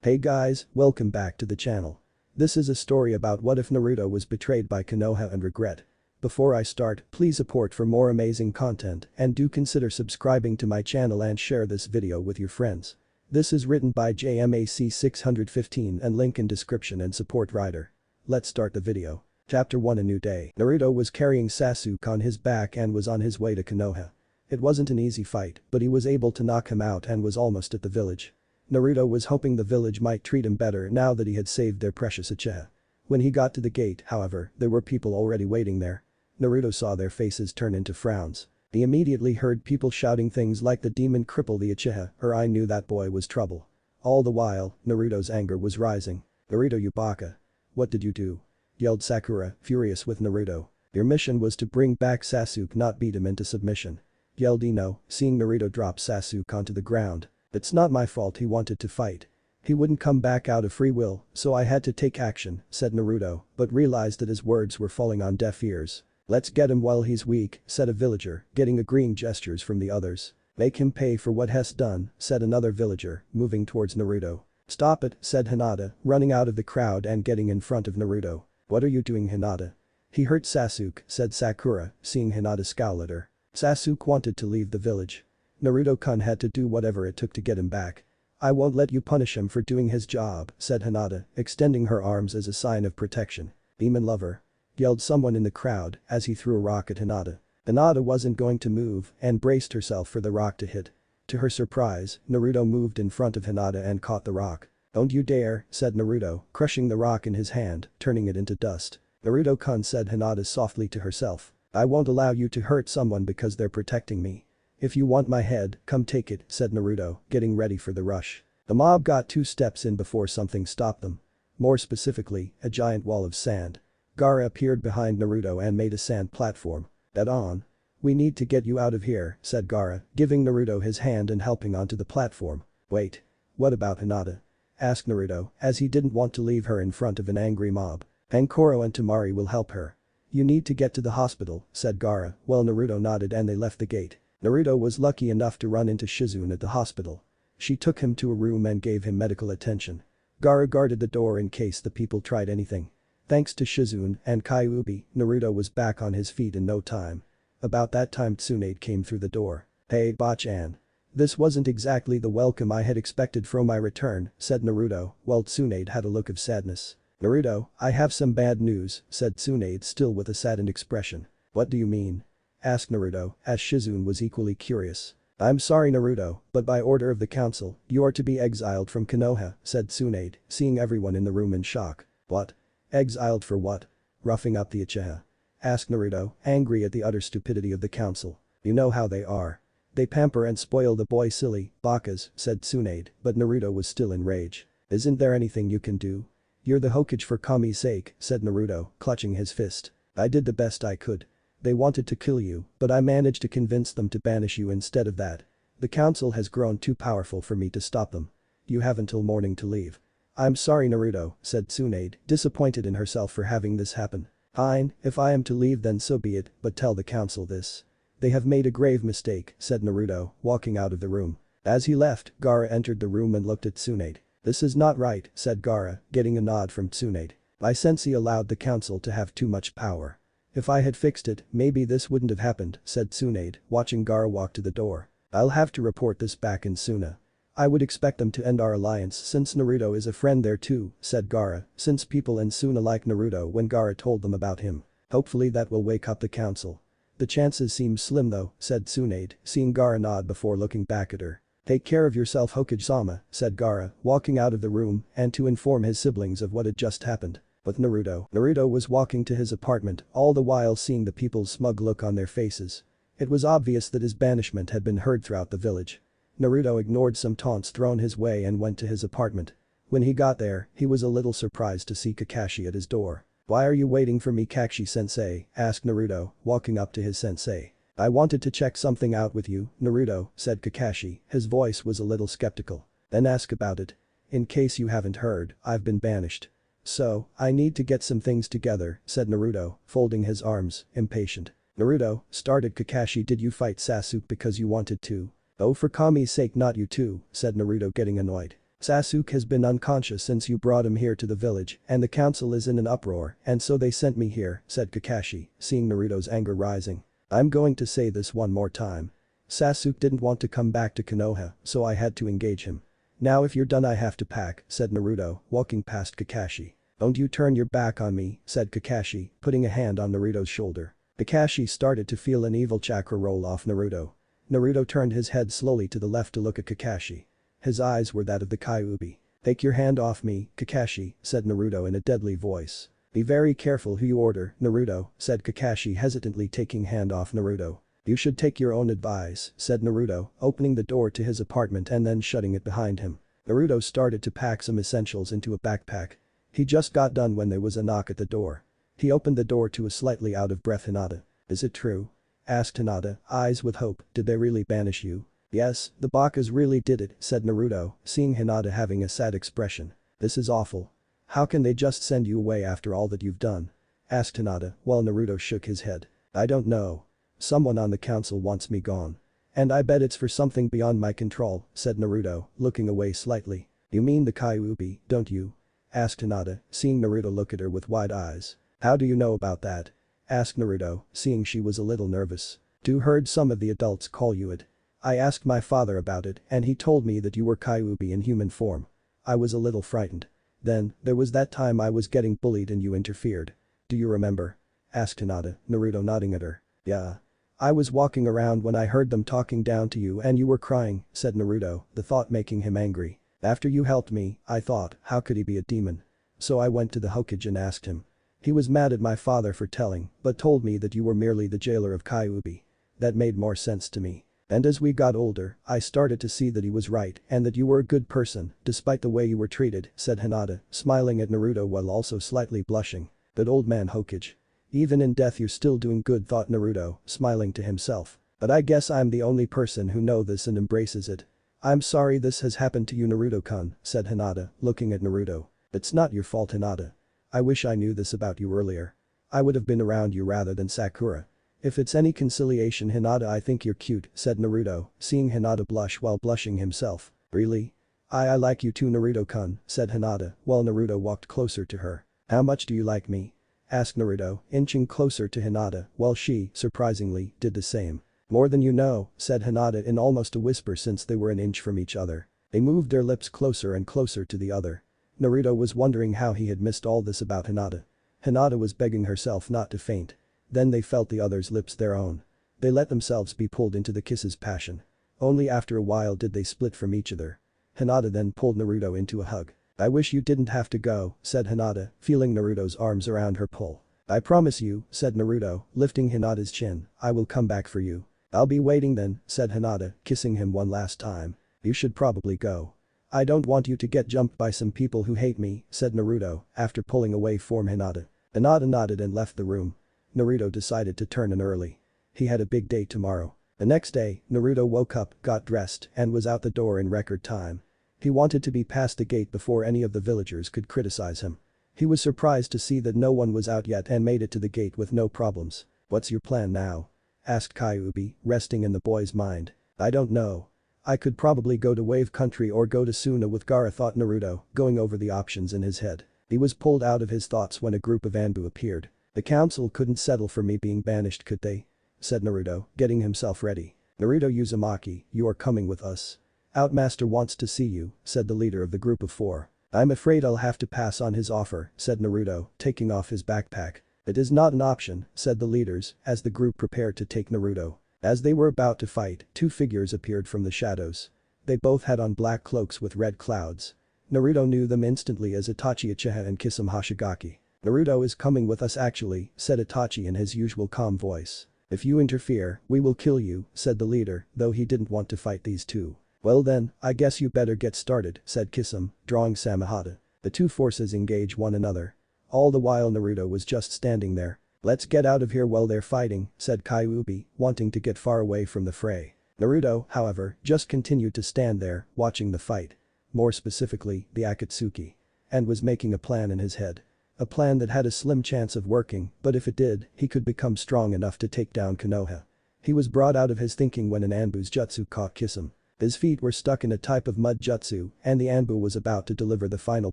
Hey guys, welcome back to the channel. This is a story about what if Naruto was betrayed by Konoha and regret. Before I start, please support for more amazing content and do consider subscribing to my channel and share this video with your friends. This is written by JMAC 615 and link in description and support writer. Let's start the video. Chapter 1 A New Day. Naruto was carrying Sasuke on his back and was on his way to Konoha. It wasn't an easy fight, but he was able to knock him out and was almost at the village. Naruto was hoping the village might treat him better now that he had saved their precious Uchiha. When he got to the gate, however, there were people already waiting there. Naruto saw their faces turn into frowns. He immediately heard people shouting things like the demon cripple the Uchiha or I knew that boy was trouble. All the while, Naruto's anger was rising. Naruto you baka. What did you do? Yelled Sakura, furious with Naruto. Your mission was to bring back Sasuke, not beat him into submission. Yelled Ino, seeing Naruto drop Sasuke onto the ground. It's not my fault he wanted to fight. He wouldn't come back out of free will, so I had to take action, said Naruto, but realized that his words were falling on deaf ears. Let's get him while he's weak, said a villager, getting agreeing gestures from the others. Make him pay for what he's done, said another villager, moving towards Naruto. Stop it, said Hinata, running out of the crowd and getting in front of Naruto. What are you doing, Hinata? He hurt Sasuke, said Sakura, seeing Hinata scowl at her. Sasuke wanted to leave the village. Naruto-kun had to do whatever it took to get him back. I won't let you punish him for doing his job, said Hinata, extending her arms as a sign of protection. Demon lover. Yelled someone in the crowd as he threw a rock at Hinata. Hinata wasn't going to move and braced herself for the rock to hit. To her surprise, Naruto moved in front of Hinata and caught the rock. Don't you dare, said Naruto, crushing the rock in his hand, turning it into dust. Naruto-kun, said Hinata softly to herself. I won't allow you to hurt someone because they're protecting me. If you want my head, come take it, said Naruto, getting ready for the rush. The mob got 2 steps in before something stopped them. More specifically, a giant wall of sand. Gaara appeared behind Naruto and made a sand platform. That on. We need to get you out of here, said Gaara, giving Naruto his hand and helping onto the platform. Wait. What about Hinata? Asked Naruto, as he didn't want to leave her in front of an angry mob. Pankoro and Temari will help her. You need to get to the hospital, said Gaara, while Naruto nodded and they left the gate. Naruto was lucky enough to run into Shizune at the hospital. She took him to a room and gave him medical attention. Gaara guarded the door in case the people tried anything. Thanks to Shizune and Kyuubi, Naruto was back on his feet in no time. About that time Tsunade came through the door. Hey Bachan. This wasn't exactly the welcome I had expected from my return, said Naruto, while Tsunade had a look of sadness. Naruto, I have some bad news, said Tsunade still with a saddened expression. What do you mean? Asked Naruto, as Shizune was equally curious. I'm sorry Naruto, but by order of the council, you are to be exiled from Konoha, said Tsunade, seeing everyone in the room in shock. What? Exiled for what? Roughing up the Uchiha? Asked Naruto, angry at the utter stupidity of the council. You know how they are. They pamper and spoil the boy silly, bakas, said Tsunade, but Naruto was still in rage. Isn't there anything you can do? You're the Hokage for Kami's sake, said Naruto, clutching his fist. I did the best I could. They wanted to kill you, but I managed to convince them to banish you instead of that. The council has grown too powerful for me to stop them. You have until morning to leave. I'm sorry Naruto, said Tsunade, disappointed in herself for having this happen. Fine, if I am to leave then so be it, but tell the council this. They have made a grave mistake, said Naruto, walking out of the room. As he left, Gaara entered the room and looked at Tsunade. This is not right, said Gaara, getting a nod from Tsunade. My sensei allowed the council to have too much power. If I had fixed it, maybe this wouldn't have happened, said Tsunade, watching Gaara walk to the door. I'll have to report this back in Suna. I would expect them to end our alliance since Naruto is a friend there too, said Gaara, since people in Suna like Naruto when Gaara told them about him. Hopefully that will wake up the council. The chances seem slim though, said Tsunade, seeing Gaara nod before looking back at her. Take care of yourself Hokage-sama, said Gaara, walking out of the room and to inform his siblings of what had just happened. With Naruto was walking to his apartment, all the while seeing the people's smug look on their faces. It was obvious that his banishment had been heard throughout the village. Naruto ignored some taunts thrown his way and went to his apartment. When he got there, he was a little surprised to see Kakashi at his door. Why are you waiting for me Kakashi-sensei? Asked Naruto, walking up to his sensei. I wanted to check something out with you, Naruto, said Kakashi, his voice was a little skeptical. Then ask about it. In case you haven't heard, I've been banished. So, I need to get some things together, said Naruto, folding his arms, impatient. Naruto, started Kakashi. Did you fight Sasuke because you wanted to? Oh for Kami's sake not you too, said Naruto getting annoyed. Sasuke has been unconscious since you brought him here to the village and the council is in an uproar and so they sent me here, said Kakashi, seeing Naruto's anger rising. I'm going to say this one more time. Sasuke didn't want to come back to Konoha, so I had to engage him. Now if you're done I have to pack, said Naruto, walking past Kakashi. Don't you turn your back on me, said Kakashi, putting a hand on Naruto's shoulder. Kakashi started to feel an evil chakra roll off Naruto. Naruto turned his head slowly to the left to look at Kakashi. His eyes were that of the Kyuubi. Take your hand off me, Kakashi, said Naruto in a deadly voice. Be very careful who you order, Naruto, said Kakashi hesitantly taking hand off Naruto. You should take your own advice, said Naruto, opening the door to his apartment and then shutting it behind him. Naruto started to pack some essentials into a backpack. He just got done when there was a knock at the door. He opened the door to a slightly out-of-breath Hinata. Is it true? Asked Hinata, eyes with hope. Did they really banish you? Yes, the Bakas really did it, said Naruto, seeing Hinata having a sad expression. This is awful. How can they just send you away after all that you've done? Asked Hinata, while Naruto shook his head. I don't know. Someone on the council wants me gone. And I bet it's for something beyond my control, said Naruto, looking away slightly. You mean the Kyuubi, don't you? Asked Hinata, seeing Naruto look at her with wide eyes. How do you know about that? Asked Naruto, seeing she was a little nervous. You heard some of the adults call you it. I asked my father about it and he told me that you were Kyuubi in human form. I was a little frightened. Then, there was that time I was getting bullied and you interfered. Do you remember? Asked Hinata, Naruto nodding at her. Yeah. I was walking around when I heard them talking down to you and you were crying, said Naruto, the thought making him angry. After you helped me, I thought, how could he be a demon? So I went to the Hokage and asked him. He was mad at my father for telling, but told me that you were merely the jailer of Kyuubi. That made more sense to me. And as we got older, I started to see that he was right and that you were a good person, despite the way you were treated, said Hinata, smiling at Naruto while also slightly blushing. That old man Hokage. Even in death you're still doing good, thought Naruto, smiling to himself. But I guess I'm the only person who know this and embraces it. I'm sorry this has happened to you, Naruto-kun, said Hinata, looking at Naruto. It's not your fault, Hinata. I wish I knew this about you earlier. I would have been around you rather than Sakura. If it's any conciliation, Hinata, I think you're cute, said Naruto, seeing Hinata blush while blushing himself. Really? I like you too, Naruto-kun, said Hinata, while Naruto walked closer to her. How much do you like me? Asked Naruto, inching closer to Hinata, while she, surprisingly, did the same. More than you know, said Hinata in almost a whisper since they were an inch from each other. They moved their lips closer and closer to the other. Naruto was wondering how he had missed all this about Hinata. Hinata was begging herself not to faint. Then they felt the other's lips their own. They let themselves be pulled into the kiss's passion. Only after a while did they split from each other. Hinata then pulled Naruto into a hug. I wish you didn't have to go, said Hinata, feeling Naruto's arms around her pull. I promise you, said Naruto, lifting Hinata's chin, I will come back for you. I'll be waiting then, said Hinata, kissing him one last time. You should probably go. I don't want you to get jumped by some people who hate me, said Naruto, after pulling away from Hinata. Hinata nodded and left the room. Naruto decided to turn in early. He had a big day tomorrow. The next day, Naruto woke up, got dressed, and was out the door in record time. He wanted to be past the gate before any of the villagers could criticize him. He was surprised to see that no one was out yet and made it to the gate with no problems. What's your plan now? Asked Kyuubi, resting in the boy's mind. I don't know. I could probably go to Wave Country or go to Suna with Gaara, thought Naruto, going over the options in his head. He was pulled out of his thoughts when a group of Anbu appeared. The council couldn't settle for me being banished, could they? Said Naruto, getting himself ready. Naruto Uzumaki, you are coming with us. Outmaster wants to see you, said the leader of the group of four. I'm afraid I'll have to pass on his offer, said Naruto, taking off his backpack. It is not an option, said the leaders, as the group prepared to take Naruto. As they were about to fight, two figures appeared from the shadows. They both had on black cloaks with red clouds. Naruto knew them instantly as Itachi Uchiha and Kisame Hoshigaki. Naruto is coming with us actually, said Itachi in his usual calm voice. If you interfere, we will kill you, said the leader, though he didn't want to fight these two. Well then, I guess you better get started, said Kisame, drawing Samehada. The two forces engage one another. All the while Naruto was just standing there. Let's get out of here while they're fighting, said Kyuubi, wanting to get far away from the fray. Naruto, however, just continued to stand there, watching the fight. More specifically, the Akatsuki. And was making a plan in his head. A plan that had a slim chance of working, but if it did, he could become strong enough to take down Konoha. He was brought out of his thinking when an Anbu's jutsu caught Kisame. His feet were stuck in a type of mud jutsu, and the Anbu was about to deliver the final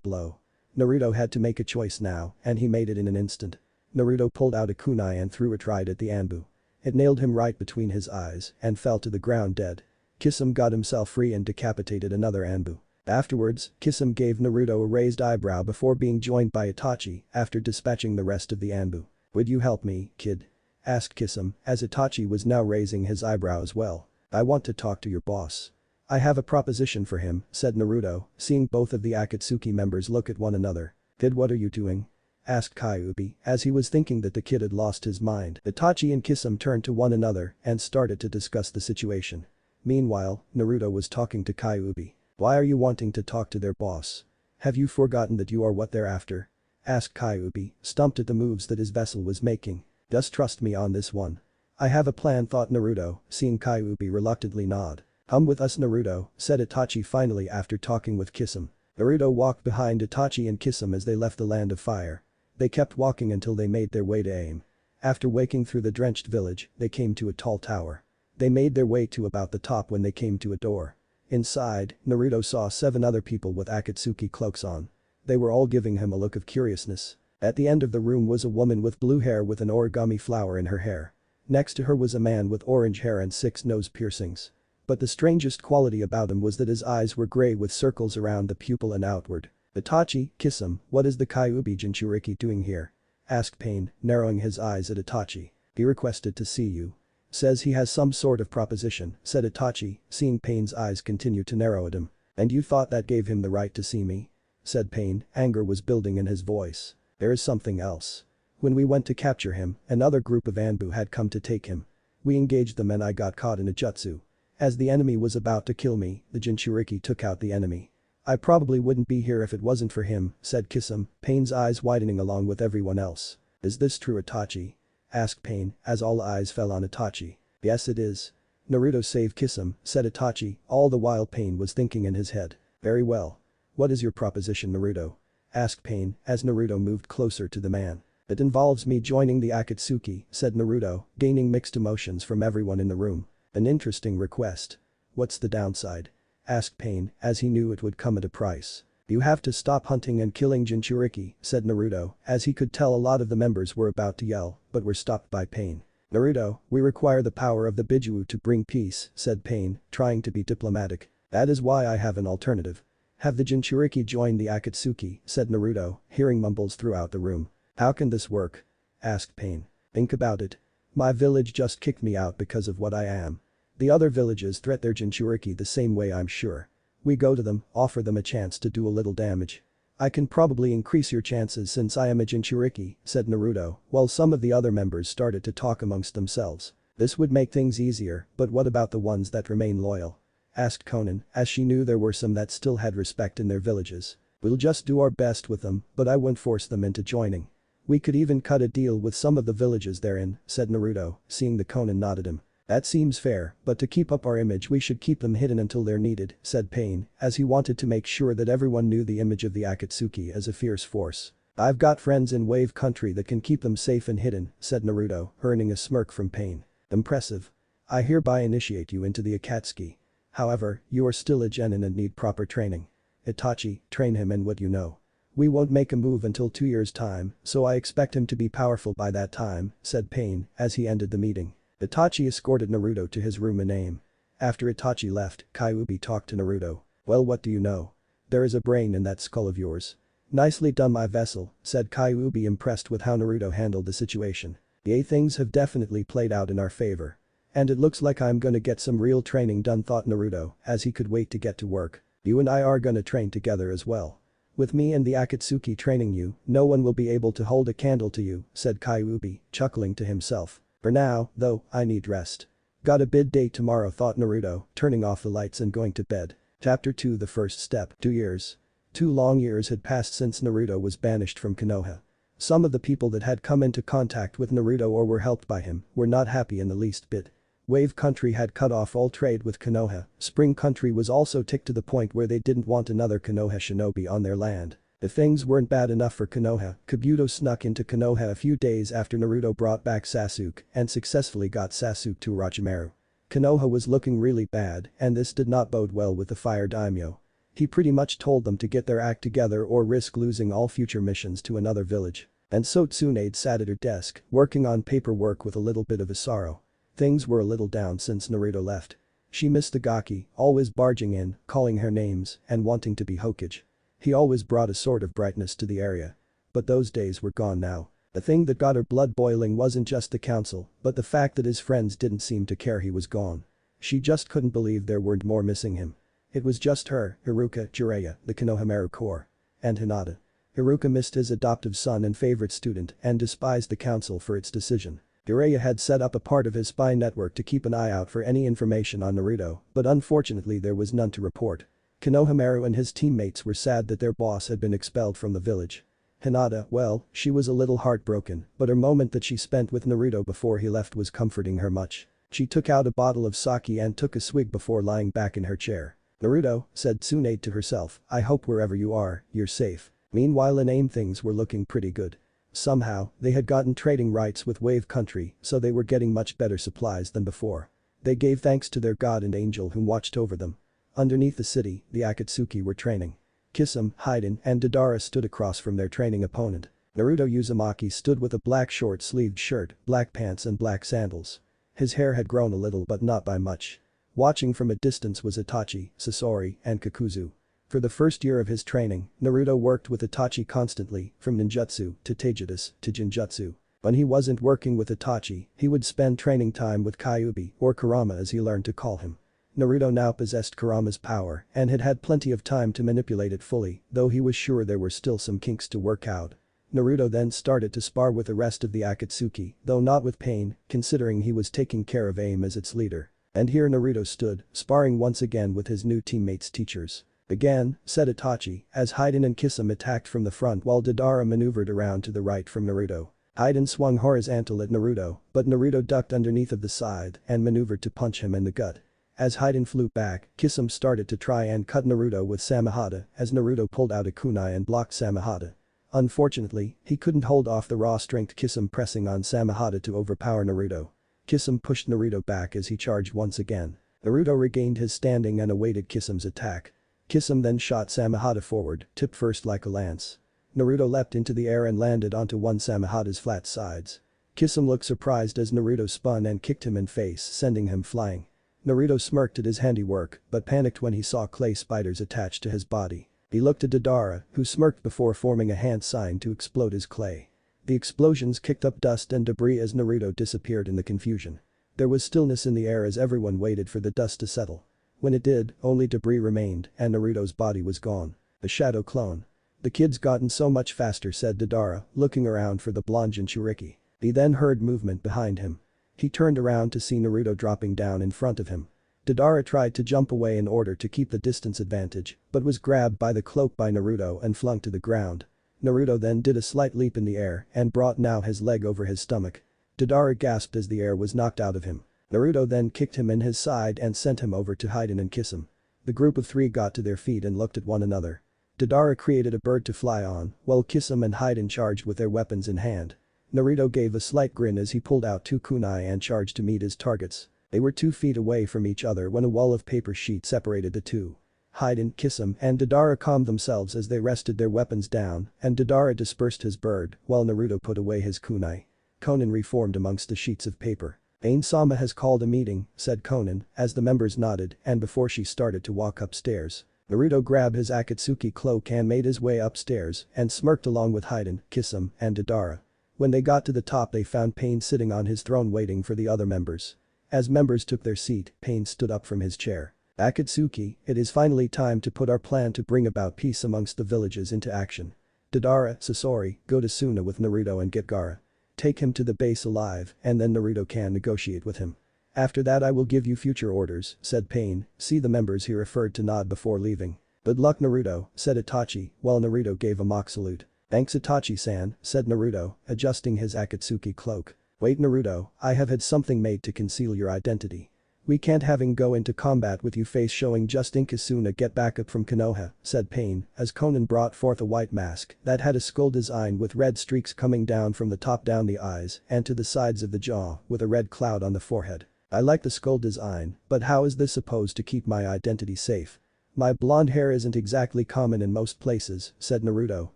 blow. Naruto had to make a choice now, and he made it in an instant. Naruto pulled out a kunai and threw it right at the Anbu. It nailed him right between his eyes and fell to the ground dead. Kisame got himself free and decapitated another Anbu. Afterwards, Kisame gave Naruto a raised eyebrow before being joined by Itachi after dispatching the rest of the Anbu. "Would you help me, kid?" asked Kisame, as Itachi was now raising his eyebrow as well. "I want to talk to your boss." "I have a proposition for him," said Naruto, seeing both of the Akatsuki members look at one another. "Kid, what are you doing?" asked Kyuubi, as he was thinking that the kid had lost his mind. Itachi and Kisame turned to one another and started to discuss the situation. Meanwhile, Naruto was talking to Kyuubi. "Why are you wanting to talk to their boss? Have you forgotten that you are what they're after?" asked Kyuubi, stumped at the moves that his vessel was making. "Just trust me on this one." "I have a plan," thought Naruto, seeing Kyuubi reluctantly nod. "Come with us, Naruto," said Itachi finally after talking with Kisame. Naruto walked behind Itachi and Kisame as they left the land of fire. They kept walking until they made their way to aim. After waking through the drenched village, they came to a tall tower. They made their way to about the top when they came to a door. Inside, Naruto saw 7 other people with Akatsuki cloaks on. They were all giving him a look of curiousness. At the end of the room was a woman with blue hair with an origami flower in her hair. Next to her was a man with orange hair and 6 nose piercings. But the strangest quality about him was that his eyes were gray with circles around the pupil and outward. "Itachi, Kisame, what is the Kyuubi Jinchuriki doing here?" asked Pain, narrowing his eyes at Itachi. "He requested to see you. Says he has some sort of proposition," said Itachi, seeing Pain's eyes continue to narrow at him. "And you thought that gave him the right to see me?" said Pain, anger was building in his voice. "There is something else. When we went to capture him, another group of Anbu had come to take him. We engaged them and I got caught in a jutsu. As the enemy was about to kill me, the Jinchuriki took out the enemy. I probably wouldn't be here if it wasn't for him," said Kisame, Pain's eyes widening along with everyone else. "Is this true, Itachi?" asked Pain, as all eyes fell on Itachi. "Yes, it is. Naruto saved Kisame," said Itachi, all the while Pain was thinking in his head. "Very well. What is your proposition, Naruto?" asked Pain, as Naruto moved closer to the man. "It involves me joining the Akatsuki," said Naruto, gaining mixed emotions from everyone in the room. "An interesting request. What's the downside?" asked Pain, as he knew it would come at a price. "You have to stop hunting and killing Jinchuriki," said Naruto, as he could tell a lot of the members were about to yell, but were stopped by Pain. "Naruto, we require the power of the Bijuu to bring peace," said Pain, trying to be diplomatic. "That is why I have an alternative. Have the Jinchuriki join the Akatsuki," said Naruto, hearing mumbles throughout the room. "How can this work?" asked Pain. "Think about it. My village just kicked me out because of what I am. The other villages threat their Jinchuriki the same way, I'm sure. We go to them, offer them a chance to do a little damage. I can probably increase your chances since I am a Jinchuriki," said Naruto, while some of the other members started to talk amongst themselves. "This would make things easier, but what about the ones that remain loyal?" asked Konan, as she knew there were some that still had respect in their villages. "We'll just do our best with them, but I won't force them into joining. We could even cut a deal with some of the villages they're in," said Naruto, seeing the Konan nod at him. "That seems fair, but to keep up our image we should keep them hidden until they're needed," said Pain, as he wanted to make sure that everyone knew the image of the Akatsuki as a fierce force. "I've got friends in Wave Country that can keep them safe and hidden," said Naruto, earning a smirk from Pain. "Impressive. I hereby initiate you into the Akatsuki. However, you are still a genin and need proper training. Itachi, train him in what you know. We won't make a move until 2 years' time, so I expect him to be powerful by that time," said Pain, as he ended the meeting. Itachi escorted Naruto to his room and aim. After Itachi left, Kyuubi talked to Naruto. "Well, what do you know? There is a brain in that skull of yours." "Nicely done, my vessel," said Kyuubi, impressed with how Naruto handled the situation. "Yeah, things have definitely played out in our favor. And it looks like I'm gonna get some real training done," thought Naruto, as he could wait to get to work. "You and I are gonna train together as well. With me and the Akatsuki training you, no one will be able to hold a candle to you," said Kyuubi, chuckling to himself. "For now, though, I need rest. Got a bid date tomorrow," thought Naruto, turning off the lights and going to bed. Chapter 2: The First Step. 2 years. 2 long years had passed since Naruto was banished from Konoha. Some of the people that had come into contact with Naruto or were helped by him were not happy in the least bit. Wave Country had cut off all trade with Konoha. Spring Country was also ticked to the point where they didn't want another Konoha shinobi on their land. If things weren't bad enough for Konoha, Kabuto snuck into Konoha a few days after Naruto brought back Sasuke and successfully got Sasuke to Orochimaru. Konoha was looking really bad and this did not bode well with the fire daimyo. He pretty much told them to get their act together or risk losing all future missions to another village. And so Tsunade sat at her desk, working on paperwork with a little bit of a sorrow. Things were a little down since Naruto left. She missed the Gaki, always barging in, calling her names, and wanting to be Hokage. He always brought a sort of brightness to the area. But those days were gone now. The thing that got her blood boiling wasn't just the council, but the fact that his friends didn't seem to care he was gone. She just couldn't believe there weren't more missing him. It was just her, Iruka, Jiraiya, the Konohamaru Corps. And Hinata. Iruka missed his adoptive son and favorite student and despised the council for its decision. Jiraiya had set up a part of his spy network to keep an eye out for any information on Naruto, but unfortunately there was none to report. Konohamaru and his teammates were sad that their boss had been expelled from the village. Hinata, well, she was a little heartbroken, but her moment that she spent with Naruto before he left was comforting her much. She took out a bottle of sake and took a swig before lying back in her chair. "Naruto," said Tsunade to herself, "I hope wherever you are, you're safe." Meanwhile in AIM things were looking pretty good. Somehow, they had gotten trading rights with Wave Country, so they were getting much better supplies than before. They gave thanks to their god and angel who watched over them. Underneath the city, the Akatsuki were training. Kisame, Haiden, and Deidara stood across from their training opponent. Naruto Uzumaki stood with a black short-sleeved shirt, black pants and black sandals. His hair had grown a little but not by much. Watching from a distance was Itachi, Sasori, and Kakuzu. For the first year of his training, Naruto worked with Itachi constantly, from ninjutsu to taijutsu to genjutsu. When he wasn't working with Itachi, he would spend training time with Kyuubi or Kurama as he learned to call him. Naruto now possessed Kurama's power and had had plenty of time to manipulate it fully, though he was sure there were still some kinks to work out. Naruto then started to spar with the rest of the Akatsuki, though not with pain, considering he was taking care of AIM as its leader. And here Naruto stood, sparring once again with his new teammates' teachers. "Again," said Itachi, as Haiden and Kisame attacked from the front while Deidara maneuvered around to the right from Naruto. Haiden swung horizontal at Naruto, but Naruto ducked underneath of the side and maneuvered to punch him in the gut. As Haiden flew back, Kisame started to try and cut Naruto with Samehada as Naruto pulled out a kunai and blocked Samehada. Unfortunately, he couldn't hold off the raw-strength Kisame pressing on Samehada to overpower Naruto. Kisame pushed Naruto back as he charged once again. Naruto regained his standing and awaited Kisame's attack. Kisame then shot Samehada forward, tipped first like a lance. Naruto leapt into the air and landed onto one Samehada's flat sides. Kisame looked surprised as Naruto spun and kicked him in face, sending him flying. Naruto smirked at his handiwork, but panicked when he saw clay spiders attached to his body. He looked at Deidara, who smirked before forming a hand sign to explode his clay. The explosions kicked up dust and debris as Naruto disappeared in the confusion. There was stillness in the air as everyone waited for the dust to settle. When it did, only debris remained and Naruto's body was gone. The shadow clone. "The kid's gotten so much faster," said Deidara, looking around for the blonde Jinchuriki. He then heard movement behind him. He turned around to see Naruto dropping down in front of him. Deidara tried to jump away in order to keep the distance advantage, but was grabbed by the cloak by Naruto and flung to the ground. Naruto then did a slight leap in the air and brought now his leg over his stomach. Deidara gasped as the air was knocked out of him. Naruto then kicked him in his side and sent him over to Haiden and Kisame. The group of three got to their feet and looked at one another. Deidara created a bird to fly on, while Kisame and Haiden charged with their weapons in hand. Naruto gave a slight grin as he pulled out two kunai and charged to meet his targets. They were 2 feet away from each other when a wall of paper sheet separated the two. Haiden, Kisame, and Deidara calmed themselves as they rested their weapons down, and Deidara dispersed his bird, while Naruto put away his kunai. Conan reformed amongst the sheets of paper. "Ain-sama has called a meeting," said Conan, as the members nodded and before she started to walk upstairs. Naruto grabbed his Akatsuki cloak and made his way upstairs and smirked along with Haiden, Kisame, and Deidara. When they got to the top they found Pain sitting on his throne waiting for the other members. As members took their seat, Pain stood up from his chair. "Akatsuki, it is finally time to put our plan to bring about peace amongst the villages into action. Deidara, Sasori, go to Suna with Naruto and get Gaara. Take him to the base alive and then Naruto can negotiate with him. After that I will give you future orders," said Pain. See the members he referred to nod before leaving. "Good luck Naruto," said Itachi, while Naruto gave a mock salute. "Thanks Itachi-san," said Naruto, adjusting his Akatsuki cloak. "Wait Naruto, I have had something made to conceal your identity. We can't having go into combat with you face showing just in case Suna get backup from Konoha," said Pain, as Conan brought forth a white mask that had a skull design with red streaks coming down from the top down the eyes and to the sides of the jaw with a red cloud on the forehead. I like the skull design, but how is this supposed to keep my identity safe? My blonde hair isn't exactly common in most places, said Naruto,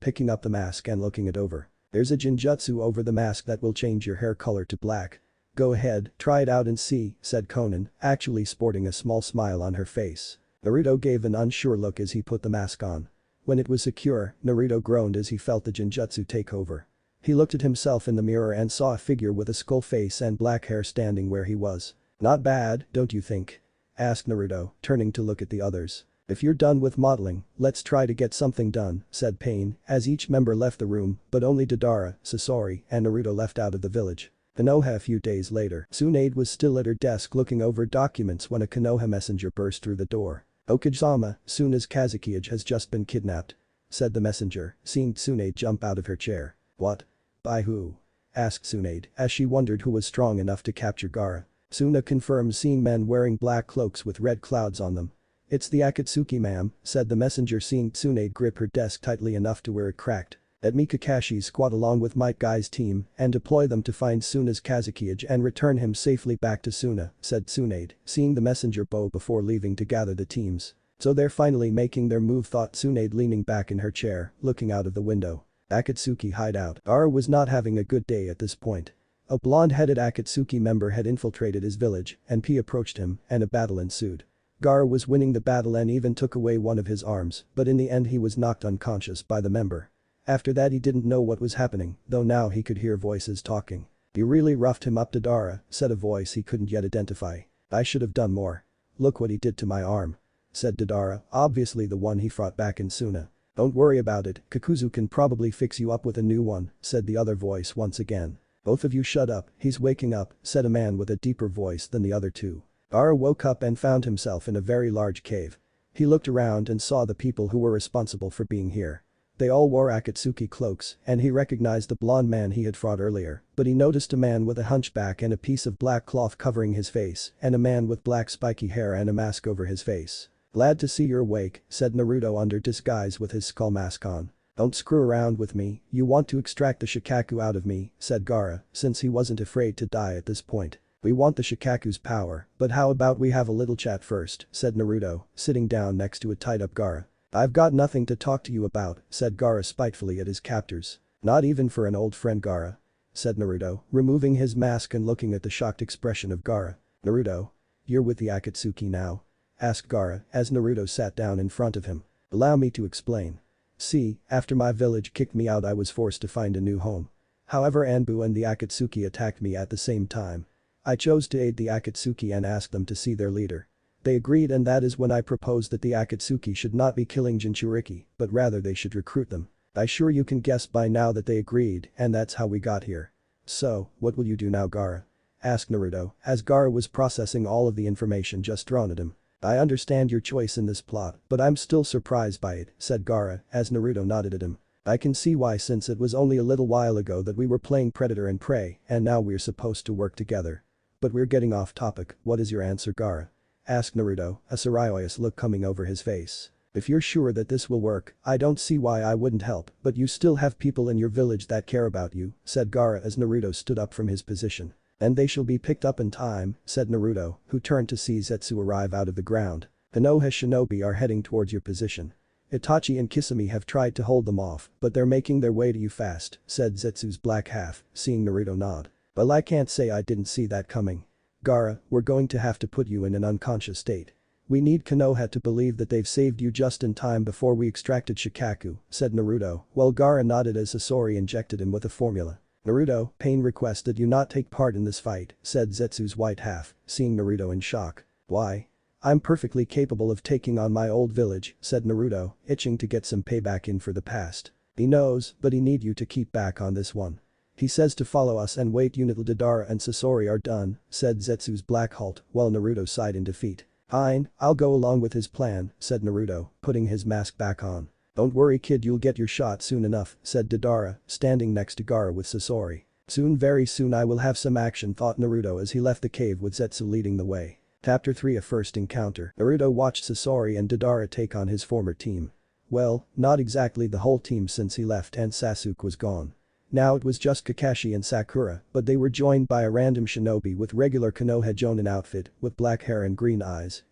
picking up the mask and looking it over. There's a genjutsu over the mask that will change your hair color to black. Go ahead, try it out and see, said Konan, actually sporting a small smile on her face. Naruto gave an unsure look as he put the mask on. When it was secure, Naruto groaned as he felt the genjutsu take over. He looked at himself in the mirror and saw a figure with a skull face and black hair standing where he was. Not bad, don't you think? Asked Naruto, turning to look at the others. If you're done with modeling, let's try to get something done, said Pain, as each member left the room, but only Deidara, Sasori, and Naruto left out of the village. Konoha. A few days later, Tsunade was still at her desk looking over documents when a Konoha messenger burst through the door. Okajama, Tsunade's Kazekage has just been kidnapped, said the messenger, seeing Tsunade jump out of her chair. What? By who? Asked Tsunade, as she wondered who was strong enough to capture Gaara. Tsuna confirmed seeing men wearing black cloaks with red clouds on them. It's the Akatsuki, ma'am, said the messenger, seeing Tsunade grip her desk tightly enough to where it cracked. Let me Kakashi squad along with Might Guy's team and deploy them to find Tsunade's Kazekage and return him safely back to Tsuna, said Tsunade, seeing the messenger bow before leaving to gather the teams. So they're finally making their move, thought Tsunade, leaning back in her chair, looking out of the window. Akatsuki hideout. Gaara was not having a good day at this point. A blonde-headed Akatsuki member had infiltrated his village, and P approached him, and a battle ensued. Gaara was winning the battle and even took away one of his arms, but in the end he was knocked unconscious by the member. After that he didn't know what was happening, though now he could hear voices talking. "You really roughed him up, Deidara," said a voice he couldn't yet identify. "I should have done more. Look what he did to my arm," said Deidara, obviously the one he fought back in Tsuna. "Don't worry about it, Kakuzu can probably fix you up with a new one," said the other voice once again. "Both of you shut up, he's waking up," said a man with a deeper voice than the other two. Gaara woke up and found himself in a very large cave. He looked around and saw the people who were responsible for being here. They all wore Akatsuki cloaks, and he recognized the blonde man he had fought earlier, but he noticed a man with a hunchback and a piece of black cloth covering his face, and a man with black spiky hair and a mask over his face. "Glad to see you're awake," said Naruto under disguise with his skull mask on. "Don't screw around with me, you want to extract the Shikaku out of me," said Gaara, since he wasn't afraid to die at this point. "We want the Shikaku's power, but how about we have a little chat first," said Naruto, sitting down next to a tied-up Gaara. "I've got nothing to talk to you about," said Gaara spitefully at his captors. "Not even for an old friend, Gaara," said Naruto, removing his mask and looking at the shocked expression of Gaara. "Naruto? You're with the Akatsuki now?" asked Gaara as Naruto sat down in front of him. "Allow me to explain. See, after my village kicked me out I was forced to find a new home. However, Anbu and the Akatsuki attacked me at the same time. I chose to aid the Akatsuki and asked them to see their leader. They agreed, and that is when I proposed that the Akatsuki should not be killing Jinchuriki, but rather they should recruit them. I'm sure you can guess by now that they agreed, and that's how we got here. So, what will you do now, Gaara?" asked Naruto, as Gaara was processing all of the information just thrown at him. "I understand your choice in this plot, but I'm still surprised by it," said Gaara, as Naruto nodded at him. "I can see why, since it was only a little while ago that we were playing predator and prey, and now we're supposed to work together. But we're getting off topic, what is your answer, Gaara?" asked Naruto, a serious look coming over his face. "If you're sure that this will work, I don't see why I wouldn't help, but you still have people in your village that care about you," said Gaara as Naruto stood up from his position. "And they shall be picked up in time," said Naruto, who turned to see Zetsu arrive out of the ground. "Konoha shinobi are heading towards your position. Itachi and Kisame have tried to hold them off, but they're making their way to you fast," said Zetsu's black half, seeing Naruto nod. "Well, I can't say I didn't see that coming. Gaara, we're going to have to put you in an unconscious state. We need Konoha to believe that they've saved you just in time before we extracted Shikaku," said Naruto, while Gaara nodded as Sasori injected him with a formula. "Naruto, Pain requests that you not take part in this fight," said Zetsu's white half, seeing Naruto in shock. "Why? I'm perfectly capable of taking on my old village," said Naruto, itching to get some payback in for the past. "He knows, but he need you to keep back on this one. He says to follow us and wait until Deidara and Sasori are done," said Zetsu's black halt, while Naruto sighed in defeat. "Fine, I'll go along with his plan," said Naruto, putting his mask back on. "Don't worry, kid, you'll get your shot soon enough," said Deidara, standing next to Gaara with Sasori. "Soon, very soon I will have some action," thought Naruto as he left the cave with Zetsu leading the way. Chapter 3: A First Encounter. Naruto watched Sasori and Deidara take on his former team. Well, not exactly the whole team since he left and Sasuke was gone. Now it was just Kakashi and Sakura, but they were joined by a random shinobi with regular Konoha Jonin outfit with black hair and green eyes,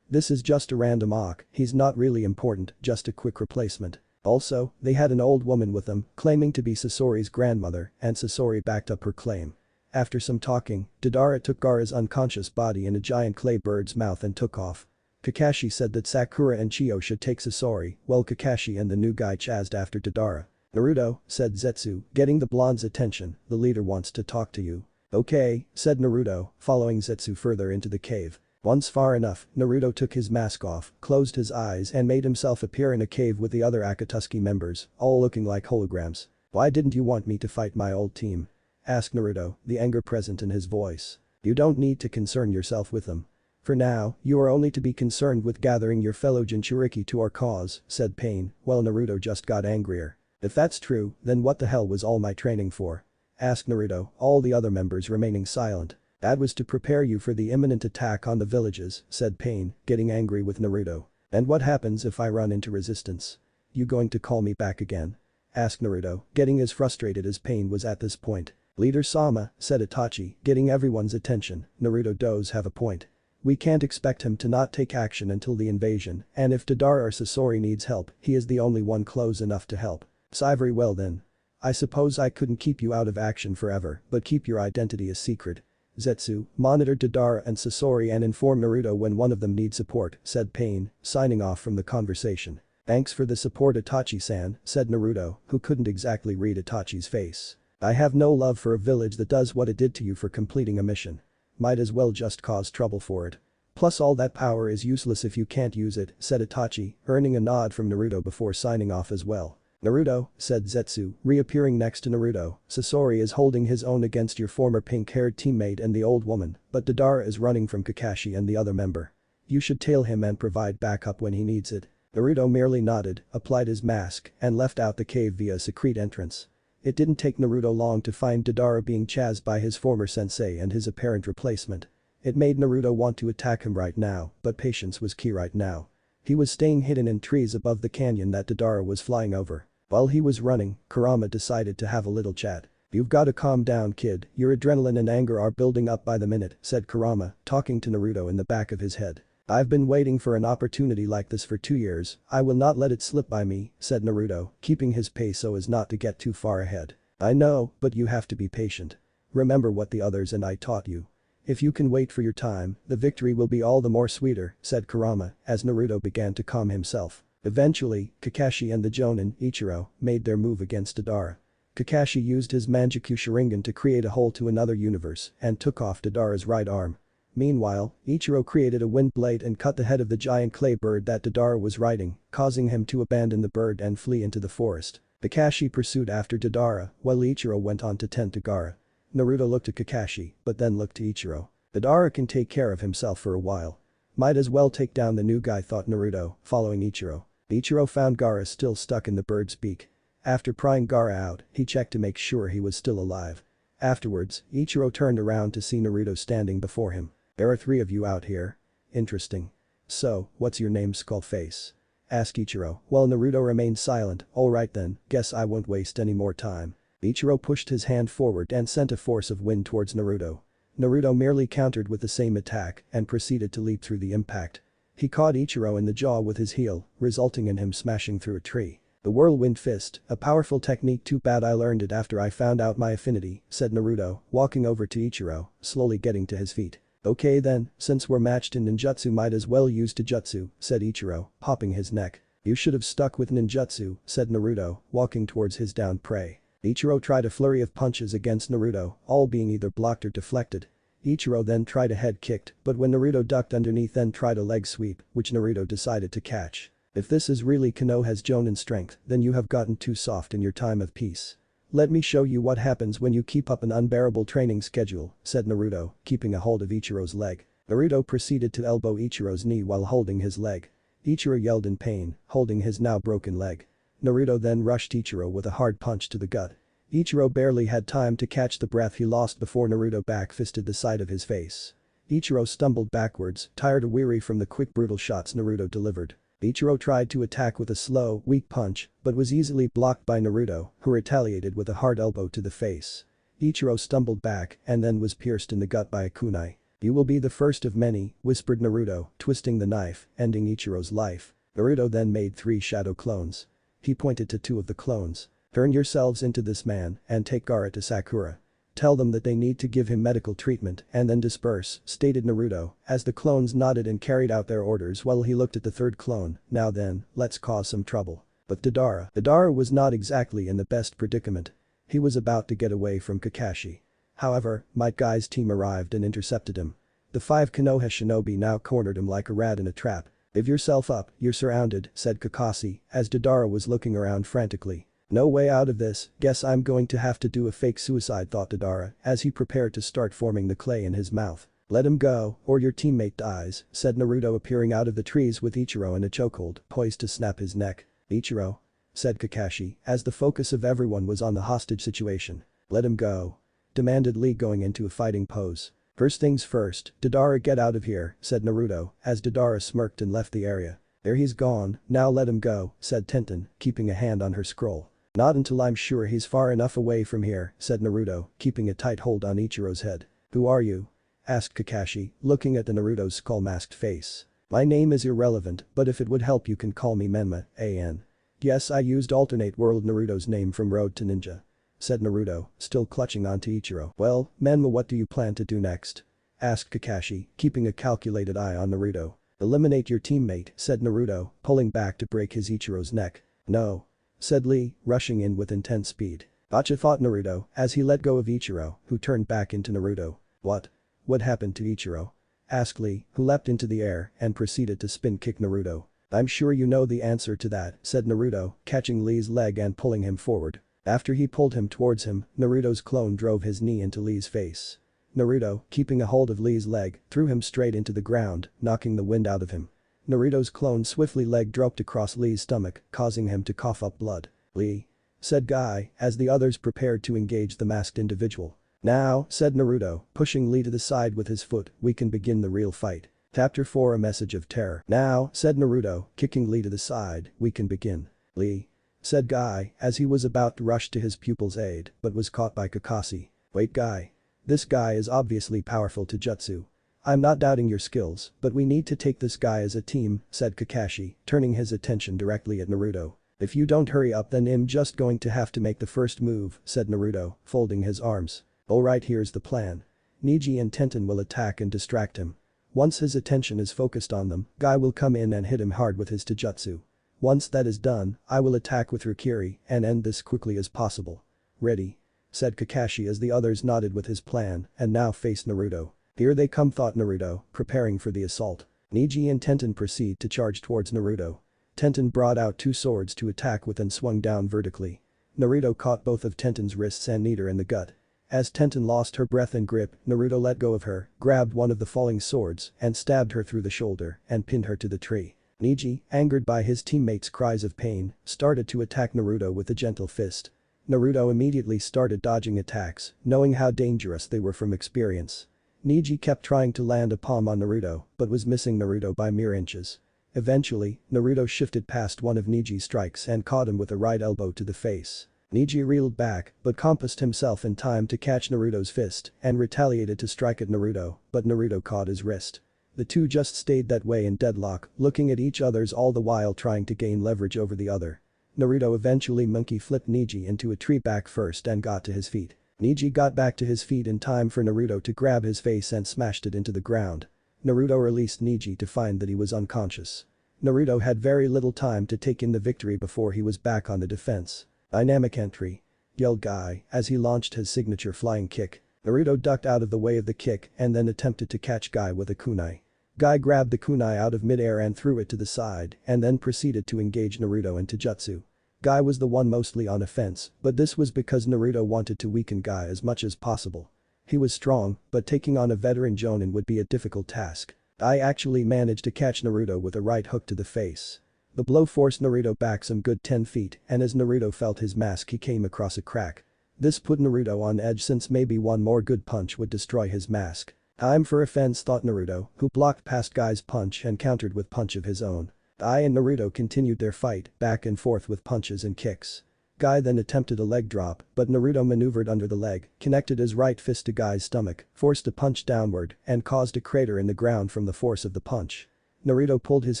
This is just a random Ak, he's not really important, just a quick replacement. Also, they had an old woman with them, claiming to be Sasori's grandmother, and Sasori backed up her claim. After some talking, Deidara took Gaara's unconscious body in a giant clay bird's mouth and took off. Kakashi said that Sakura and Chio should take Sasori, while Kakashi and the new guy chased after Deidara. "Naruto," said Zetsu, getting the blonde's attention, "the leader wants to talk to you." "Okay," said Naruto, following Zetsu further into the cave. Once far enough, Naruto took his mask off, closed his eyes and made himself appear in a cave with the other Akatsuki members, all looking like holograms. "Why didn't you want me to fight my old team?" asked Naruto, the anger present in his voice. "You don't need to concern yourself with them. For now, you are only to be concerned with gathering your fellow Jinchuriki to our cause," said Pain, while Naruto just got angrier. "If that's true, then what the hell was all my training for?" asked Naruto, all the other members remaining silent. "That was to prepare you for the imminent attack on the villages," said Pain, getting angry with Naruto. "And what happens if I run into resistance? You going to call me back again?" asked Naruto, getting as frustrated as Pain was at this point. "Leader Sama," said Itachi, getting everyone's attention, "Naruto does have a point. We can't expect him to not take action until the invasion, and if Deidara or Sasori needs help, he is the only one close enough to help. So very well then. I suppose I couldn't keep you out of action forever, but keep your identity a secret. Zetsu, monitor Deidara and Sasori and inform Naruto when one of them needs support," said Pain, signing off from the conversation. "Thanks for the support Itachi-san," said Naruto, who couldn't exactly read Itachi's face. "I have no love for a village that does what it did to you for completing a mission. Might as well just cause trouble for it. Plus all that power is useless if you can't use it," said Itachi, earning a nod from Naruto before signing off as well. "Naruto," said Zetsu, reappearing next to Naruto, "Sasori is holding his own against your former pink-haired teammate and the old woman, but Deidara is running from Kakashi and the other member. You should tail him and provide backup when he needs it." Naruto merely nodded, applied his mask, and left out the cave via a secret entrance. It didn't take Naruto long to find Deidara being chased by his former sensei and his apparent replacement. It made Naruto want to attack him right now, but patience was key right now. He was staying hidden in trees above the canyon that Deidara was flying over. While he was running, Kurama decided to have a little chat. "You've gotta calm down, kid, your adrenaline and anger are building up by the minute," said Kurama, talking to Naruto in the back of his head. "I've been waiting for an opportunity like this for 2 years, I will not let it slip by me," said Naruto, keeping his pace so as not to get too far ahead. "I know, but you have to be patient. Remember what the others and I taught you. If you can wait for your time, the victory will be all the more sweeter," said Kurama, as Naruto began to calm himself. Eventually, Kakashi and the Jonin, Ichiro, made their move against Deidara. Kakashi used his Manjuku Sharingan to create a hole to another universe and took off Deidara's right arm. Meanwhile, Ichiro created a wind blade and cut the head of the giant clay bird that Deidara was riding, causing him to abandon the bird and flee into the forest. Kakashi pursued after Deidara, while Ichiro went on to tend to Gaara. Naruto looked at Kakashi, but then looked to Ichiro. Deidara can take care of himself for a while. Might as well take down the new guy, thought Naruto, following Ichiro. Ichiro found Gaara still stuck in the bird's beak. After prying Gaara out, he checked to make sure he was still alive. Afterwards, Ichiro turned around to see Naruto standing before him. "There are 3 of you out here. Interesting. So, what's your name, Skullface?" asked Ichiro, while Naruto remained silent. "Alright then, guess I won't waste any more time." Ichiro pushed his hand forward and sent a force of wind towards Naruto. Naruto merely countered with the same attack and proceeded to leap through the impact. He caught Ichiro in the jaw with his heel, resulting in him smashing through a tree. "The whirlwind fist, a powerful technique, too bad I learned it after I found out my affinity," said Naruto, walking over to Ichiro, slowly getting to his feet. "Okay then, since we're matched in ninjutsu might as well use taijutsu," said Ichiro, popping his neck. "You should have stuck with ninjutsu," said Naruto, walking towards his downed prey. Ichiro tried a flurry of punches against Naruto, all being either blocked or deflected. Ichiro then tried a head kick, but when Naruto ducked underneath then tried a leg sweep, which Naruto decided to catch. "If this is really Konoha's Jonin strength, then you have gotten too soft in your time of peace. Let me show you what happens when you keep up an unbearable training schedule," said Naruto, keeping a hold of Ichiro's leg. Naruto proceeded to elbow Ichiro's knee while holding his leg. Ichiro yelled in pain, holding his now broken leg. Naruto then rushed Ichiro with a hard punch to the gut. Ichiro barely had time to catch the breath he lost before Naruto back-fisted the side of his face. Ichiro stumbled backwards, tired and weary from the quick brutal shots Naruto delivered. Ichiro tried to attack with a slow, weak punch, but was easily blocked by Naruto, who retaliated with a hard elbow to the face. Ichiro stumbled back and then was pierced in the gut by a kunai. "You will be the first of many," whispered Naruto, twisting the knife, ending Ichiro's life. Naruto then made 3 shadow clones. He pointed to 2 of the clones. "Turn yourselves into this man and take Gaara to Sakura. Tell them that they need to give him medical treatment and then disperse," stated Naruto, as the clones nodded and carried out their orders while he looked at the 3rd clone. "Now then, let's cause some trouble." But Deidara was not exactly in the best predicament. He was about to get away from Kakashi. However, Might Guy's team arrived and intercepted him. The 5 Konoha shinobi now cornered him like a rat in a trap. "Give yourself up, you're surrounded," said Kakashi, as Deidara was looking around frantically. "No way out of this, guess I'm going to have to do a fake suicide," thought Deidara, as he prepared to start forming the clay in his mouth. "Let him go, or your teammate dies," said Naruto, appearing out of the trees with Ichiro in a chokehold, poised to snap his neck. "Ichiro?" said Kakashi, as the focus of everyone was on the hostage situation. "Let him go," demanded Lee, going into a fighting pose. "First things first, Deidara, get out of here," said Naruto, as Deidara smirked and left the area. "There, he's gone, now let him go," said Tenten, keeping a hand on her scroll. "Not until I'm sure he's far enough away from here," said Naruto, keeping a tight hold on Ichiro's head. "Who are you?" asked Kakashi, looking at the Naruto's skull-masked face. "My name is irrelevant, but if it would help you can call me Menma, an. Yes, I used alternate world Naruto's name from Road to Ninja," said Naruto, still clutching onto Ichiro. "Well, Menma, what do you plan to do next?" asked Kakashi, keeping a calculated eye on Naruto. "Eliminate your teammate," said Naruto, pulling back to break his Ichiro's neck. "No," said Lee, rushing in with intense speed. "Gotcha," thought Naruto, as he let go of Ichiro, who turned back into Naruto. What happened to Ichiro?" asked Lee, who leapt into the air and proceeded to spin kick Naruto. "I'm sure you know the answer to that," said Naruto, catching Lee's leg and pulling him forward. After he pulled him towards him, Naruto's clone drove his knee into Lee's face. Naruto, keeping a hold of Lee's leg, threw him straight into the ground, knocking the wind out of him. Naruto's clone swiftly leg dropped across Lee's stomach, causing him to cough up blood. "Lee," said Guy, as the others prepared to engage the masked individual. "Now," said Naruto, pushing Lee to the side with his foot, "we can begin the real fight." Chapter 4, A Message of Terror. "Now," said Naruto, kicking Lee to the side, "we can begin." "Lee," said Guy, as he was about to rush to his pupil's aid, but was caught by Kakashi. "Wait, Guy. This guy is obviously powerful to jutsu. I'm not doubting your skills, but we need to take this guy as a team," said Kakashi, turning his attention directly at Naruto. "If you don't hurry up, then I'm just going to have to make the first move," said Naruto, folding his arms. "Alright, here's the plan. Neji and Tenten will attack and distract him. Once his attention is focused on them, Guy will come in and hit him hard with his taijutsu. Once that is done, I will attack with Rikiri and end this quickly as possible." "Ready?" said Kakashi, as the others nodded with his plan and now faced Naruto. "Here they come," thought Naruto, preparing for the assault. Neji and Tenten proceed to charge towards Naruto. Tenten brought out 2 swords to attack with and swung down vertically. Naruto caught both of Tenten's wrists and kneed her in the gut. As Tenten lost her breath and grip, Naruto let go of her, grabbed one of the falling swords and stabbed her through the shoulder and pinned her to the tree. Neji, angered by his teammates' cries of pain, started to attack Naruto with a gentle fist. Naruto immediately started dodging attacks, knowing how dangerous they were from experience. Neji kept trying to land a palm on Naruto, but was missing Naruto by mere inches. Eventually, Naruto shifted past one of Neji's strikes and caught him with a right elbow to the face. Neji reeled back, but compassed himself in time to catch Naruto's fist and retaliated to strike at Naruto, but Naruto caught his wrist. The two just stayed that way in deadlock, looking at each other's all the while trying to gain leverage over the other. Naruto eventually monkey flipped Neji into a tree back first and got to his feet. Neji got back to his feet in time for Naruto to grab his face and smashed it into the ground. Naruto released Neji to find that he was unconscious. Naruto had very little time to take in the victory before he was back on the defense. "Dynamic entry," yelled Guy as he launched his signature flying kick. Naruto ducked out of the way of the kick and then attempted to catch Guy with a kunai. Guy grabbed the kunai out of midair and threw it to the side and then proceeded to engage Naruto in taijutsu. Guy was the one mostly on offense, but this was because Naruto wanted to weaken Guy as much as possible. He was strong, but taking on a veteran jonin would be a difficult task. Guy actually managed to catch Naruto with a right hook to the face. The blow forced Naruto back some good 10 feet and as Naruto felt his mask he came across a crack. This put Naruto on edge since maybe one more good punch would destroy his mask. "Time for offense," thought Naruto, who blocked past Guy's punch and countered with punch of his own. Guy and Naruto continued their fight, back and forth with punches and kicks. Guy then attempted a leg drop, but Naruto maneuvered under the leg, connected his right fist to Guy's stomach, forced a punch downward, and caused a crater in the ground from the force of the punch. Naruto pulled his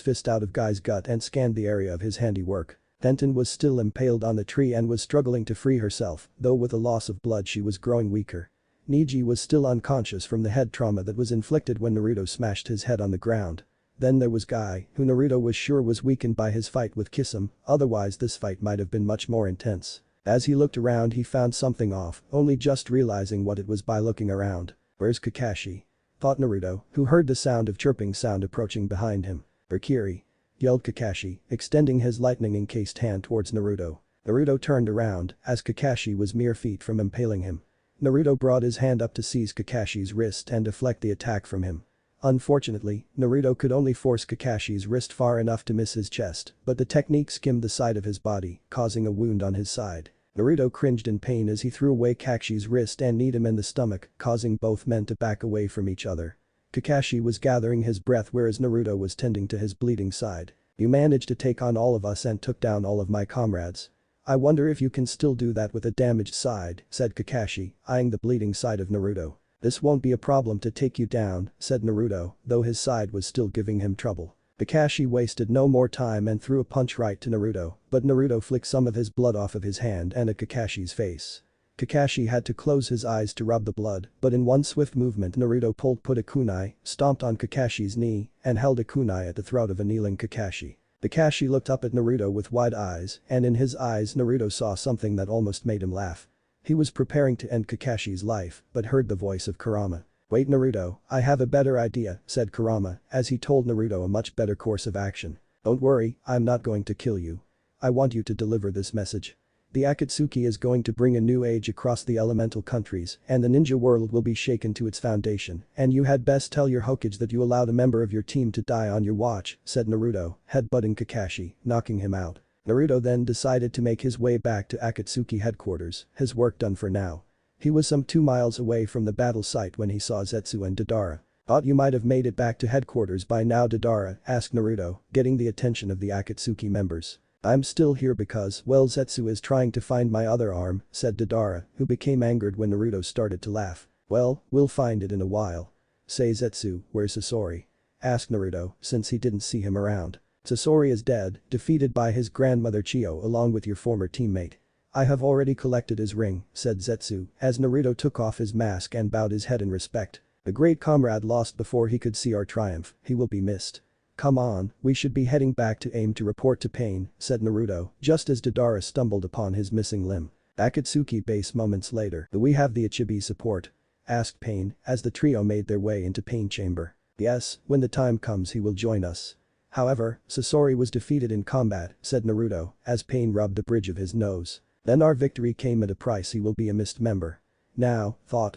fist out of Guy's gut and scanned the area of his handiwork. Tenten was still impaled on the tree and was struggling to free herself, though with a loss of blood she was growing weaker. Niji was still unconscious from the head trauma that was inflicted when Naruto smashed his head on the ground. Then there was Guy, who Naruto was sure was weakened by his fight with Kisame, otherwise this fight might have been much more intense. As he looked around he found something off, only just realizing what it was by looking around. "Where's Kakashi?" thought Naruto, who heard the sound of chirping sound approaching behind him. "Urkiri!" yelled Kakashi, extending his lightning-encased hand towards Naruto. Naruto turned around, as Kakashi was mere feet from impaling him. Naruto brought his hand up to seize Kakashi's wrist and deflect the attack from him. Unfortunately, Naruto could only force Kakashi's wrist far enough to miss his chest, but the technique skimmed the side of his body, causing a wound on his side. Naruto cringed in pain as he threw away Kakashi's wrist and kneed him in the stomach, causing both men to back away from each other. Kakashi was gathering his breath whereas Naruto was tending to his bleeding side. "You managed to take on all of us and took down all of my comrades. I wonder if you can still do that with a damaged side," said Kakashi, eyeing the bleeding side of Naruto. "This won't be a problem to take you down," said Naruto, though his side was still giving him trouble. Kakashi wasted no more time and threw a punch right to Naruto, but Naruto flicked some of his blood off of his hand and at Kakashi's face. Kakashi had to close his eyes to rub the blood, but in one swift movement Naruto put a kunai, stomped on Kakashi's knee, and held a kunai at the throat of a kneeling Kakashi. Kakashi looked up at Naruto with wide eyes, and in his eyes Naruto saw something that almost made him laugh. He was preparing to end Kakashi's life, but heard the voice of Kurama. "Wait Naruto, I have a better idea," said Kurama, as he told Naruto a much better course of action. "Don't worry, I'm not going to kill you. I want you to deliver this message. The Akatsuki is going to bring a new age across the elemental countries and the ninja world will be shaken to its foundation, and you had best tell your Hokage that you allowed a member of your team to die on your watch," said Naruto, headbutting Kakashi, knocking him out. Naruto then decided to make his way back to Akatsuki headquarters, his work done for now. He was some 2 miles away from the battle site when he saw Zetsu and Deidara. "Thought you might have made it back to headquarters by now Deidara," asked Naruto, getting the attention of the Akatsuki members. "I'm still here because, well Zetsu is trying to find my other arm," said Deidara, who became angered when Naruto started to laugh. "Well, we'll find it in a while." "Say Zetsu, where's Sasori?" asked Naruto, since he didn't see him around. "Sasori is dead, defeated by his grandmother Chiyo along with your former teammate." "I have already collected his ring," said Zetsu, as Naruto took off his mask and bowed his head in respect. "The great comrade lost before he could see our triumph, he will be missed." "Come on, we should be heading back to AIM to report to Pain," said Naruto, just as Deidara stumbled upon his missing limb. Akatsuki base moments later. "Do we have the Ichibi support?" asked Pain, as the trio made their way into Pain chamber. "Yes, when the time comes he will join us. However, Sasori was defeated in combat," said Naruto, as Pain rubbed the bridge of his nose. "Then our victory came at a price, he will be a missed member. Now,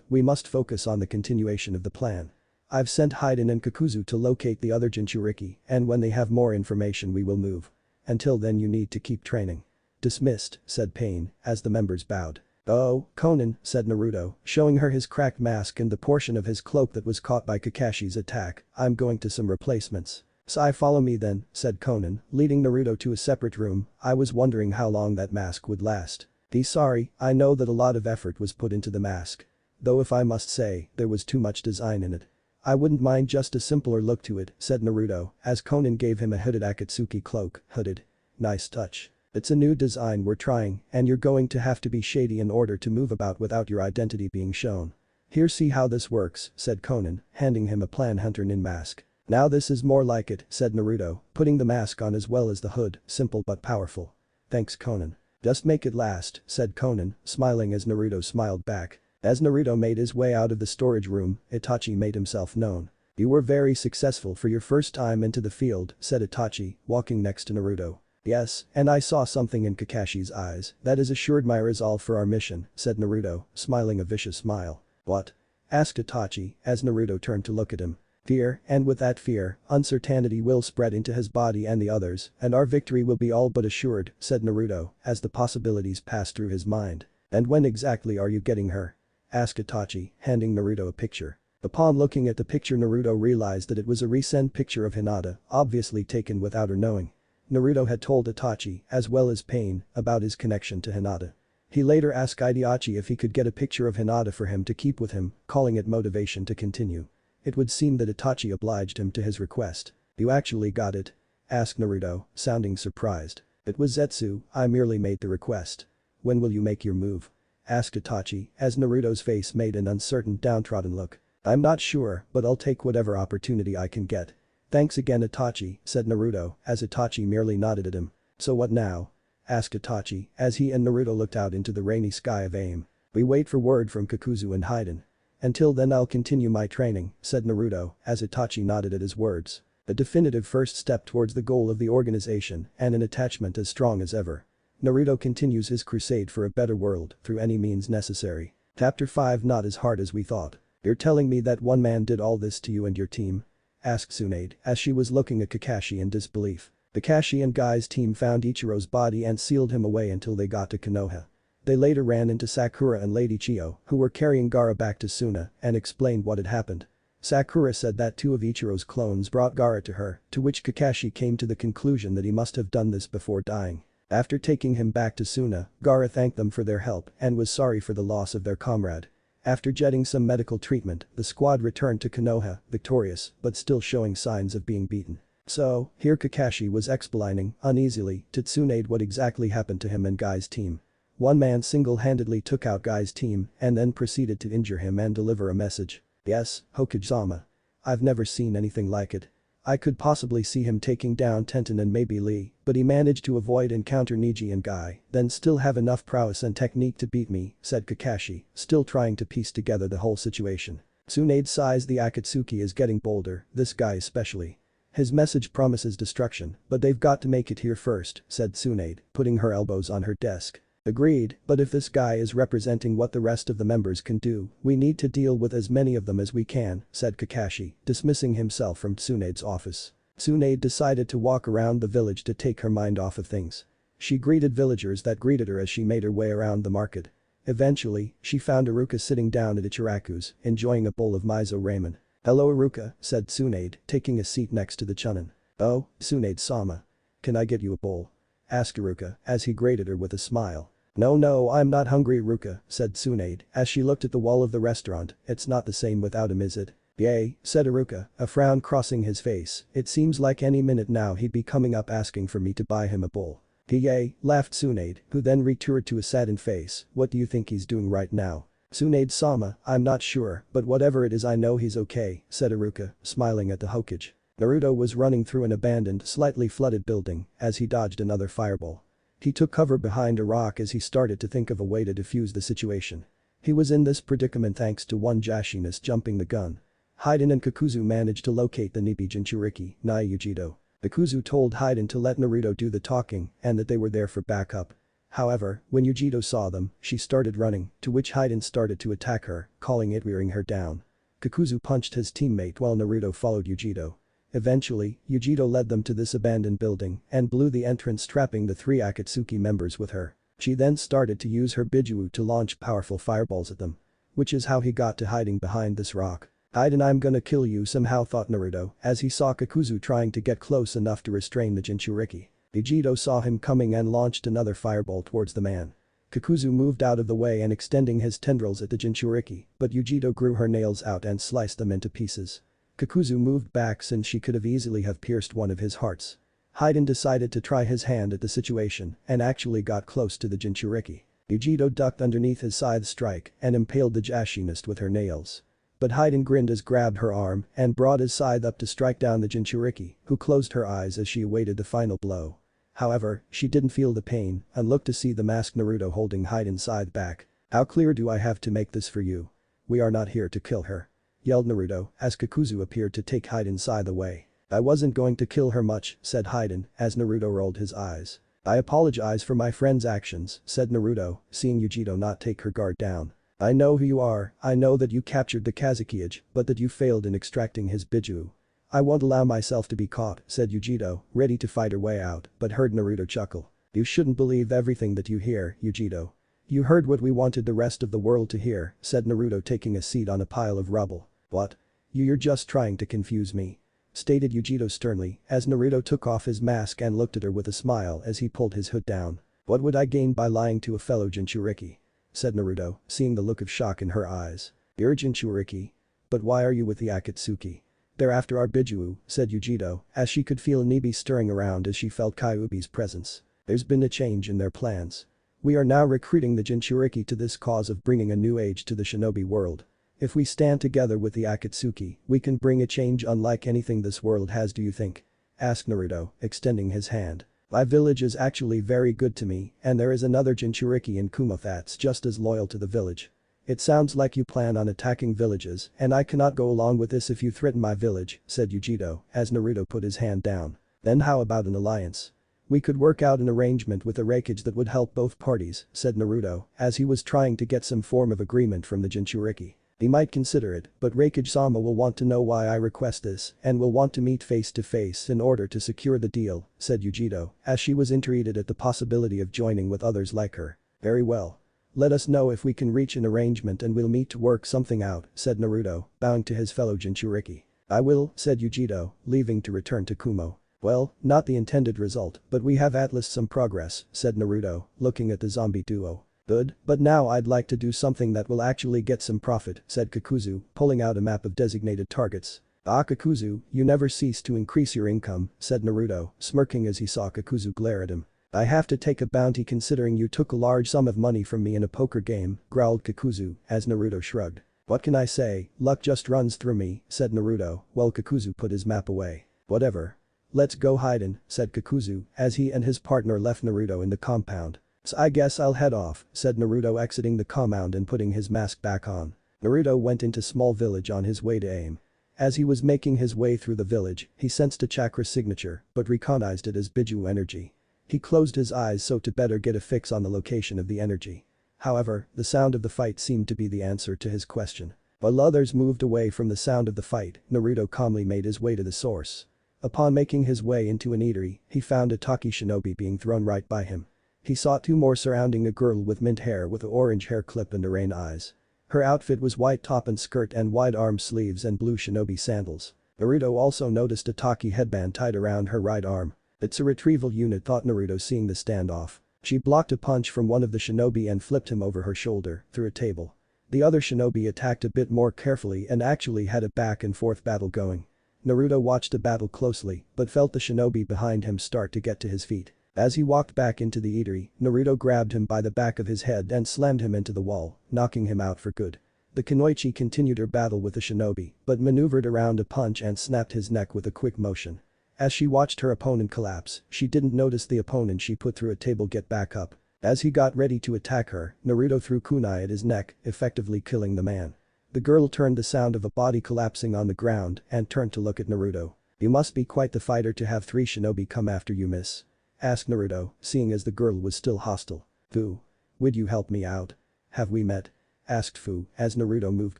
we must focus on the continuation of the plan. I've sent Haiden and Kakuzu to locate the other Jinchuriki, and when they have more information we will move. Until then you need to keep training." "Dismissed," said Pain, as the members bowed. "Oh, Konan," said Naruto, showing her his cracked mask and the portion of his cloak that was caught by Kakashi's attack, "I'm going to some replacements." "Sai follow me then," said Konan, leading Naruto to a separate room. "I was wondering how long that mask would last." Sorry, I know that a lot of effort was put into the mask. Though if I must say, there was too much design in it. I wouldn't mind just a simpler look to it," said Naruto, as Konan gave him a hooded Akatsuki cloak. "Hooded. Nice touch. It's a new design we're trying, and you're going to have to be shady in order to move about without your identity being shown." "Here, see how this works," said Konan, handing him a Plan Hunter Nin mask. "Now this is more like it," said Naruto, putting the mask on as well as the hood, simple but powerful. "Thanks Konan." "Just make it last," said Konan, smiling as Naruto smiled back. As Naruto made his way out of the storage room, Itachi made himself known. "You were very successful for your first time into the field," said Itachi, walking next to Naruto. "Yes, and I saw something in Kakashi's eyes that has assured my resolve for our mission," said Naruto, smiling a vicious smile. "What?" asked Itachi, as Naruto turned to look at him. "Fear, and with that fear, uncertainty will spread into his body and the others, and our victory will be all but assured," said Naruto, as the possibilities passed through his mind. "And when exactly are you getting her?" asked Itachi, handing Naruto a picture. Upon looking at the picture, Naruto realized that it was a resend picture of Hinata, obviously taken without her knowing. Naruto had told Itachi, as well as Pain, about his connection to Hinata. He later asked Itachi if he could get a picture of Hinata for him to keep with him, calling it motivation to continue. It would seem that Itachi obliged him to his request. "You actually got it?" asked Naruto, sounding surprised. "It was Zetsu, I merely made the request. When will you make your move?" asked Itachi, as Naruto's face made an uncertain, downtrodden look. "I'm not sure, but I'll take whatever opportunity I can get." "Thanks again, Itachi," said Naruto, as Itachi merely nodded at him. "So what now?" asked Itachi, as he and Naruto looked out into the rainy sky of AIM. "We wait for word from Kakuzu and Haiden. Until then I'll continue my training," said Naruto, as Itachi nodded at his words. A definitive first step towards the goal of the organization and an attachment as strong as ever. Naruto continues his crusade for a better world through any means necessary. Chapter 5. Not as hard as we thought. "You're telling me that one man did all this to you and your team?" asked Tsunade, as she was looking at Kakashi in disbelief. Kakashi and Guy's team found Ichiro's body and sealed him away until they got to Konoha. They later ran into Sakura and Lady Chiyo, who were carrying Gaara back to Suna, and explained what had happened. Sakura said that two of Ichiro's clones brought Gaara to her, to which Kakashi came to the conclusion that he must have done this before dying. After taking him back to Suna, Gaara thanked them for their help and was sorry for the loss of their comrade. After getting some medical treatment, the squad returned to Konoha, victorious, but still showing signs of being beaten. So, here Kakashi was explaining, uneasily, to Tsunade what exactly happened to him and Guy's team. One man single-handedly took out Guy's team and then proceeded to injure him and deliver a message. "Yes, Hokage-sama. I've never seen anything like it. I could possibly see him taking down Tenten and maybe Lee, but he managed to avoid encounter Neji and Guy, then still have enough prowess and technique to beat me," said Kakashi, still trying to piece together the whole situation. Tsunade sighs. The Akatsuki is getting bolder, this guy especially. "His message promises destruction, but they've got to make it here first," said Tsunade, putting her elbows on her desk. "Agreed, but if this guy is representing what the rest of the members can do, we need to deal with as many of them as we can," said Kakashi, dismissing himself from Tsunade's office. Tsunade decided to walk around the village to take her mind off of things. She greeted villagers that greeted her as she made her way around the market. Eventually, she found Iruka sitting down at Ichiraku's, enjoying a bowl of miso ramen. "Hello Iruka," said Tsunade, taking a seat next to the Chunin. "Oh, Tsunade-sama. Can I get you a bowl?" asked Iruka, as he greeted her with a smile. No, I'm not hungry Iruka," said Tsunade, as she looked at the wall of the restaurant. "It's not the same without him, is it?" "Yay," said Iruka, a frown crossing his face. "It seems like any minute now he'd be coming up asking for me to buy him a bowl." "Yay," laughed Tsunade, who then returned to a saddened face. "What do you think he's doing right now?" "Tsunade-sama, I'm not sure, but whatever it is I know he's okay," said Iruka, smiling at the Hokage. Naruto was running through an abandoned, slightly flooded building as he dodged another fireball. He took cover behind a rock as he started to think of a way to defuse the situation. He was in this predicament thanks to one Jashinist jumping the gun. Haiden and Kakuzu managed to locate the Nibi Jinchuriki, Nai Yujido. Kakuzu told Haiden to let Naruto do the talking and that they were there for backup. However, when Yujido saw them, she started running, to which Haiden started to attack her, calling it wearing her down. Kakuzu punched his teammate while Naruto followed Yujido. Eventually, Yujido led them to this abandoned building and blew the entrance, trapping the three Akatsuki members with her. She then started to use her Bijuu to launch powerful fireballs at them. Which is how he got to hiding behind this rock. "Haiden, I'm gonna kill you somehow," thought Naruto, as he saw Kakuzu trying to get close enough to restrain the Jinchuriki. Yujido saw him coming and launched another fireball towards the man. Kakuzu moved out of the way and extending his tendrils at the Jinchuriki, but Yujido grew her nails out and sliced them into pieces. Kakuzu moved back since she could have easily have pierced one of his hearts. Haiden decided to try his hand at the situation and actually got close to the Jinchuriki. Yujido ducked underneath his scythe strike and impaled the Jashinist with her nails. But Haiden grinned as grabbed her arm and brought his scythe up to strike down the Jinchuriki, who closed her eyes as she awaited the final blow. However, she didn't feel the pain and looked to see the masked Naruto holding Haiden's scythe back. "How clear do I have to make this for you? We are not here to kill her," yelled Naruto as Kakuzu appeared to take Haiden's scythe away. "I wasn't going to kill her much," said Haiden as Naruto rolled his eyes. "I apologize for my friend's actions," said Naruto, seeing Yujido not take her guard down. "I know who you are, I know that you captured the Kazekage, but that you failed in extracting his Bijuu. I won't allow myself to be caught," said Yujido, ready to fight her way out, but heard Naruto chuckle. "You shouldn't believe everything that you hear, Yujido. You heard what we wanted the rest of the world to hear," said Naruto, taking a seat on a pile of rubble. What? You're just trying to confuse me. Stated Yujiro sternly as Naruto took off his mask and looked at her with a smile as he pulled his hood down. What would I gain by lying to a fellow Jinchuriki? Said Naruto, seeing the look of shock in her eyes. You're a Jinchuriki? But why are you with the Akatsuki? They're after our Biju, said Yujiro, as she could feel Nibi stirring around as she felt Kyuubi's presence. There's been a change in their plans. We are now recruiting the Jinchuriki to this cause of bringing a new age to the shinobi world. If we stand together with the Akatsuki, we can bring a change unlike anything this world has, do you think? Asked Naruto, extending his hand. My village is actually very good to me and there is another Jinchuriki in Kuma that's just as loyal to the village. It sounds like you plan on attacking villages and I cannot go along with this if you threaten my village, said Yujiro, as Naruto put his hand down. Then how about an alliance? We could work out an arrangement with the Raikage that would help both parties, said Naruto, as he was trying to get some form of agreement from the Jinchuriki. He might consider it, but Raikage-sama will want to know why I request this and will want to meet face to face in order to secure the deal, said Yujiro, as she was intrigued at the possibility of joining with others like her. Very well. Let us know if we can reach an arrangement and we'll meet to work something out, said Naruto, bowing to his fellow Jinchuriki. I will, said Yujiro, leaving to return to Kumo. Well, not the intended result, but we have at least some progress, said Naruto, looking at the zombie duo. Good, but now I'd like to do something that will actually get some profit, said Kakuzu, pulling out a map of designated targets. Ah Kakuzu, you never cease to increase your income, said Naruto, smirking as he saw Kakuzu glare at him. I have to take a bounty considering you took a large sum of money from me in a poker game, growled Kakuzu, as Naruto shrugged. What can I say, luck just runs through me, said Naruto, while Kakuzu put his map away. Whatever. Let's go hidin', said Kakuzu, as he and his partner left Naruto in the compound. So I guess I'll head off, said Naruto exiting the compound and putting his mask back on. Naruto went into small village on his way to aim. As he was making his way through the village, he sensed a chakra signature, but recognized it as Biju energy. He closed his eyes so to better get a fix on the location of the energy. However, the sound of the fight seemed to be the answer to his question. While others moved away from the sound of the fight, Naruto calmly made his way to the source. Upon making his way into an eatery, he found a Taki shinobi being thrown right by him. He saw two more surrounding a girl with mint hair with an orange hair clip and rain eyes. Her outfit was white top and skirt and wide arm sleeves and blue shinobi sandals. Naruto also noticed a Taki headband tied around her right arm. It's a retrieval unit, thought Naruto, seeing the standoff. She blocked a punch from one of the shinobi and flipped him over her shoulder through a table. The other shinobi attacked a bit more carefully and actually had a back and forth battle going. Naruto watched the battle closely but felt the shinobi behind him start to get to his feet. As he walked back into the eatery, Naruto grabbed him by the back of his head and slammed him into the wall, knocking him out for good. The kunoichi continued her battle with the shinobi but maneuvered around a punch and snapped his neck with a quick motion. As she watched her opponent collapse, she didn't notice the opponent she put through a table get back up. As he got ready to attack her, Naruto threw kunai at his neck, effectively killing the man. The girl turned the sound of a body collapsing on the ground and turned to look at Naruto. You must be quite the fighter to have 3 shinobi come after you, miss. Asked Naruto, seeing as the girl was still hostile. Fu. Would you help me out? Have we met? Asked Fu as Naruto moved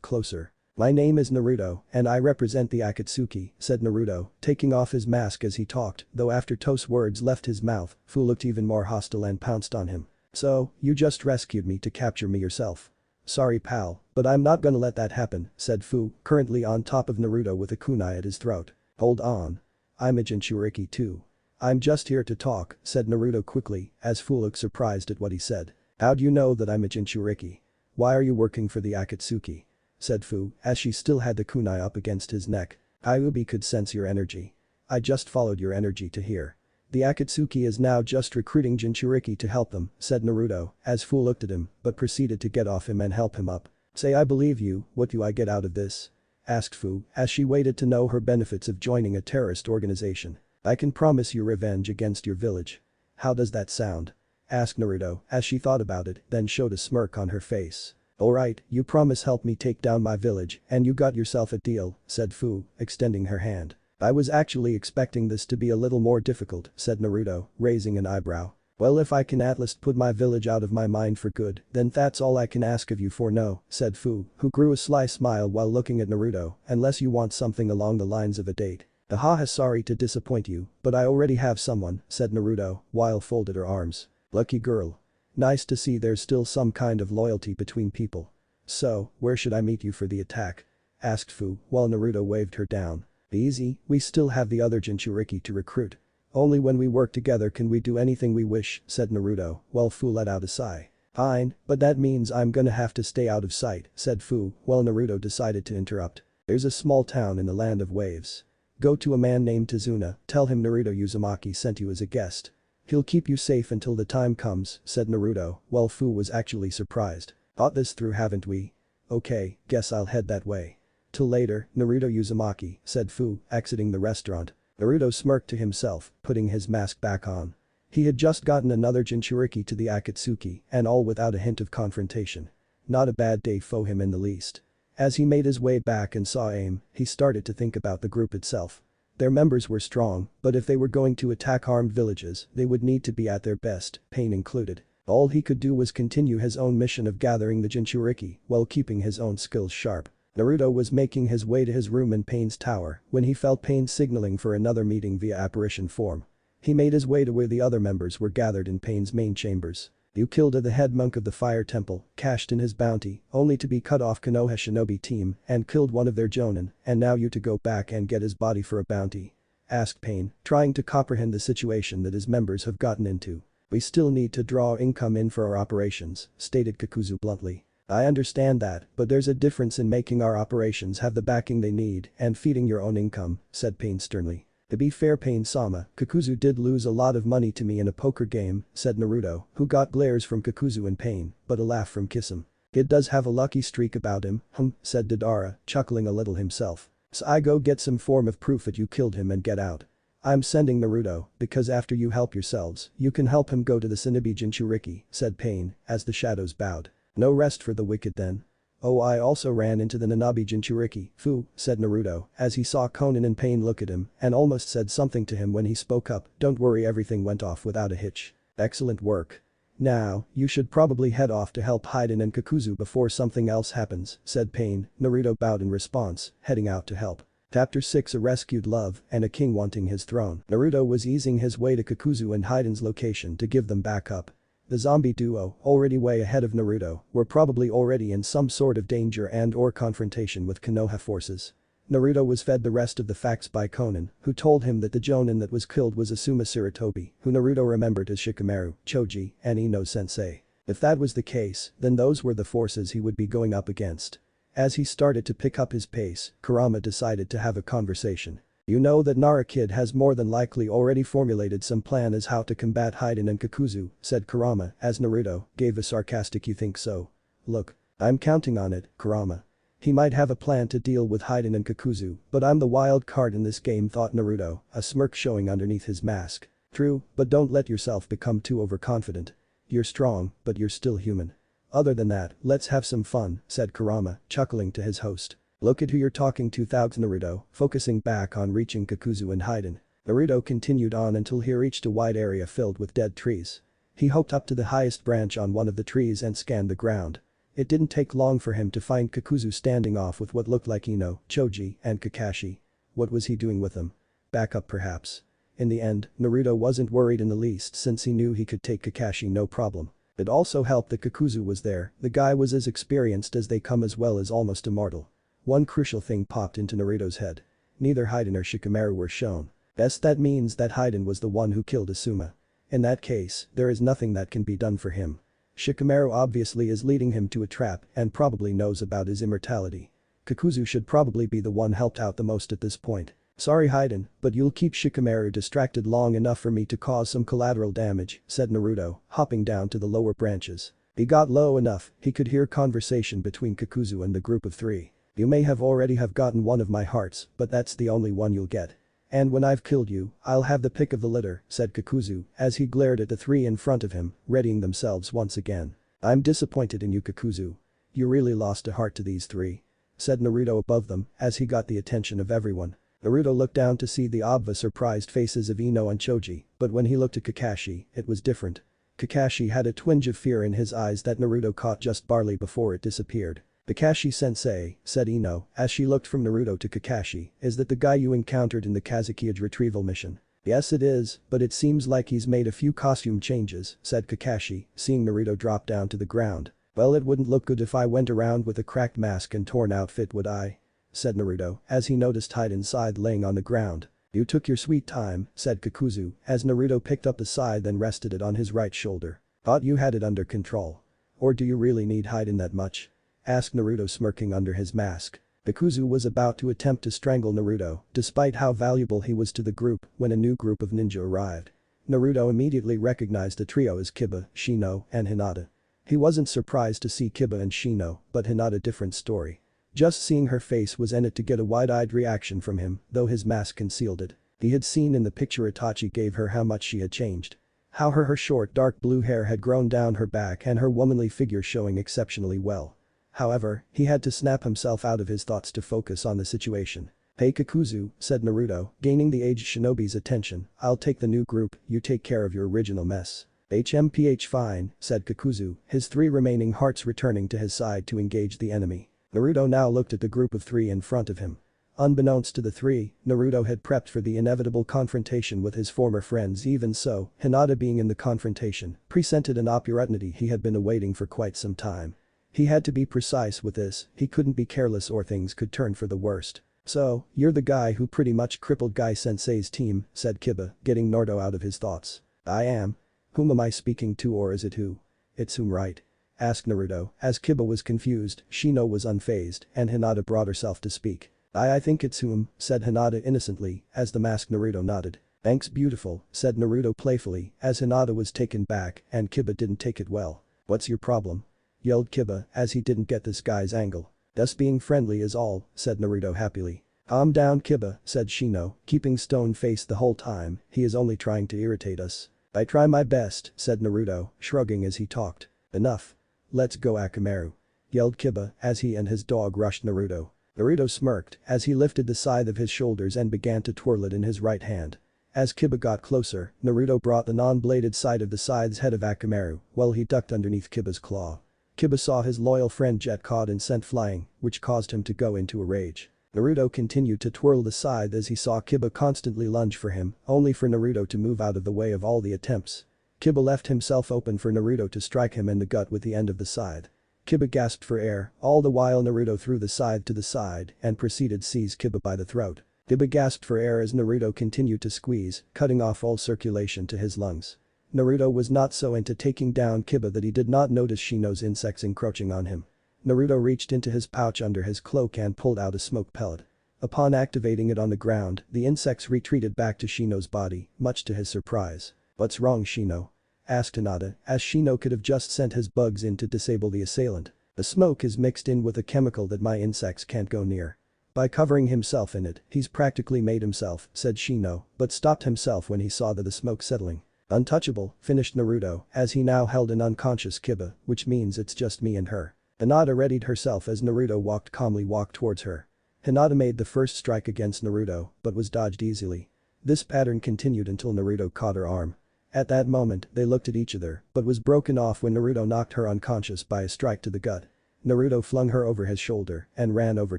closer. My name is Naruto and I represent the Akatsuki, said Naruto, taking off his mask as he talked, though after To's words left his mouth, Fu looked even more hostile and pounced on him. So, you just rescued me to capture me yourself. Sorry pal, but I'm not gonna let that happen, said Fu, currently on top of Naruto with a kunai at his throat. Hold on. I'm a Jinchuriki too. I'm just here to talk, said Naruto quickly, as Fu looked surprised at what he said. How'd you know that I'm a Jinchuriki? Why are you working for the Akatsuki? Said Fu, as she still had the kunai up against his neck. Kyuubi could sense your energy. I just followed your energy to here. The Akatsuki is now just recruiting Jinchuriki to help them, said Naruto, as Fu looked at him, but proceeded to get off him and help him up. Say I believe you, what do I get out of this? Asked Fu, as she waited to know her benefits of joining a terrorist organization. I can promise you revenge against your village. How does that sound? Asked Naruto, as she thought about it, then showed a smirk on her face. Alright, you promise help me take down my village and you got yourself a deal, said Fu, extending her hand. I was actually expecting this to be a little more difficult, said Naruto, raising an eyebrow. Well, if I can at least put my village out of my mind for good, then that's all I can ask of you for no, said Fu, who grew a sly smile while looking at Naruto, unless you want something along the lines of a date. Haha, sorry to disappoint you, but I already have someone, said Naruto, while folded her arms. Lucky girl. Nice to see there's still some kind of loyalty between people. So, where should I meet you for the attack? asked Fu, while Naruto waved her down. Easy, we still have the other Jinchuriki to recruit. Only when we work together can we do anything we wish, said Naruto, while Fu let out a sigh. Fine, but that means I'm gonna have to stay out of sight, said Fu, while Naruto decided to interrupt. There's a small town in the land of waves. Go to a man named Tazuna, tell him Naruto Uzumaki sent you as a guest. He'll keep you safe until the time comes, said Naruto, while Fu was actually surprised. Thought this through, haven't we? Okay, guess I'll head that way. Till later, Naruto Uzumaki, said Fu, exiting the restaurant. Naruto smirked to himself, putting his mask back on. He had just gotten another Jinchuriki to the Akatsuki, and all without a hint of confrontation. Not a bad day for him in the least. As he made his way back and saw aim, he started to think about the group itself. Their members were strong, but if they were going to attack armed villages, they would need to be at their best, Pain included. All he could do was continue his own mission of gathering the Jinchuriki while keeping his own skills sharp. Naruto was making his way to his room in Pain's tower when he felt Pain signaling for another meeting via apparition form. He made his way to where the other members were gathered in Pain's main chambers. You killed the head monk of the fire temple, cashed in his bounty, only to be cut off Konoha shinobi team and killed one of their jonin, and now you to go back and get his body for a bounty? Asked Pain, trying to comprehend the situation that his members have gotten into. We still need to draw income in for our operations, stated Kakuzu bluntly. I understand that, but there's a difference in making our operations have the backing they need and feeding your own income, said Pain sternly. To be fair, Pain-sama, Kakuzu did lose a lot of money to me in a poker game, said Naruto, who got glares from Kakuzu and Pain, but a laugh from Kisame. Kid does have a lucky streak about him, said Deidara, chuckling a little himself. So I go get some form of proof that you killed him and get out. I'm sending Naruto, because after you help yourselves, you can help him go to the Shinobi Jinchuriki, said Pain, as the shadows bowed. No rest for the wicked then. Oh, I also ran into the Nanabi Jinchuriki, Fu, said Naruto, as he saw Konan and Pain look at him and almost said something to him when he spoke up. Don't worry, everything went off without a hitch. Excellent work. Now, you should probably head off to help Haiden and Kakuzu before something else happens, said Pain. Naruto bowed in response, heading out to help. Chapter 6, A Rescued Love and a King Wanting His Throne. Naruto was easing his way to Kakuzu and Haiden's location to give them backup. The zombie duo, already way ahead of Naruto, were probably already in some sort of danger and/or confrontation with Konoha forces. Naruto was fed the rest of the facts by Konan, who told him that the jonin that was killed was Asuma Sarutobi, who Naruto remembered as Shikamaru, Choji, and Ino-sensei. If that was the case, then those were the forces he would be going up against. As he started to pick up his pace, Kurama decided to have a conversation. You know that Nara Kid has more than likely already formulated some plan as how to combat Haiden and Kakuzu, said Kurama, as Naruto gave a sarcastic "You think so?" look. I'm counting on it, Kurama. He might have a plan to deal with Haiden and Kakuzu, but I'm the wild card in this game, thought Naruto, a smirk showing underneath his mask. True, but don't let yourself become too overconfident. You're strong, but you're still human. Other than that, let's have some fun, said Kurama, chuckling to his host. Look at who you're talking to, thought Naruto, focusing back on reaching Kakuzu and Haiden. Naruto continued on until he reached a wide area filled with dead trees. He hoped up to the highest branch on one of the trees and scanned the ground. It didn't take long for him to find Kakuzu standing off with what looked like Ino, Choji, and Kakashi. What was he doing with them? Back up perhaps. In the end, Naruto wasn't worried in the least since he knew he could take Kakashi no problem. It also helped that Kakuzu was there, the guy was as experienced as they come as well as almost immortal. One crucial thing popped into Naruto's head. Neither Haiden or Shikamaru were shown. Best that means that Haiden was the one who killed Asuma. In that case, there is nothing that can be done for him. Shikamaru obviously is leading him to a trap and probably knows about his immortality. Kakuzu should probably be the one helped out the most at this point. Sorry Haiden, but you'll keep Shikamaru distracted long enough for me to cause some collateral damage, said Naruto, hopping down to the lower branches. He got low enough, he could hear conversation between Kakuzu and the group of three. You may have already have gotten one of my hearts, but that's the only one you'll get. And when I've killed you, I'll have the pick of the litter, said Kakuzu, as he glared at the three in front of him, readying themselves once again. I'm disappointed in you, Kakuzu. You really lost a heart to these three, said Naruto above them, as he got the attention of everyone. Naruto looked down to see the obvious surprised faces of Ino and Choji, but when he looked at Kakashi, it was different. Kakashi had a twinge of fear in his eyes that Naruto caught just barely before it disappeared. Kakashi-sensei, said Ino, as she looked from Naruto to Kakashi, is that the guy you encountered in the Kazekage retrieval mission? Yes it is, but it seems like he's made a few costume changes, said Kakashi, seeing Naruto drop down to the ground. Well, it wouldn't look good if I went around with a cracked mask and torn outfit, would I? said Naruto as he noticed Hiden's scythe laying on the ground. You took your sweet time, said Kakuzu as Naruto picked up the scythe and rested it on his right shoulder. Thought you had it under control. Or do you really need Hiden that much? Asked Naruto smirking under his mask. Kakuzu was about to attempt to strangle Naruto despite how valuable he was to the group when a new group of ninja arrived. Naruto immediately recognized the trio as Kiba, Shino, and Hinata. He wasn't surprised to see Kiba and Shino, but Hinata different story. Just seeing her face was enough to get a wide-eyed reaction from him, though his mask concealed it. He had seen in the picture Itachi gave her how much she had changed. How her short dark blue hair had grown down her back and her womanly figure showing exceptionally well. However, he had to snap himself out of his thoughts to focus on the situation. Hey Kakuzu, said Naruto, gaining the aged shinobi's attention, I'll take the new group, you take care of your original mess. HMPH fine, said Kakuzu, his 3 remaining hearts returning to his side to engage the enemy. Naruto now looked at the group of 3 in front of him. Unbeknownst to the 3, Naruto had prepped for the inevitable confrontation with his former friends. Even so, Hinata being in the confrontation presented an opportunity he had been awaiting for quite some time. He had to be precise with this, he couldn't be careless or things could turn for the worst. So, you're the guy who pretty much crippled Guy Sensei's team, said Kiba, getting Naruto out of his thoughts. I am. Whom am I speaking to, or is it who? It's whom, right? Asked Naruto. As Kiba was confused, Shino was unfazed, and Hinata brought herself to speak. I think it's whom, said Hinata innocently, as the masked Naruto nodded. Thanks beautiful, said Naruto playfully, as Hinata was taken back and Kiba didn't take it well. What's your problem? Yelled Kiba as he didn't get this guy's angle. Just being friendly is all, said Naruto happily. Calm down Kiba, said Shino, keeping stone faced the whole time, he is only trying to irritate us. I try my best, said Naruto, shrugging as he talked. Enough. Let's go Akamaru. Yelled Kiba as he and his dog rushed Naruto. Naruto smirked as he lifted the scythe of his shoulders and began to twirl it in his right hand. As Kiba got closer, Naruto brought the non-bladed side of the scythe's head of Akamaru while he ducked underneath Kiba's claw. Kiba saw his loyal friend Jet caught and sent flying, which caused him to go into a rage. Naruto continued to twirl the scythe as he saw Kiba constantly lunge for him, only for Naruto to move out of the way of all the attempts. Kiba left himself open for Naruto to strike him in the gut with the end of the scythe. Kiba gasped for air, all the while Naruto threw the scythe to the side and proceeded to seize Kiba by the throat. Kiba gasped for air as Naruto continued to squeeze, cutting off all circulation to his lungs. Naruto was not so into taking down Kiba that he did not notice Shino's insects encroaching on him. Naruto reached into his pouch under his cloak and pulled out a smoke pellet. Upon activating it on the ground, the insects retreated back to Shino's body, much to his surprise. What's wrong Shino? Asked Hinata, as Shino could have just sent his bugs in to disable the assailant. The smoke is mixed in with a chemical that my insects can't go near. By covering himself in it, he's practically made himself, said Shino, but stopped himself when he saw the smoke settling. Untouchable, finished Naruto, as he now held an unconscious Kiba, which means it's just me and her. Hinata readied herself as Naruto calmly walked towards her. Hinata made the first strike against Naruto, but was dodged easily. This pattern continued until Naruto caught her arm. At that moment, they looked at each other, but was broken off when Naruto knocked her unconscious by a strike to the gut. Naruto flung her over his shoulder and ran over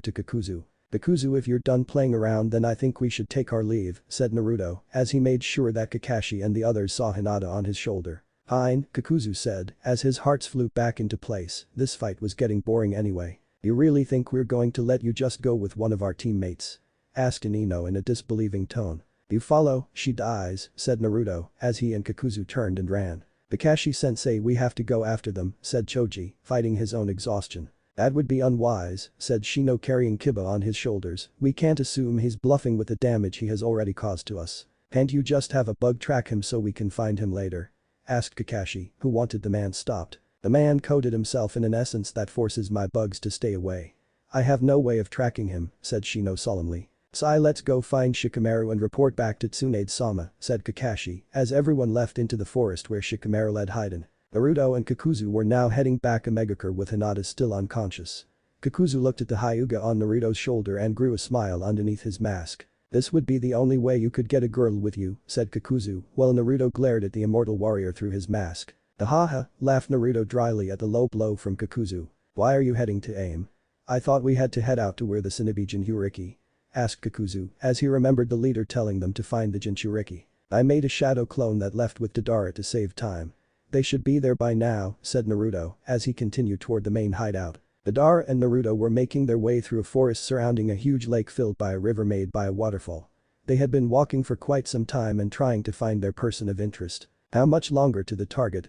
to Kakuzu. Kakuzu, if you're done playing around then I think we should take our leave, said Naruto, as he made sure that Kakashi and the others saw Hinata on his shoulder. Fine, Kakuzu said, as his hearts flew back into place, this fight was getting boring anyway. You really think we're going to let you just go with one of our teammates? Asked Ino in a disbelieving tone. You follow, she dies, said Naruto, as he and Kakuzu turned and ran. Kakashi-sensei we have to go after them, said Choji, fighting his own exhaustion. That would be unwise, said Shino carrying Kiba on his shoulders, we can't assume he's bluffing with the damage he has already caused to us. Can't you just have a bug track him so we can find him later? Asked Kakashi, who wanted the man stopped. The man coded himself in an essence that forces my bugs to stay away. I have no way of tracking him, said Shino solemnly. Sai let's go find Shikamaru and report back to Tsunade-sama, said Kakashi, as everyone left into the forest where Shikamaru led Hiden. Naruto and Kakuzu were now heading back to Megakure with Hinata still unconscious. Kakuzu looked at the Hyuga on Naruto's shoulder and grew a smile underneath his mask. This would be the only way you could get a girl with you, said Kakuzu, while Naruto glared at the immortal warrior through his mask. Haha, laughed Naruto dryly at the low blow from Kakuzu. Why are you heading to AIM? I thought we had to head out to where the Shinobi Jinchuriki. Asked Kakuzu, as he remembered the leader telling them to find the Jinchuriki. I made a shadow clone that left with Tadara to save time. They should be there by now, said Naruto, as he continued toward the main hideout. Madara and Naruto were making their way through a forest surrounding a huge lake filled by a river made by a waterfall. They had been walking for quite some time and trying to find their person of interest. How much longer to the target,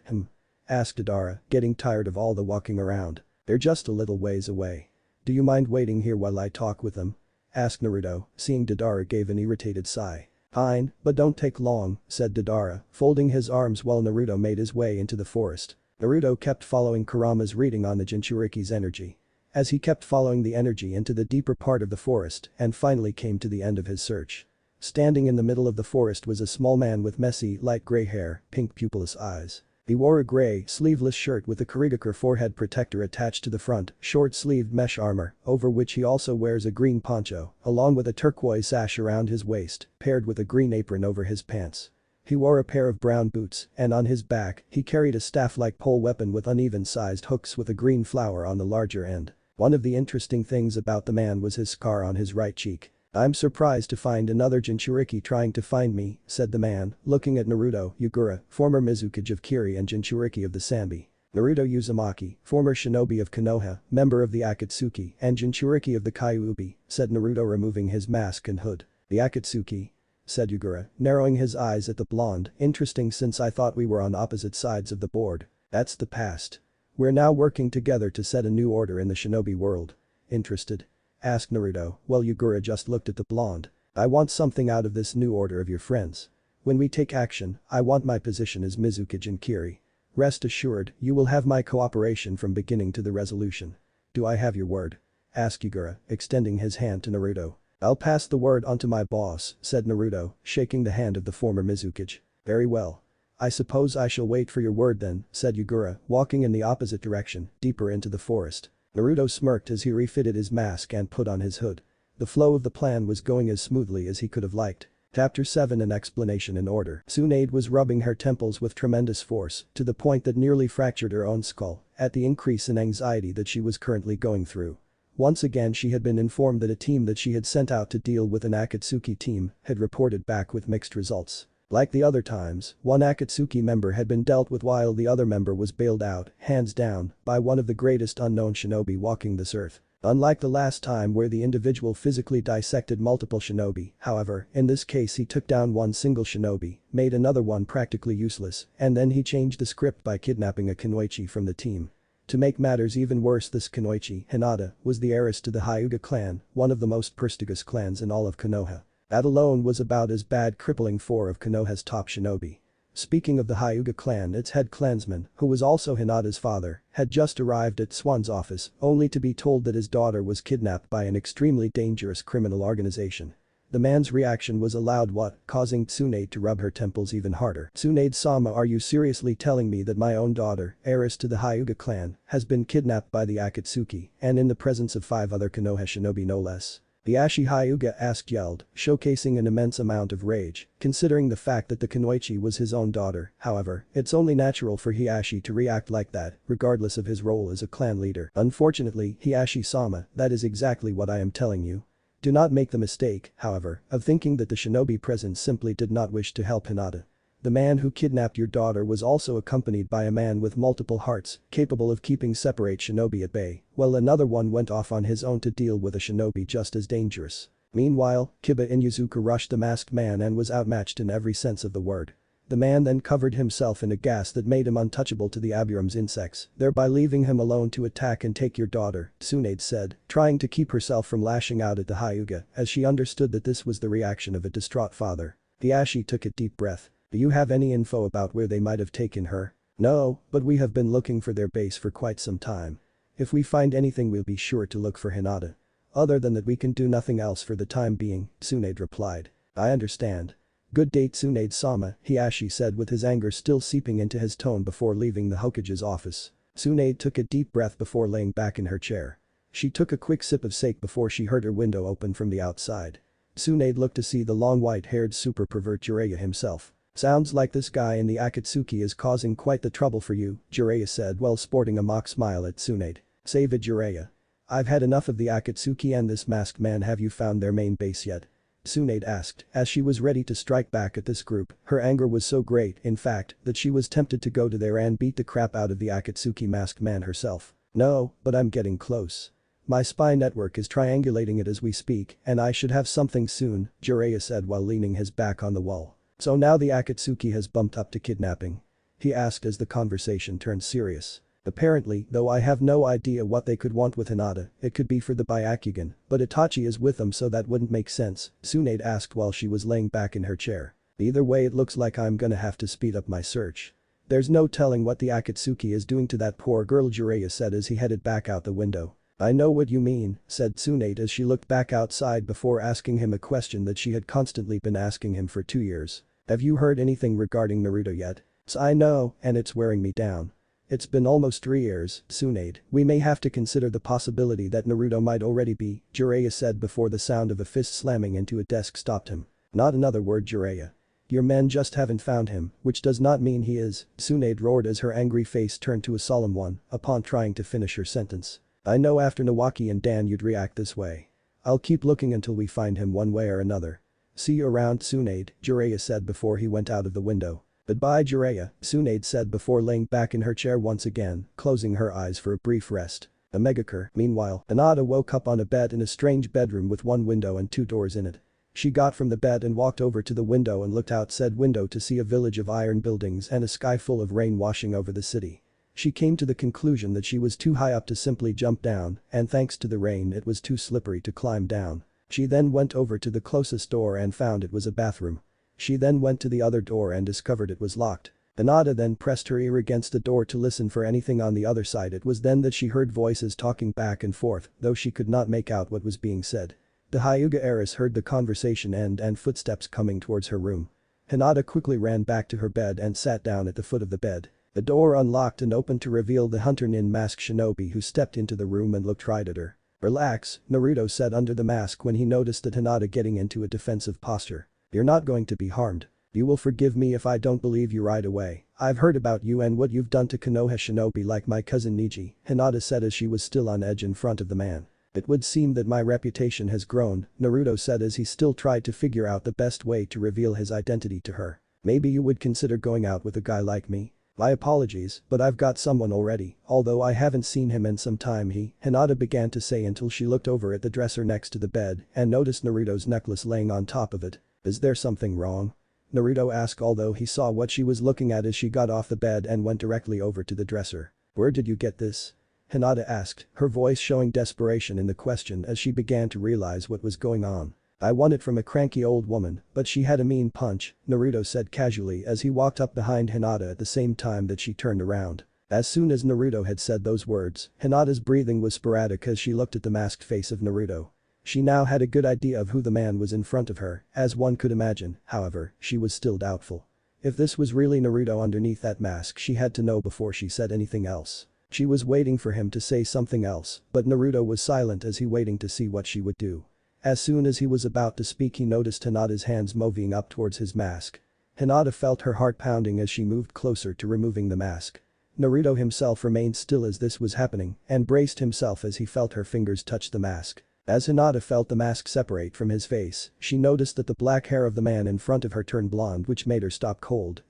asked Madara, getting tired of all the walking around. They're just a little ways away. Do you mind waiting here while I talk with them? Asked Naruto, seeing Madara gave an irritated sigh. Fine, but don't take long, said Madara, folding his arms while Naruto made his way into the forest. Naruto kept following Kurama's reading on the Jinchuriki's energy. As he kept following the energy into the deeper part of the forest and finally came to the end of his search. Standing in the middle of the forest was a small man with messy, light gray hair, pink pupilless eyes. He wore a gray, sleeveless shirt with a Kurigakure forehead protector attached to the front, short-sleeved mesh armor, over which he also wears a green poncho, along with a turquoise sash around his waist, paired with a green apron over his pants. He wore a pair of brown boots, and on his back, he carried a staff-like pole weapon with uneven-sized hooks with a green flower on the larger end. One of the interesting things about the man was his scar on his right cheek. I'm surprised to find another Jinchuriki trying to find me, said the man, looking at Naruto Yugura, former Mizukage of Kiri and Jinchuriki of the Sanbi. Naruto Uzumaki, former shinobi of Konoha, member of the Akatsuki, and Jinchuriki of the Kyuubi, said Naruto removing his mask and hood. The Akatsuki? Said Yugura, narrowing his eyes at the blonde, interesting since I thought we were on opposite sides of the board. That's the past. We're now working together to set a new order in the shinobi world. Interested? Asked Naruto, while Yugura just looked at the blonde. I want something out of this new order of your friends. When we take action, I want my position as Mizukage in Kiri. Rest assured, you will have my cooperation from beginning to the resolution. Do I have your word? Asked Yugura, extending his hand to Naruto. I'll pass the word on to my boss, said Naruto, shaking the hand of the former Mizukage. Very well. I suppose I shall wait for your word then, said Yugura, walking in the opposite direction, deeper into the forest. Naruto smirked as he refitted his mask and put on his hood. The flow of the plan was going as smoothly as he could have liked. Chapter 7 An explanation in order. Tsunade was rubbing her temples with tremendous force, to the point that nearly fractured her own skull, at the increase in anxiety that she was currently going through. Once again she had been informed that a team that she had sent out to deal with an Akatsuki team had reported back with mixed results. Like the other times, one Akatsuki member had been dealt with while the other member was bailed out, hands down, by one of the greatest unknown shinobi walking this earth. Unlike the last time where the individual physically dissected multiple shinobi, however, in this case he took down one single shinobi, made another one practically useless, and then he changed the script by kidnapping a kunoichi from the team. To make matters even worse, this kunoichi, Hinata, was the heiress to the Hyuga clan, one of the most prestigious clans in all of Konoha. That alone was about as bad, crippling four of Konoha's top shinobi. Speaking of the Hyuga clan, its head clansman, who was also Hinata's father, had just arrived at Swan's office, only to be told that his daughter was kidnapped by an extremely dangerous criminal organization. The man's reaction was a loud what, causing Tsunade to rub her temples even harder. Tsunade-sama, are you seriously telling me that my own daughter, heiress to the Hyuga clan, has been kidnapped by the Akatsuki, and in the presence of 5 other Konoha shinobi no less? The Ashi Hyuga asked yelled, showcasing an immense amount of rage, considering the fact that the kunoichi was his own daughter. However, it's only natural for Hiashi to react like that, regardless of his role as a clan leader. Unfortunately, Hiashi-sama, that is exactly what I am telling you. Do not make the mistake, however, of thinking that the shinobi present simply did not wish to help Hinata. The man who kidnapped your daughter was also accompanied by a man with multiple hearts, capable of keeping separate shinobi at bay, while another one went off on his own to deal with a shinobi just as dangerous. Meanwhile, Kiba Inuzuka rushed the masked man and was outmatched in every sense of the word. The man then covered himself in a gas that made him untouchable to the Aburum's insects, thereby leaving him alone to attack and take your daughter, Tsunade said, trying to keep herself from lashing out at the Hyuga as she understood that this was the reaction of a distraught father. The Ashi took a deep breath. Do you have any info about where they might have taken her? No, but we have been looking for their base for quite some time. If we find anything we'll be sure to look for Hinata. Other than that we can do nothing else for the time being, Tsunade replied. I understand. Good day Tsunade-sama, Hiashi said with his anger still seeping into his tone before leaving the Hokage's office. Tsunade took a deep breath before laying back in her chair. She took a quick sip of sake before she heard her window open from the outside. Tsunade looked to see the long white-haired super pervert Jiraiya himself. Sounds like this guy in the Akatsuki is causing quite the trouble for you, Jiraiya said while sporting a mock smile at Tsunade. Save it Jiraiya. I've had enough of the Akatsuki and this masked man. Have you found their main base yet? Tsunade asked as she was ready to strike back at this group. Her anger was so great, in fact, that she was tempted to go to there and beat the crap out of the Akatsuki masked man herself. No, but I'm getting close. My spy network is triangulating it as we speak, and I should have something soon, Jiraiya said while leaning his back on the wall. So now the Akatsuki has bumped up to kidnapping? He asked as the conversation turned serious. Apparently, though I have no idea what they could want with Hinata, it could be for the Byakugan, but Itachi is with them so that wouldn't make sense, Tsunade asked while she was laying back in her chair. Either way it looks like I'm gonna have to speed up my search. There's no telling what the Akatsuki is doing to that poor girl, Jiraiya said as he headed back out the window. I know what you mean, said Tsunade as she looked back outside before asking him a question that she had constantly been asking him for 2 years. Have you heard anything regarding Naruto yet? I know, and it's wearing me down. It's been almost 3 years, Tsunade. We may have to consider the possibility that Naruto might already be, Jiraiya said before the sound of a fist slamming into a desk stopped him. Not another word, Jiraiya. Your men just haven't found him, which does not mean he is, Tsunade roared as her angry face turned to a solemn one upon trying to finish her sentence. I know after Nawaki and Dan you'd react this way. I'll keep looking until we find him one way or another. See you around, Tsunade, Jiraiya said before he went out of the window. Goodbye, Jiraiya, Tsunade said before laying back in her chair once again, closing her eyes for a brief rest. A megacur, meanwhile, Hinata woke up on a bed in a strange bedroom with one window and 2 doors in it. She got from the bed and walked over to the window and looked out said window to see a village of iron buildings and a sky full of rain washing over the city. She came to the conclusion that she was too high up to simply jump down, and thanks to the rain it was too slippery to climb down. She then went over to the closest door and found it was a bathroom. She then went to the other door and discovered it was locked. Hinata then pressed her ear against the door to listen for anything on the other side. It was then that she heard voices talking back and forth, though she could not make out what was being said. The Hyuga heiress heard the conversation end and footsteps coming towards her room. Hinata quickly ran back to her bed and sat down at the foot of the bed. The door unlocked and opened to reveal the Hunter Nin masked shinobi who stepped into the room and looked right at her. Relax, Naruto said under the mask when he noticed that Hinata getting into a defensive posture. You're not going to be harmed. You will forgive me if I don't believe you right away. I've heard about you and what you've done to Konoha shinobi like my cousin Niji, Hinata said as she was still on edge in front of the man. It would seem that my reputation has grown, Naruto said as he still tried to figure out the best way to reveal his identity to her. Maybe you would consider going out with a guy like me? My apologies, but I've got someone already, although I haven't seen him in some time Hinata began to say until she looked over at the dresser next to the bed and noticed Naruto's necklace laying on top of it. Is there something wrong? Naruto asked although he saw what she was looking at as she got off the bed and went directly over to the dresser. Where did you get this? Hinata asked, her voice showing desperation in the question as she began to realize what was going on. I won it from a cranky old woman, but she had a mean punch, Naruto said casually as he walked up behind Hinata at the same time that she turned around. As soon as Naruto had said those words, Hinata's breathing was sporadic as she looked at the masked face of Naruto. She now had a good idea of who the man was in front of her, as one could imagine, however, she was still doubtful. If this was really Naruto underneath that mask she had to know before she said anything else. She was waiting for him to say something else, but Naruto was silent as he waiting to see what she would do. As soon as he was about to speak he noticed Hinata's hands moving up towards his mask. Hinata felt her heart pounding as she moved closer to removing the mask. Naruto himself remained still as this was happening and braced himself as he felt her fingers touch the mask. As Hinata felt the mask separate from his face, she noticed that the black hair of the man in front of her turned blonde which made her stop cold.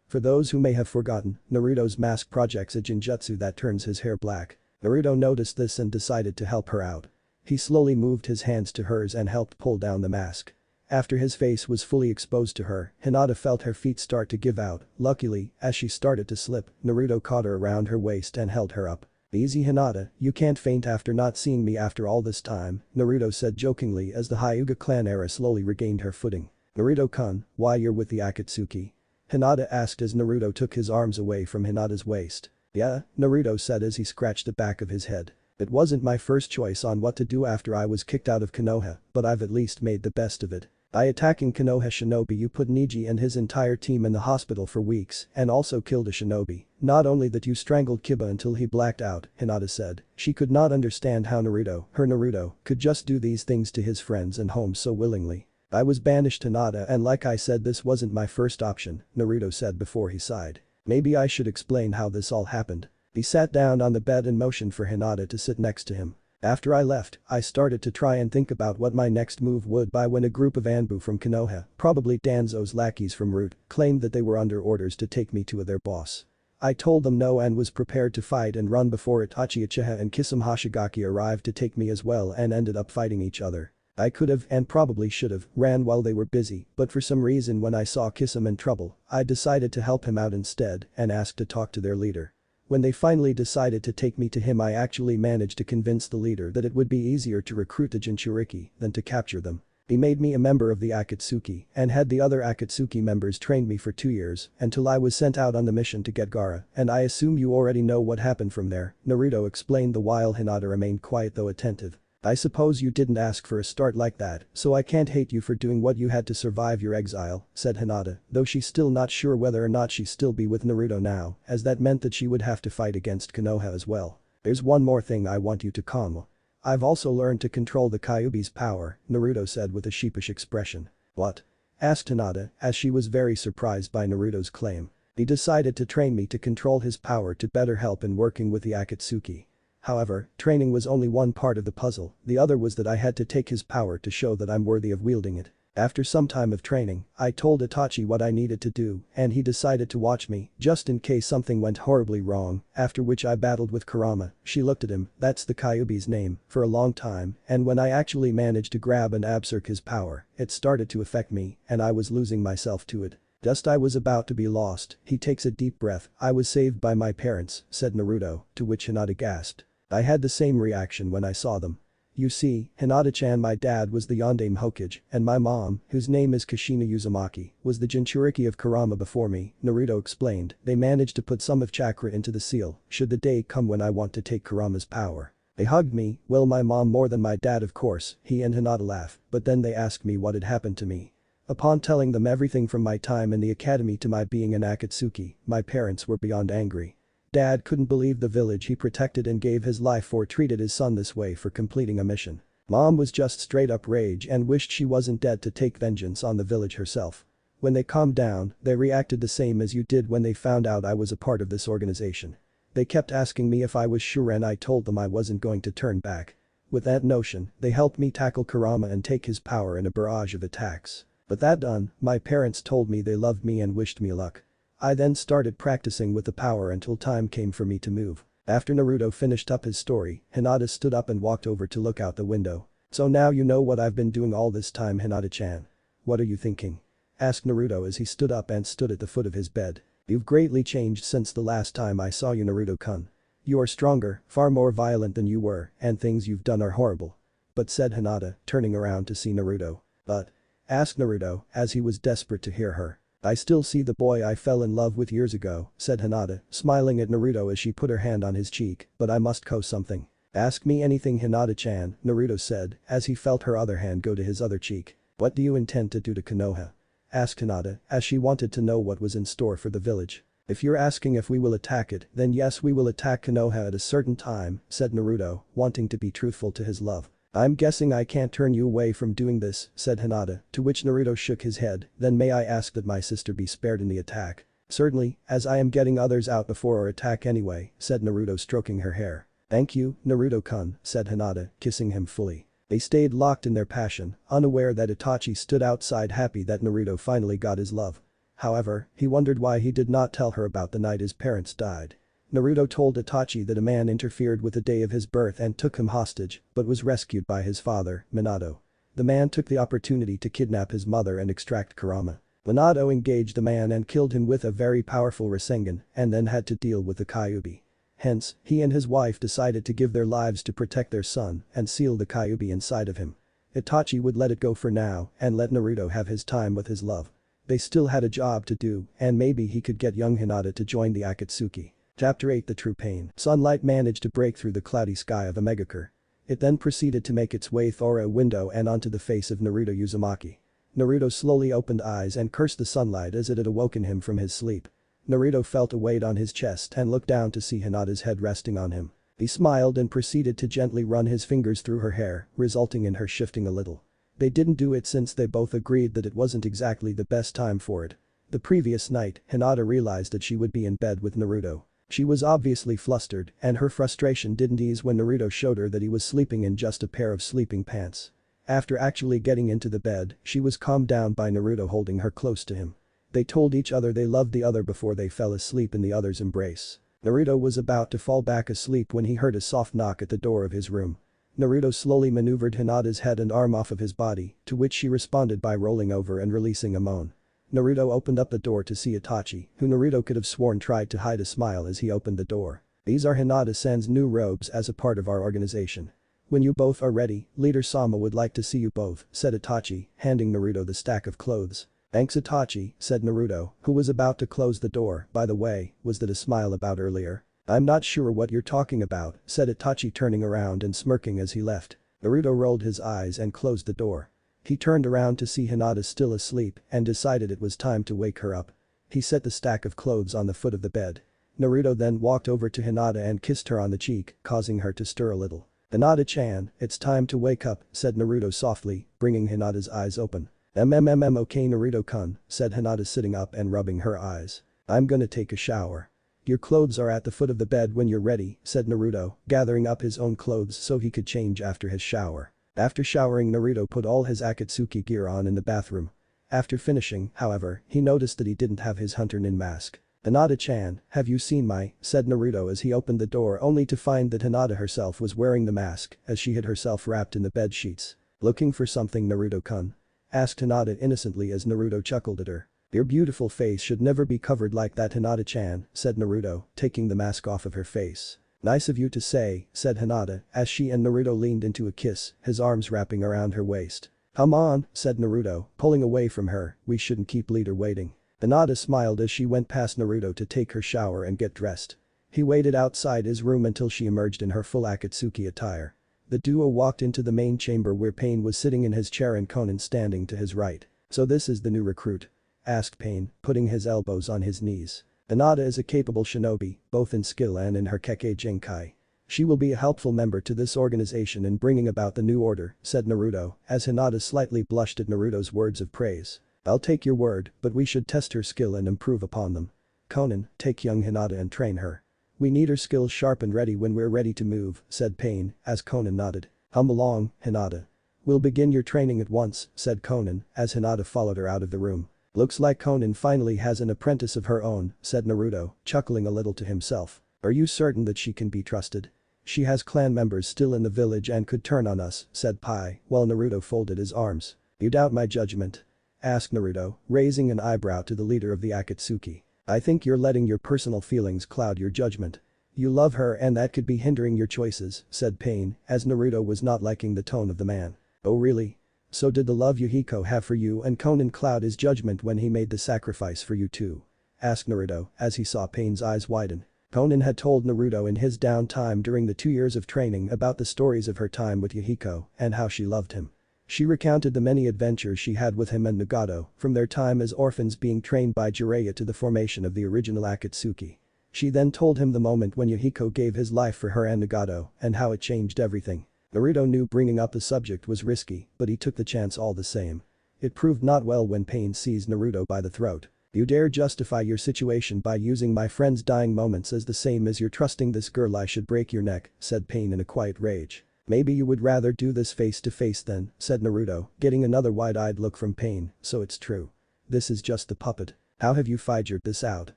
For those who may have forgotten, Naruto's mask projects a genjutsu that turns his hair black. Naruto noticed this and decided to help her out. He slowly moved his hands to hers and helped pull down the mask. After his face was fully exposed to her, Hinata felt her feet start to give out. Luckily, as she started to slip, Naruto caught her around her waist and held her up. Easy Hinata, you can't faint after not seeing me after all this time, Naruto said jokingly as the Hyuga clan era slowly regained her footing. Naruto-kun, why you're with the Akatsuki? Hinata asked as Naruto took his arms away from Hinata's waist. Yeah, Naruto said as he scratched the back of his head. It wasn't my first choice on what to do after I was kicked out of Konoha, but I've at least made the best of it. By attacking Konoha shinobi you put Niji and his entire team in the hospital for weeks and also killed a shinobi. Not only that you strangled Kiba until he blacked out, Hinata said. She could not understand how Naruto, could just do these things to his friends and home so willingly. I was banished Hinata and like I said this wasn't my first option, Naruto said before he sighed. Maybe I should explain how this all happened. He sat down on the bed and motioned for Hinata to sit next to him. After I left, I started to try and think about what my next move would be when a group of Anbu from Konoha, probably Danzo's lackeys from Root, claimed that they were under orders to take me to their boss. I told them no and was prepared to fight and run before Itachi Uchiha and Kisame Hoshigaki arrived to take me as well and ended up fighting each other. I could have and probably should have ran while they were busy, but for some reason when I saw Kisame in trouble, I decided to help him out instead and asked to talk to their leader. When they finally decided to take me to him, I actually managed to convince the leader that it would be easier to recruit the Jinchuriki than to capture them. He made me a member of the Akatsuki and had the other Akatsuki members train me for 2 years until I was sent out on the mission to get Gaara, and I assume you already know what happened from there, Naruto explained the while Hinata remained quiet though attentive. I suppose you didn't ask for a start like that, so I can't hate you for doing what you had to survive your exile, said Hinata, though she's still not sure whether or not she'll still be with Naruto now, as that meant that she would have to fight against Konoha as well. There's one more thing I want you to calm. I've also learned to control the Kyuubi's power, Naruto said with a sheepish expression. What? Asked Hinata, as she was very surprised by Naruto's claim. He decided to train me to control his power to better help in working with the Akatsuki. However, training was only one part of the puzzle, the other was that I had to take his power to show that I'm worthy of wielding it. After some time of training, I told Itachi what I needed to do and he decided to watch me just in case something went horribly wrong, after which I battled with Kurama, she looked at him, that's the Kyuubi's name, for a long time, and when I actually managed to grab and absorb his power, it started to affect me and I was losing myself to it. Just I was about to be lost, he takes a deep breath, I was saved by my parents, said Naruto, to which Hinata gasped. I had the same reaction when I saw them. You see, Hinata-chan, my dad was the Yondaime Hokage, and my mom, whose name is Kushina Uzumaki, was the Jinchuriki of Kurama before me, Naruto explained. They managed to put some of chakra into the seal, should the day come when I want to take Kurama's power. They hugged me, well my mom more than my dad of course, he and Hinata laugh, but then they asked me what had happened to me. Upon telling them everything from my time in the academy to my being an Akatsuki, my parents were beyond angry. Dad couldn't believe the village he protected and gave his life for treated his son this way for completing a mission. Mom was just straight up rage and wished she wasn't dead to take vengeance on the village herself. When they calmed down, they reacted the same as you did when they found out I was a part of this organization. They kept asking me if I was sure and I told them I wasn't going to turn back. With that notion, they helped me tackle Kurama and take his power in a barrage of attacks. But that done, my parents told me they loved me and wished me luck. I then started practicing with the power until time came for me to move. After Naruto finished up his story, Hinata stood up and walked over to look out the window. So now you know what I've been doing all this time, Hinata-chan. What are you thinking? Asked Naruto as he stood up and stood at the foot of his bed. You've greatly changed since the last time I saw you, Naruto-kun. You are stronger, far more violent than you were, and things you've done are horrible. But said Hinata, turning around to see Naruto. But? Asked Naruto, as he was desperate to hear her. I still see the boy I fell in love with years ago, said Hinata, smiling at Naruto as she put her hand on his cheek, but I must know something. Ask me anything, Hinata-chan, Naruto said, as he felt her other hand go to his other cheek. What do you intend to do to Konoha? Asked Hinata, as she wanted to know what was in store for the village. If you're asking if we will attack it, then yes, we will attack Konoha at a certain time, said Naruto, wanting to be truthful to his love. I'm guessing I can't turn you away from doing this, said Hinata, to which Naruto shook his head, then may I ask that my sister be spared in the attack? Certainly, as I am getting others out before our attack anyway, said Naruto stroking her hair. Thank you, Naruto-kun, said Hinata, kissing him fully. They stayed locked in their passion, unaware that Itachi stood outside happy that Naruto finally got his love. However, he wondered why he did not tell her about the night his parents died. Naruto told Itachi that a man interfered with the day of his birth and took him hostage, but was rescued by his father, Minato. The man took the opportunity to kidnap his mother and extract Kurama. Minato engaged the man and killed him with a very powerful Rasengan and then had to deal with the Kyuubi. Hence, he and his wife decided to give their lives to protect their son and seal the Kyuubi inside of him. Itachi would let it go for now and let Naruto have his time with his love. They still had a job to do and maybe he could get young Hinata to join the Akatsuki. Chapter 8 The True Pain. Sunlight managed to break through the cloudy sky of Omegakure. It then proceeded to make its way through a window and onto the face of Naruto Uzumaki. Naruto slowly opened eyes and cursed the sunlight as it had awoken him from his sleep. Naruto felt a weight on his chest and looked down to see Hinata's head resting on him. He smiled and proceeded to gently run his fingers through her hair, resulting in her shifting a little. They didn't do it since they both agreed that it wasn't exactly the best time for it. The previous night, Hinata realized that she would be in bed with Naruto. She was obviously flustered and her frustration didn't ease when Naruto showed her that he was sleeping in just a pair of sleeping pants. After actually getting into the bed, she was calmed down by Naruto holding her close to him. They told each other they loved the other before they fell asleep in the other's embrace. Naruto was about to fall back asleep when he heard a soft knock at the door of his room. Naruto slowly maneuvered Hinata's head and arm off of his body, to which she responded by rolling over and releasing a moan. Naruto opened up the door to see Itachi, who Naruto could have sworn tried to hide a smile as he opened the door. "These are Hinata-san's new robes as a part of our organization. When you both are ready, Leader Sama would like to see you both," said Itachi, handing Naruto the stack of clothes. "Thanks Itachi," said Naruto, who was about to close the door. "By the way, was that a smile about earlier?" "I'm not sure what you're talking about," said Itachi turning around and smirking as he left. Naruto rolled his eyes and closed the door. He turned around to see Hinata still asleep and decided it was time to wake her up. He set the stack of clothes on the foot of the bed. Naruto then walked over to Hinata and kissed her on the cheek, causing her to stir a little. "Hinata-chan, it's time to wake up," said Naruto softly, bringing Hinata's eyes open. Okay Naruto-kun," said Hinata sitting up and rubbing her eyes. "I'm gonna take a shower." "Your clothes are at the foot of the bed when you're ready," said Naruto, gathering up his own clothes so he could change after his shower. After showering, Naruto put all his Akatsuki gear on in the bathroom. After finishing, however, he noticed that he didn't have his hunter nin mask. "Hinata-chan, have you seen my," said Naruto as he opened the door only to find that Hinata herself was wearing the mask as she had herself wrapped in the bed sheets. "Looking for something Naruto-kun?" asked Hinata innocently as Naruto chuckled at her. "Your beautiful face should never be covered like that Hinata-chan," said Naruto, taking the mask off of her face. "Nice of you to say," said Hinata as she and Naruto leaned into a kiss, his arms wrapping around her waist. "Come on," said Naruto, pulling away from her, "we shouldn't keep leader waiting." Hinata smiled as she went past Naruto to take her shower and get dressed. He waited outside his room until she emerged in her full Akatsuki attire. The duo walked into the main chamber where Pain was sitting in his chair and Konan standing to his right. "So this is the new recruit?" asked Pain, putting his elbows on his knees. "Hinata is a capable shinobi, both in skill and in her Kekkei Jinkai. She will be a helpful member to this organization in bringing about the new order," said Naruto, as Hinata slightly blushed at Naruto's words of praise. "I'll take your word, but we should test her skill and improve upon them. Konan, take young Hinata and train her. We need her skills sharp and ready when we're ready to move," said Pain, as Konan nodded. "Come along, Hinata. We'll begin your training at once," said Konan, as Hinata followed her out of the room. "Looks like Konan finally has an apprentice of her own," said Naruto, chuckling a little to himself. "Are you certain that she can be trusted? She has clan members still in the village and could turn on us," said Pai, while Naruto folded his arms. "You doubt my judgment?" asked Naruto, raising an eyebrow to the leader of the Akatsuki. "I think you're letting your personal feelings cloud your judgment. You love her and that could be hindering your choices," said Pain, as Naruto was not liking the tone of the man. "Oh really? So did the love Yahiko have for you and Konan cloud his judgment when he made the sacrifice for you too?" asked Naruto, as he saw Pain's eyes widen. Konan had told Naruto in his downtime during the 2 years of training about the stories of her time with Yahiko and how she loved him. She recounted the many adventures she had with him and Nagato, from their time as orphans being trained by Jiraiya to the formation of the original Akatsuki. She then told him the moment when Yahiko gave his life for her and Nagato and how it changed everything. Naruto knew bringing up the subject was risky, but he took the chance all the same. It proved not well when Pain seized Naruto by the throat. "You dare justify your situation by using my friend's dying moments as the same as you're trusting this girl? I should break your neck," said Pain in a quiet rage. "Maybe you would rather do this face to face then," said Naruto, getting another wide-eyed look from Pain. "So it's true. This is just the puppet. How have you figured this out?"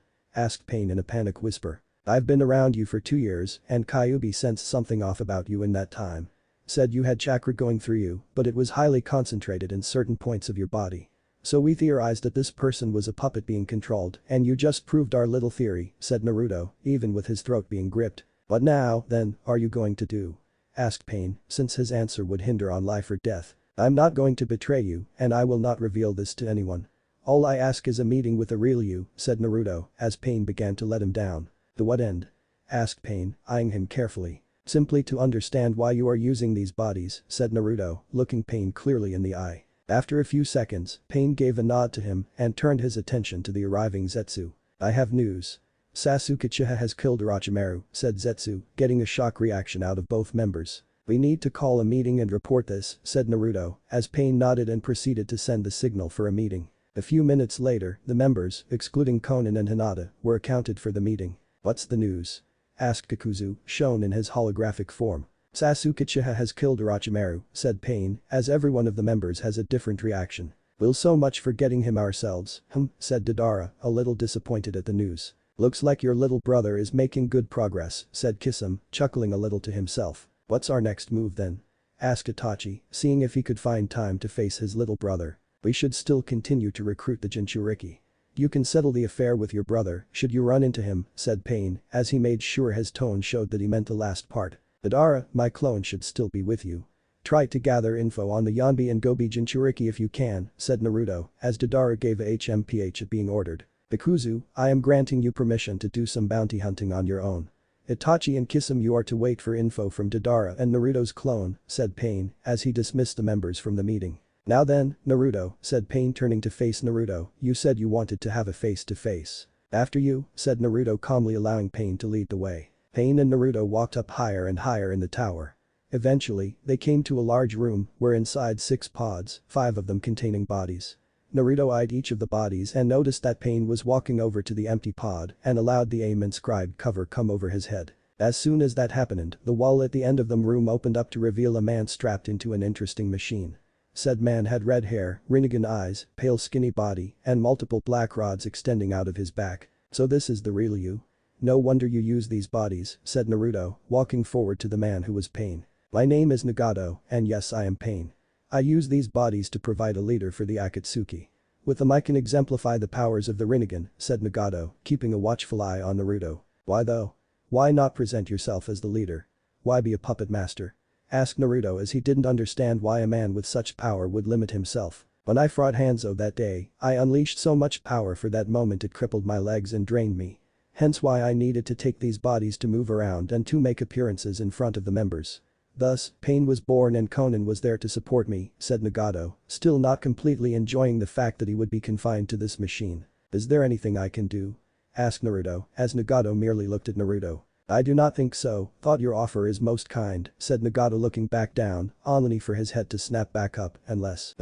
asked Pain in a panic whisper. "I've been around you for 2 years and Kyuubi sensed something off about you in that time. Said you had chakra going through you, but it was highly concentrated in certain points of your body. So we theorized that this person was a puppet being controlled and you just proved our little theory," said Naruto, even with his throat being gripped. "What now, then, are you going to do?" asked Pain, since his answer would hinder on life or death. "I'm not going to betray you and I will not reveal this to anyone. All I ask is a meeting with a real you," said Naruto, as Pain began to let him down. "To what end?" asked Pain, eyeing him carefully. "Simply to understand why you are using these bodies," said Naruto, looking Pain clearly in the eye. After a few seconds, Pain gave a nod to him and turned his attention to the arriving Zetsu. "I have news. Sasuke Uchiha has killed Orochimaru," said Zetsu, getting a shock reaction out of both members. "We need to call a meeting and report this," said Naruto, as Pain nodded and proceeded to send the signal for a meeting. A few minutes later, the members, excluding Konan and Hinata, were accounted for the meeting. "What's the news?" asked Kakuzu, shown in his holographic form. "Sasuke Uchiha has killed Orochimaru," said Pain, as every one of the members has a different reaction. We'll so much for getting him ourselves, said Deidara, a little disappointed at the news. Looks like your little brother is making good progress, said Kisame, chuckling a little to himself. What's our next move then? Asked Itachi, seeing if he could find time to face his little brother. We should still continue to recruit the Jinchuriki. You can settle the affair with your brother, should you run into him, said Pain, as he made sure his tone showed that he meant the last part. Deidara, my clone should still be with you. Try to gather info on the Yanbi and Gobi Jinchuriki if you can, said Naruto, as Deidara gave a HMPH at being ordered. Bikuzu, I am granting you permission to do some bounty hunting on your own. Itachi and Kisame, you are to wait for info from Deidara and Naruto's clone, said Pain, as he dismissed the members from the meeting. Now then, Naruto, said Pain turning to face Naruto, you said you wanted to have a face-to-face. After you, said Naruto calmly allowing Pain to lead the way. Pain and Naruto walked up higher and higher in the tower. Eventually, they came to a large room where inside 6 pods, 5 of them containing bodies. Naruto eyed each of the bodies and noticed that Pain was walking over to the empty pod and allowed the aim inscribed cover come over his head. As soon as that happened, the wall at the end of the room opened up to reveal a man strapped into an interesting machine. Said man had red hair, Rinnegan eyes, pale skinny body, and multiple black rods extending out of his back. So this is the real you? No wonder you use these bodies, said Naruto, walking forward to the man who was Pain. My name is Nagato, and yes I am Pain. I use these bodies to provide a leader for the Akatsuki. With them I can exemplify the powers of the Rinnegan, said Nagato, keeping a watchful eye on Naruto. Why though? Why not present yourself as the leader? Why be a puppet master? Asked Naruto as he didn't understand why a man with such power would limit himself. When I fought Hanzo that day, I unleashed so much power for that moment it crippled my legs and drained me. Hence why I needed to take these bodies to move around and to make appearances in front of the members. Thus, Pain was born and Konan was there to support me, said Nagato, still not completely enjoying the fact that he would be confined to this machine. Is there anything I can do? Asked Naruto, as Nagato merely looked at Naruto. I do not think so, thought your offer is most kind, said Nagato looking back down, only for his head to snap back up, unless,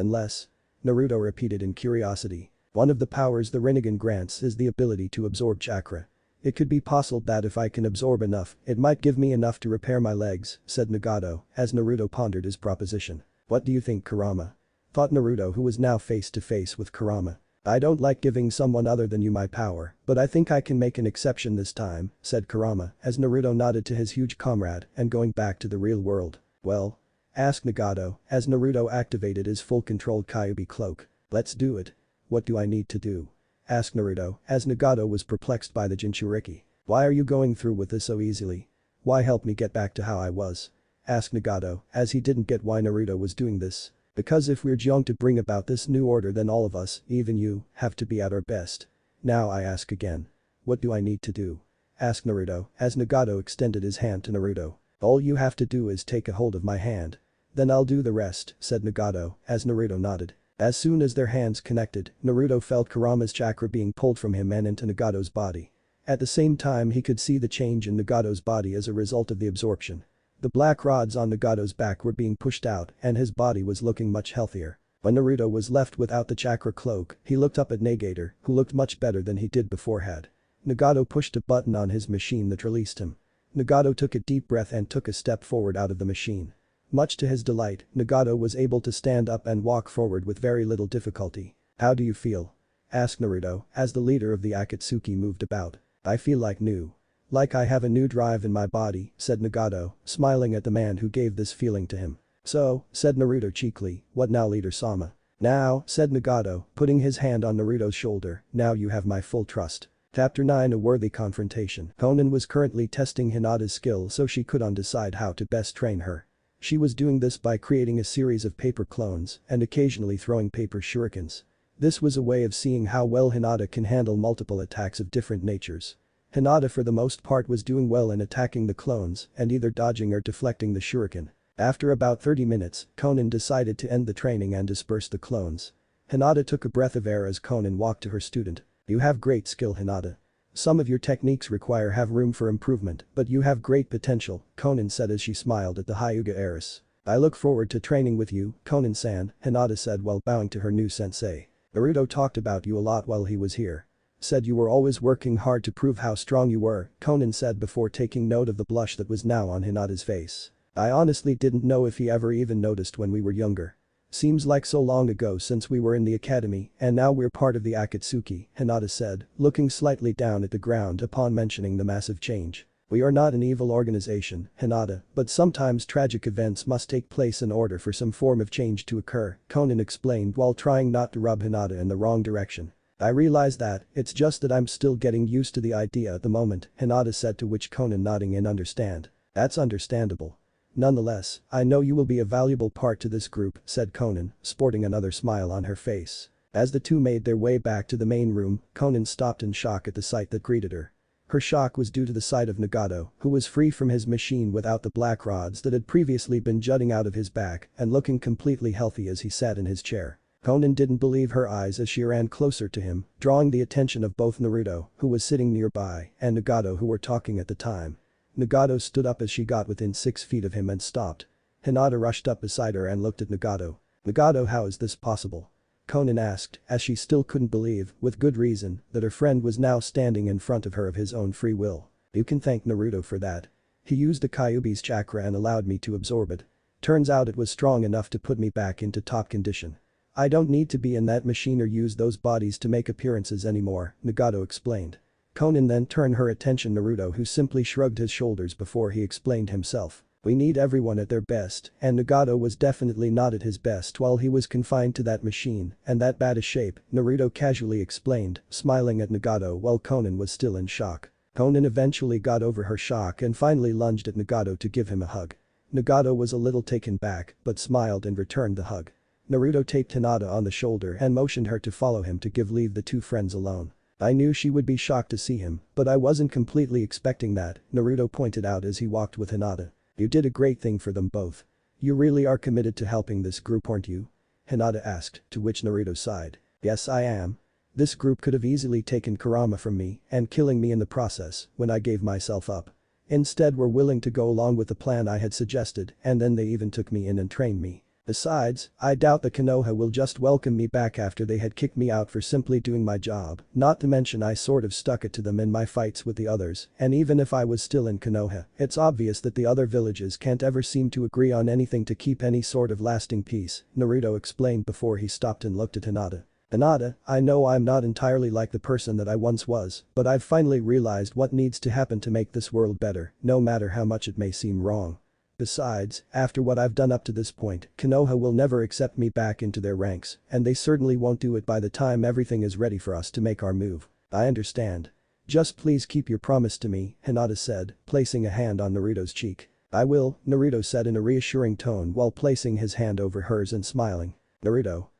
Naruto repeated in curiosity. One of the powers the Rinnegan grants is the ability to absorb chakra. It could be possible that if I can absorb enough, it might give me enough to repair my legs, said Nagato, as Naruto pondered his proposition. What do you think, Kurama? Thought Naruto, who was now face to face with Kurama. I don't like giving someone other than you my power, but I think I can make an exception this time, said Kurama, as Naruto nodded to his huge comrade and going back to the real world. Well? Asked Nagato, as Naruto activated his full controlled Kyuubi cloak. Let's do it. What do I need to do? Asked Naruto, as Nagato was perplexed by the Jinchuriki. Why are you going through with this so easily? Why help me get back to how I was? Asked Nagato, as he didn't get why Naruto was doing this. Because if we're going to bring about this new order then all of us, even you, have to be at our best. Now I ask again. What do I need to do? Asked Naruto, as Nagato extended his hand to Naruto. All you have to do is take a hold of my hand. Then I'll do the rest, said Nagato, as Naruto nodded. As soon as their hands connected, Naruto felt Kurama's chakra being pulled from him and into Nagato's body. At the same time he could see the change in Nagato's body as a result of the absorption. The black rods on Nagato's back were being pushed out and his body was looking much healthier. When Naruto was left without the chakra cloak, he looked up at Negator, who looked much better than he did beforehand. Nagato pushed a button on his machine that released him. Nagato took a deep breath and took a step forward out of the machine. Much to his delight, Nagato was able to stand up and walk forward with very little difficulty. How do you feel? Asked Naruto, as the leader of the Akatsuki moved about. I feel like new. Like I have a new drive in my body, said Nagato, smiling at the man who gave this feeling to him. So, said Naruto cheekily, what now leader-sama? Now, said Nagato, putting his hand on Naruto's shoulder, now you have my full trust. Chapter 9 A Worthy Confrontation. Konan was currently testing Hinata's skill so she could decide how to best train her. She was doing this by creating a series of paper clones and occasionally throwing paper shurikens. This was a way of seeing how well Hinata can handle multiple attacks of different natures. Hinata for the most part was doing well in attacking the clones and either dodging or deflecting the shuriken. After about 30 minutes, Konan decided to end the training and disperse the clones. Hinata took a breath of air as Konan walked to her student. You have great skill, Hinata. Some of your techniques have room for improvement, but you have great potential, Konan said as she smiled at the Hyuga heiress. I look forward to training with you, Konan-san, Hinata said while bowing to her new sensei. Naruto talked about you a lot while he was here. Said you were always working hard to prove how strong you were, Konan said before taking note of the blush that was now on Hinata's face. I honestly didn't know if he ever even noticed when we were younger. Seems like so long ago since we were in the academy and now we're part of the Akatsuki, Hinata said, looking slightly down at the ground upon mentioning the massive change. We are not an evil organization, Hinata, but sometimes tragic events must take place in order for some form of change to occur, Conan explained while trying not to rub Hinata in the wrong direction. I realize that, it's just that I'm still getting used to the idea at the moment, Hinata said, to which Conan nodding in understand. That's understandable. Nonetheless, I know you will be a valuable part to this group, said Conan, sporting another smile on her face. As the two made their way back to the main room, Conan stopped in shock at the sight that greeted her. Her shock was due to the sight of Nagato, who was free from his machine without the black rods that had previously been jutting out of his back and looking completely healthy as he sat in his chair. Conan didn't believe her eyes as she ran closer to him, drawing the attention of both Naruto, who was sitting nearby, and Nagato, who were talking at the time. Nagato stood up as she got within 6 feet of him and stopped. Hinata rushed up beside her and looked at Nagato. Nagato, how is this possible? Conan asked, as she still couldn't believe, with good reason, that her friend was now standing in front of her of his own free will. You can thank Naruto for that. He used the Kyuubi's chakra and allowed me to absorb it. Turns out it was strong enough to put me back into top condition. I don't need to be in that machine or use those bodies to make appearances anymore, Nagato explained. Conan then turned her attention to Naruto, who simply shrugged his shoulders before he explained himself. We need everyone at their best, and Nagato was definitely not at his best while he was confined to that machine and that bad a shape, Naruto casually explained, smiling at Nagato while Conan was still in shock. Conan eventually got over her shock and finally lunged at Nagato to give him a hug. Nagato was a little taken back but smiled and returned the hug. Naruto tapped Hinata on the shoulder and motioned her to follow him to leave the two friends alone. I knew she would be shocked to see him, but I wasn't completely expecting that, Naruto pointed out as he walked with Hinata. You did a great thing for them both. You really are committed to helping this group, aren't you? Hinata asked, to which Naruto sighed. Yes, I am. This group could have easily taken Kurama from me and killing me in the process when I gave myself up. Instead were willing to go along with the plan I had suggested, and then they even took me in and trained me. Besides, I doubt the Konoha will just welcome me back after they had kicked me out for simply doing my job, not to mention I sort of stuck it to them in my fights with the others, and even if I was still in Konoha, it's obvious that the other villages can't ever seem to agree on anything to keep any sort of lasting peace, Naruto explained before he stopped and looked at Hinata. Hinata, I know I'm not entirely like the person that I once was, but I've finally realized what needs to happen to make this world better, no matter how much it may seem wrong. Besides, after what I've done up to this point, Konoha will never accept me back into their ranks, and they certainly won't do it by the time everything is ready for us to make our move. I understand. Just please keep your promise to me, Hinata said, placing a hand on Naruto's cheek. I will, Naruto said in a reassuring tone while placing his hand over hers and smiling. Naruto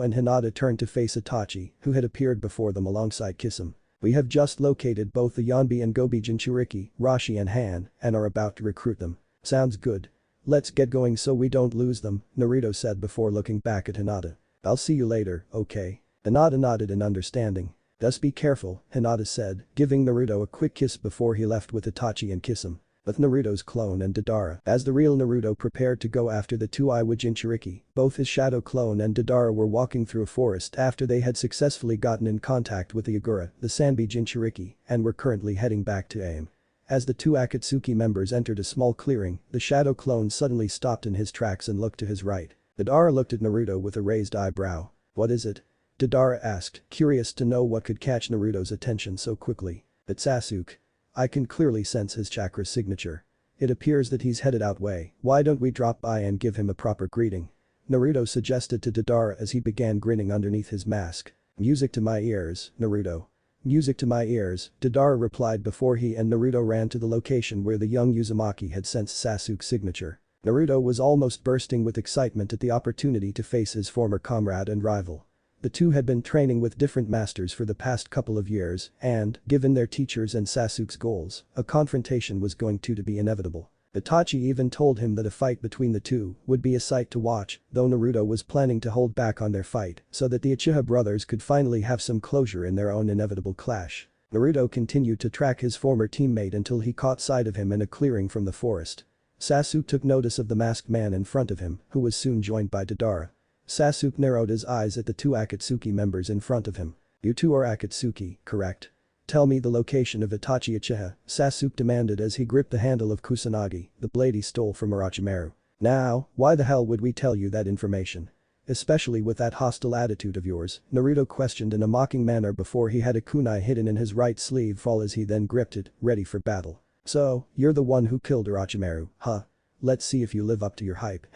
and Hinata turned to face Itachi, who had appeared before them alongside Kisame. We have just located both the Yonbi and Gobi Jinchuriki, Rashi and Han, and are about to recruit them. Sounds good. Let's get going so we don't lose them, Naruto said before looking back at Hinata. I'll see you later, okay? Hinata nodded in understanding. Just be careful, Hinata said, giving Naruto a quick kiss before he left with Itachi and Kisame. With Naruto's clone and Deidara, as the real Naruto prepared to go after the two Iwa Jinchuriki, both his shadow clone and Deidara were walking through a forest after they had successfully gotten in contact with the Agura, the Sanbi Jinchuriki, and were currently heading back to AIM. As the two Akatsuki members entered a small clearing, the shadow clone suddenly stopped in his tracks and looked to his right. Deidara looked at Naruto with a raised eyebrow. What is it? Deidara asked, curious to know what could catch Naruto's attention so quickly. It's Sasuke. I can clearly sense his chakra signature. It appears that he's headed out way. Why don't we drop by and give him a proper greeting? Naruto suggested to Deidara as he began grinning underneath his mask. Music to my ears, Naruto. Music to my ears, Deidara replied before he and Naruto ran to the location where the young Uzumaki had sensed Sasuke's signature. Naruto was almost bursting with excitement at the opportunity to face his former comrade and rival. The two had been training with different masters for the past couple of years and, given their teachers and Sasuke's goals, a confrontation was going to be inevitable. Itachi even told him that a fight between the two would be a sight to watch, though Naruto was planning to hold back on their fight so that the Uchiha brothers could finally have some closure in their own inevitable clash. Naruto continued to track his former teammate until he caught sight of him in a clearing from the forest. Sasuke took notice of the masked man in front of him, who was soon joined by Deidara. Sasuke narrowed his eyes at the two Akatsuki members in front of him. You two are Akatsuki, correct? Tell me the location of Itachi Uchiha, Sasuke demanded as he gripped the handle of Kusanagi, the blade he stole from Orochimaru. Now, why the hell would we tell you that information? Especially with that hostile attitude of yours, Naruto questioned in a mocking manner before he had a kunai hidden in his right sleeve fall as he then gripped it, ready for battle. So, you're the one who killed Orochimaru, huh? Let's see if you live up to your hype,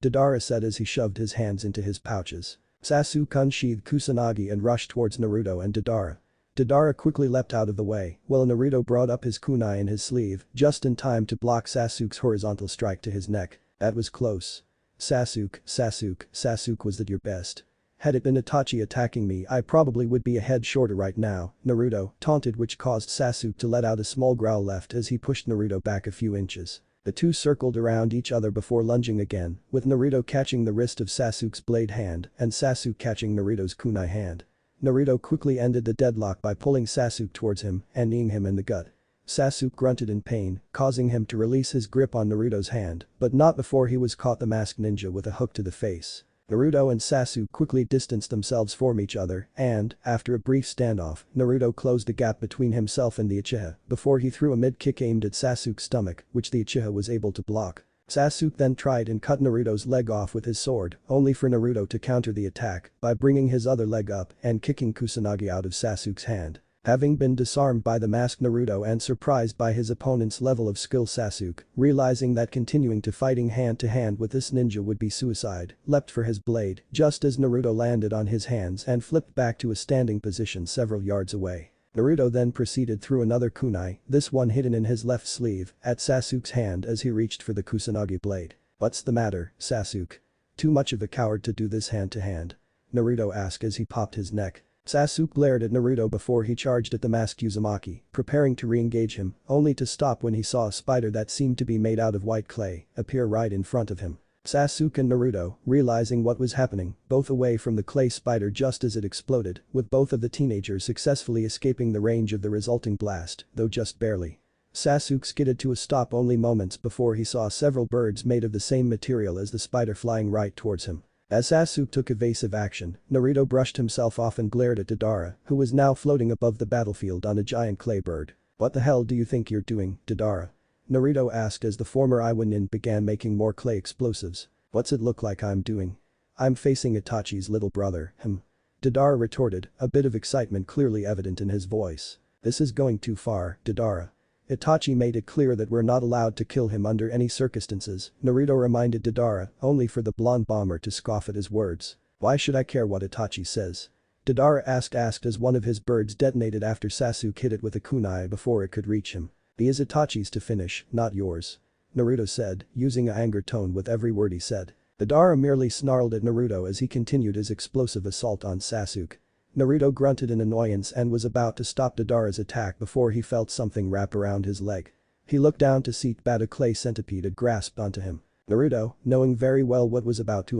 Deidara said as he shoved his hands into his pouches. Sasuke unsheathed Kusanagi and rushed towards Naruto and Deidara. Deidara quickly leapt out of the way, while Naruto brought up his kunai in his sleeve, just in time to block Sasuke's horizontal strike to his neck. That was close. Sasuke, was that your best? Had it been Itachi attacking me I probably would be a head shorter right now, Naruto taunted, which caused Sasuke to let out a small growl left as he pushed Naruto back a few inches. The two circled around each other before lunging again, with Naruto catching the wrist of Sasuke's blade hand and Sasuke catching Naruto's kunai hand. Naruto quickly ended the deadlock by pulling Sasuke towards him and kneeing him in the gut. Sasuke grunted in pain, causing him to release his grip on Naruto's hand, but not before he was caught the masked ninja with a hook to the face. Naruto and Sasuke quickly distanced themselves from each other and, after a brief standoff, Naruto closed the gap between himself and the Uchiha before he threw a mid-kick aimed at Sasuke's stomach, which the Uchiha was able to block. Sasuke then tried and cut Naruto's leg off with his sword, only for Naruto to counter the attack by bringing his other leg up and kicking Kusanagi out of Sasuke's hand. Having been disarmed by the masked Naruto and surprised by his opponent's level of skill, Sasuke, realizing that continuing to fighting hand-to-hand with this ninja would be suicide, leapt for his blade just as Naruto landed on his hands and flipped back to a standing position several yards away. Naruto then proceeded through another kunai, this one hidden in his left sleeve, at Sasuke's hand as he reached for the Kusanagi blade. "What's the matter, Sasuke? Too much of a coward to do this hand-to-hand?" Naruto asked as he popped his neck. Sasuke glared at Naruto before he charged at the masked Uzumaki, preparing to re-engage him, only to stop when he saw a spider that seemed to be made out of white clay appear right in front of him. Sasuke and Naruto, realizing what was happening, both away from the clay spider just as it exploded, with both of the teenagers successfully escaping the range of the resulting blast, though just barely. Sasuke skidded to a stop only moments before he saw several birds made of the same material as the spider flying right towards him. As Sasuke took evasive action, Naruto brushed himself off and glared at Deidara, who was now floating above the battlefield on a giant clay bird. "What the hell do you think you're doing, Deidara?" Naruto asked as the former Iwa nin began making more clay explosives. "What's it look like I'm doing? I'm facing Itachi's little brother, Deidara retorted, a bit of excitement clearly evident in his voice. "This is going too far, Deidara. Itachi made it clear that we're not allowed to kill him under any circumstances," Naruto reminded Deidara, only for the blonde bomber to scoff at his words. "Why should I care what Itachi says?" Deidara asked as one of his birds detonated after Sasuke hit it with a kunai before it could reach him. "He is Itachi's to finish, not yours," Naruto said, using an anger tone with every word he said. Deidara merely snarled at Naruto as he continued his explosive assault on Sasuke. Naruto grunted in annoyance and was about to stop Deidara's attack before he felt something wrap around his leg. He looked down to see that a clay centipede had grasped onto him. Naruto, knowing very well what was about,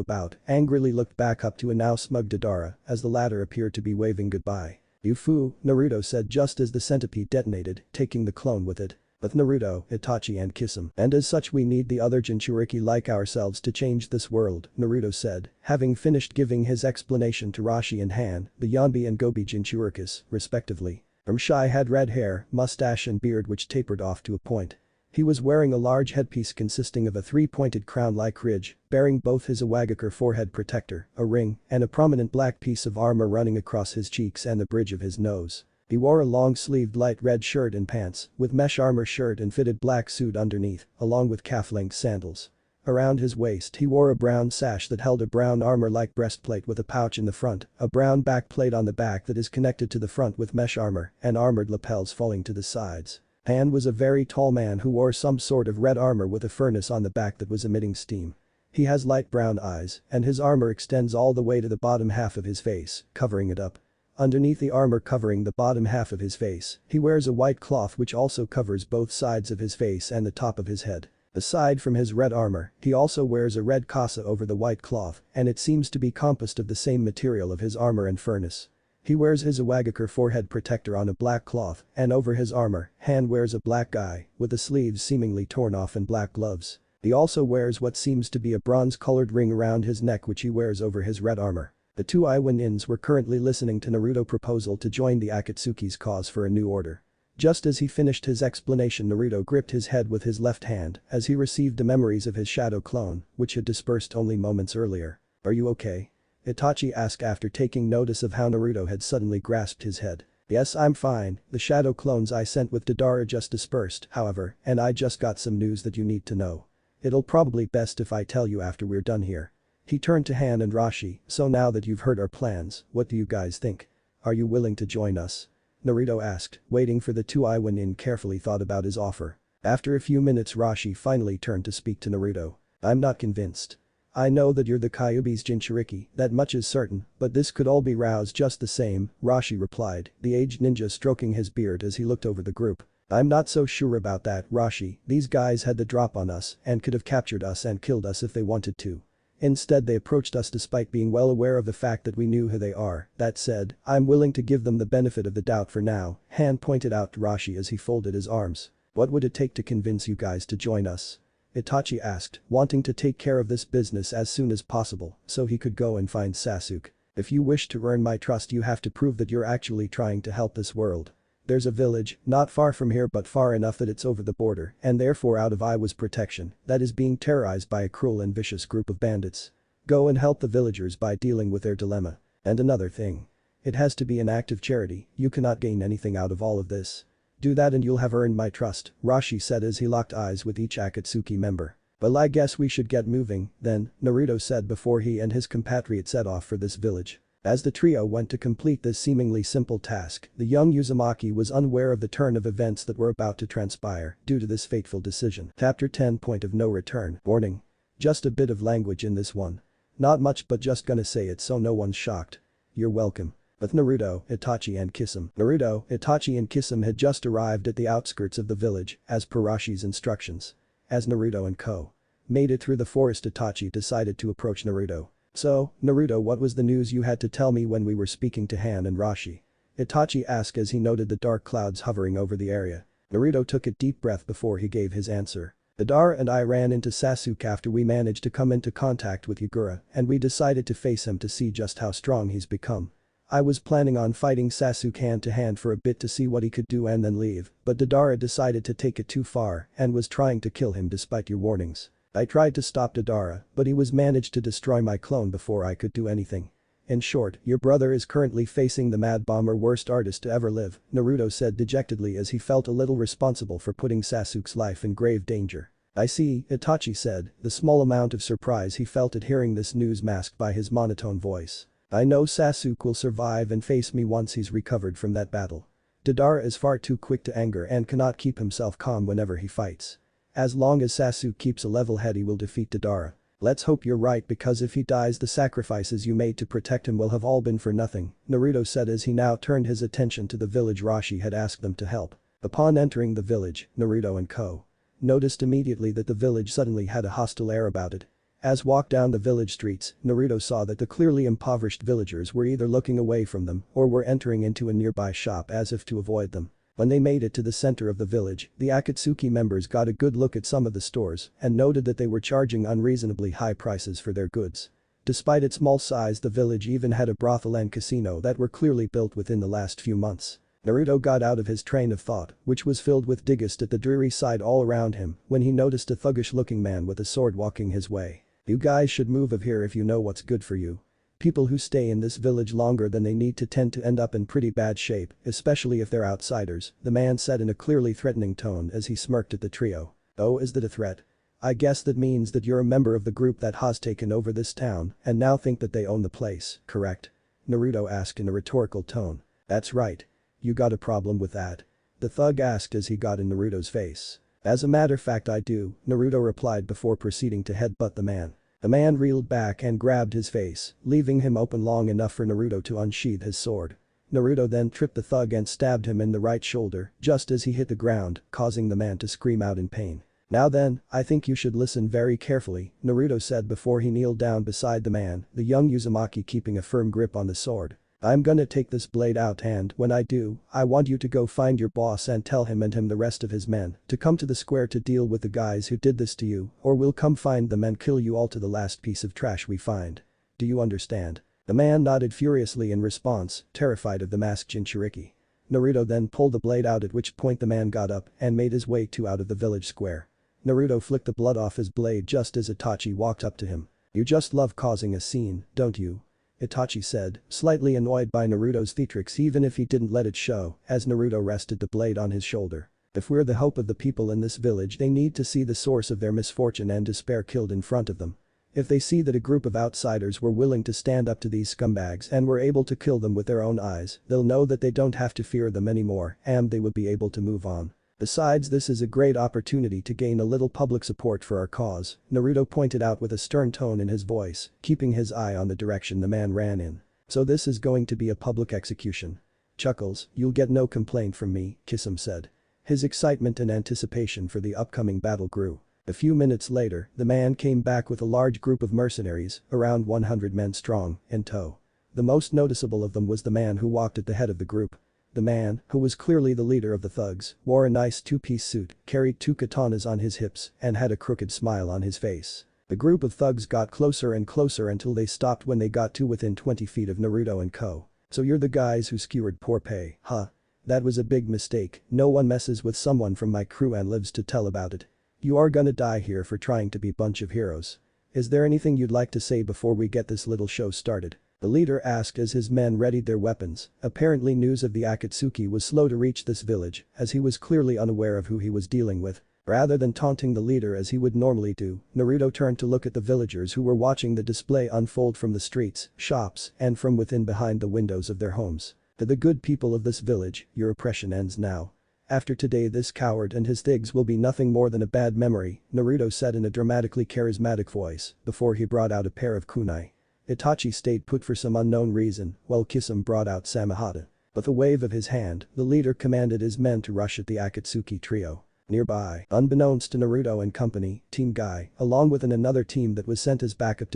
angrily looked back up to a now smug Deidara as the latter appeared to be waving goodbye. "You fool," Naruto said just as the centipede detonated, taking the clone with it. "With Naruto, Itachi and kiss him. And as such we need the other Jinchuriki like ourselves to change this world," Naruto said, having finished giving his explanation to Rashi and Han, the Yanbi and Gobi Jinchurikis, respectively. Ramshai had red hair, mustache and beard which tapered off to a point. He was wearing a large headpiece consisting of a three-pointed crown-like ridge, bearing both his Iwagakure forehead protector, a ring, and a prominent black piece of armor running across his cheeks and the bridge of his nose. He wore a long-sleeved light red shirt and pants, with mesh armor shirt and fitted black suit underneath, along with calf-length sandals. Around his waist he wore a brown sash that held a brown armor-like breastplate with a pouch in the front, a brown backplate on the back that is connected to the front with mesh armor, and armored lapels falling to the sides. Han was a very tall man who wore some sort of red armor with a furnace on the back that was emitting steam. He has light brown eyes, and his armor extends all the way to the bottom half of his face, covering it up. Underneath the armor covering the bottom half of his face, he wears a white cloth which also covers both sides of his face and the top of his head. Aside from his red armor, he also wears a red kasa over the white cloth, and it seems to be composed of the same material of his armor and furnace. He wears his Iwagakure forehead protector on a black cloth, and over his armor, Han wears a black guy, with the sleeves seemingly torn off and black gloves. He also wears what seems to be a bronze-colored ring around his neck which he wears over his red armor. The two Iwa nins were currently listening to Naruto's proposal to join the Akatsuki's cause for a new order. Just as he finished his explanation, Naruto gripped his head with his left hand as he received the memories of his shadow clone, which had dispersed only moments earlier. "Are you okay?" Itachi asked after taking notice of how Naruto had suddenly grasped his head. "Yes, I'm fine, the shadow clones I sent with Deidara just dispersed, however, and I just got some news that you need to know. It'll probably best if I tell you after we're done here." He turned to Han and Rashi, "So now that you've heard our plans, what do you guys think? Are you willing to join us?" Naruto asked, waiting for the two Iwanin carefully thought about his offer. After a few minutes Rashi finally turned to speak to Naruto. "I'm not convinced. I know that you're the Kyuubi's Jinchuriki, that much is certain, but this could all be roused just the same," Rashi replied, the aged ninja stroking his beard as he looked over the group. "I'm not so sure about that, Rashi, these guys had the drop on us and could have captured us and killed us if they wanted to. Instead they approached us despite being well aware of the fact that we knew who they are. That said, I'm willing to give them the benefit of the doubt for now," Han pointed out to Rashi as he folded his arms. "What would it take to convince you guys to join us?" Itachi asked, wanting to take care of this business as soon as possible so he could go and find Sasuke. "If you wish to earn my trust you have to prove that you're actually trying to help this world. There's a village, not far from here but far enough that it's over the border and therefore out of Iwa's protection, that is being terrorized by a cruel and vicious group of bandits. Go and help the villagers by dealing with their dilemma. And another thing. It has to be an act of charity, you cannot gain anything out of all of this. Do that and you'll have earned my trust," Rashi said as he locked eyes with each Akatsuki member. "Well, I guess we should get moving, then," Naruto said before he and his compatriot set off for this village. As the trio went to complete this seemingly simple task, the young Uzumaki was unaware of the turn of events that were about to transpire due to this fateful decision. Chapter 10 Point of no return. Warning. Just a bit of language in this one. Not much but just gonna say it so no one's shocked. You're welcome. With Naruto, Itachi and Kisame. Naruto, Itachi and Kisame had just arrived at the outskirts of the village as per Rashi's instructions. As Naruto and Co. made it through the forest, Itachi decided to approach Naruto. "So, Naruto, what was the news you had to tell me when we were speaking to Han and Rashi?" Itachi asked as he noted the dark clouds hovering over the area. Naruto took a deep breath before he gave his answer. "Deidara and I ran into Sasuke after we managed to come into contact with Yagura and we decided to face him to see just how strong he's become. I was planning on fighting Sasuke hand to hand for a bit to see what he could do and then leave, but Deidara decided to take it too far and was trying to kill him despite your warnings. I tried to stop Deidara, but he was managed to destroy my clone before I could do anything. In short, your brother is currently facing the mad bomber worst artist to ever live," Naruto said dejectedly as he felt a little responsible for putting Sasuke's life in grave danger. "I see," Itachi said, the small amount of surprise he felt at hearing this news masked by his monotone voice. "I know Sasuke will survive and face me once he's recovered from that battle. Deidara is far too quick to anger and cannot keep himself calm whenever he fights. As long as Sasuke keeps a level head he will defeat Deidara. Let's hope you're right because if he dies the sacrifices you made to protect him will have all been for nothing," Naruto said as he now turned his attention to the village Rashi had asked them to help. Upon entering the village, Naruto and Co. noticed immediately that the village suddenly had a hostile air about it. As walked down the village streets, Naruto saw that the clearly impoverished villagers were either looking away from them or were entering into a nearby shop as if to avoid them. When they made it to the center of the village, the Akatsuki members got a good look at some of the stores and noted that they were charging unreasonably high prices for their goods. Despite its small size, the village even had a brothel and casino that were clearly built within the last few months. Naruto got out of his train of thought, which was filled with disgust at the dreary sight all around him, when he noticed a thuggish-looking man with a sword walking his way. "You guys should move of here if you know what's good for you. People who stay in this village longer than they need to tend to end up in pretty bad shape, especially if they're outsiders," the man said in a clearly threatening tone as he smirked at the trio. "Oh, is that a threat? I guess that means that you're a member of the group that has taken over this town and now think that they own the place, correct?" Naruto asked in a rhetorical tone. "That's right. You got a problem with that?" the thug asked as he got in Naruto's face. "As a matter of fact I do," Naruto replied before proceeding to headbutt the man. The man reeled back and grabbed his face, leaving him open long enough for Naruto to unsheath his sword. Naruto then tripped the thug and stabbed him in the right shoulder just as he hit the ground, causing the man to scream out in pain. "Now then, I think you should listen very carefully," Naruto said before he kneeled down beside the man, the young Uzumaki keeping a firm grip on the sword. "I'm gonna take this blade out and when I do, I want you to go find your boss and tell him and the rest of his men to come to the square to deal with the guys who did this to you or we'll come find them and kill you all to the last piece of trash we find. Do you understand?" The man nodded furiously in response, terrified of the masked Jinchuriki. Naruto then pulled the blade out at which point the man got up and made his way out of the village square. Naruto flicked the blood off his blade just as Itachi walked up to him. You just love causing a scene, don't you? Itachi said, slightly annoyed by Naruto's theatrics even if he didn't let it show, as Naruto rested the blade on his shoulder. If we're the hope of the people in this village they need to see the source of their misfortune and despair killed in front of them. If they see that a group of outsiders were willing to stand up to these scumbags and were able to kill them with their own eyes, they'll know that they don't have to fear them anymore and they would be able to move on. Besides, this is a great opportunity to gain a little public support for our cause, Naruto pointed out with a stern tone in his voice, keeping his eye on the direction the man ran in. So this is going to be a public execution. Chuckles, you'll get no complaint from me, Kisum said. His excitement and anticipation for the upcoming battle grew. A few minutes later, the man came back with a large group of mercenaries, around 100 men strong, in tow. The most noticeable of them was the man who walked at the head of the group. The man, who was clearly the leader of the thugs, wore a nice two-piece suit, carried 2 katanas on his hips, and had a crooked smile on his face. The group of thugs got closer and closer until they stopped when they got to within 20 feet of Naruto and Co. So you're the guys who skewered poor Pei, huh? That was a big mistake, no one messes with someone from my crew and lives to tell about it. You are gonna die here for trying to be bunch of heroes. Is there anything you'd like to say before we get this little show started? The leader asked as his men readied their weapons. Apparently news of the Akatsuki was slow to reach this village, as he was clearly unaware of who he was dealing with. Rather than taunting the leader as he would normally do, Naruto turned to look at the villagers who were watching the display unfold from the streets, shops, and from within behind the windows of their homes. To the good people of this village, your oppression ends now. After today this coward and his thugs will be nothing more than a bad memory, Naruto said in a dramatically charismatic voice, before he brought out a pair of kunai. Itachi stayed put for some unknown reason, while Kisum brought out Samehada. With a wave of his hand, the leader commanded his men to rush at the Akatsuki trio. Nearby, unbeknownst to Naruto and company, Team Guy, along with another team that was sent as backup,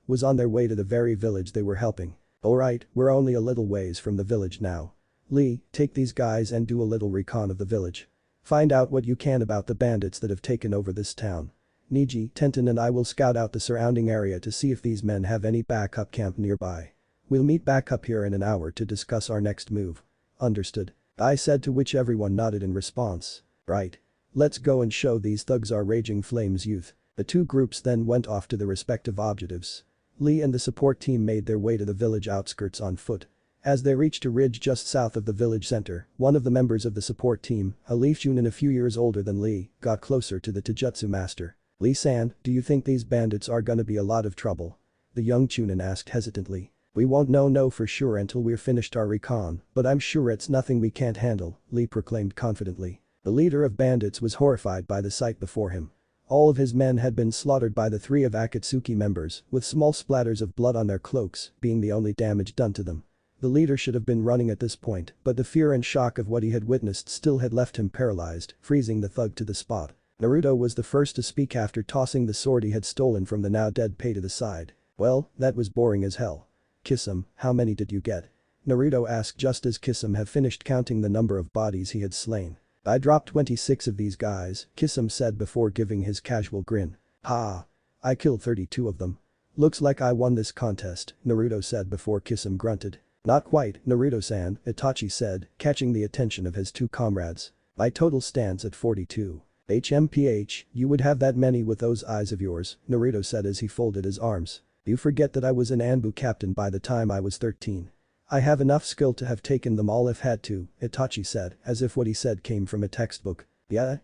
was on their way to the very village they were helping. Alright, we're only a little ways from the village now. Lee, take these guys and do a little recon of the village. Find out what you can about the bandits that have taken over this town. Niji, Tenten and I will scout out the surrounding area to see if these men have any backup camp nearby. We'll meet back up here in an hour to discuss our next move. Understood. I said, to which everyone nodded in response. Right. Let's go and show these thugs our raging flames youth. The two groups then went off to their respective objectives. Lee and the support team made their way to the village outskirts on foot. As they reached a ridge just south of the village center, one of the members of the support team, a Lee Chunin a few years older than Lee, got closer to the Taijutsu master. Lee-san, do you think these bandits are gonna be a lot of trouble? The young Chunin asked hesitantly. We won't know for sure until we're finished our recon, but I'm sure it's nothing we can't handle, Lee proclaimed confidently. The leader of bandits was horrified by the sight before him. All of his men had been slaughtered by the 3 of Akatsuki members, with small splatters of blood on their cloaks, being the only damage done to them. The leader should have been running at this point, but the fear and shock of what he had witnessed still had left him paralyzed, freezing the thug to the spot. Naruto was the first to speak after tossing the sword he had stolen from the now dead Pei to the side. Well, that was boring as hell. Kisum, how many did you get? Naruto asked just as Kisum had finished counting the number of bodies he had slain. I dropped 26 of these guys, Kisum said before giving his casual grin. Ha! I killed 32 of them. Looks like I won this contest, Naruto said before Kisum grunted. Not quite, Naruto-san, Itachi said, catching the attention of his 2 comrades. My total stands at 42. HMPH, you would have that many with those eyes of yours, Naruto said as he folded his arms. You forget that I was an Anbu captain by the time I was 13. I have enough skill to have taken them all if had to, Itachi said, as if what he said came from a textbook. Yeah,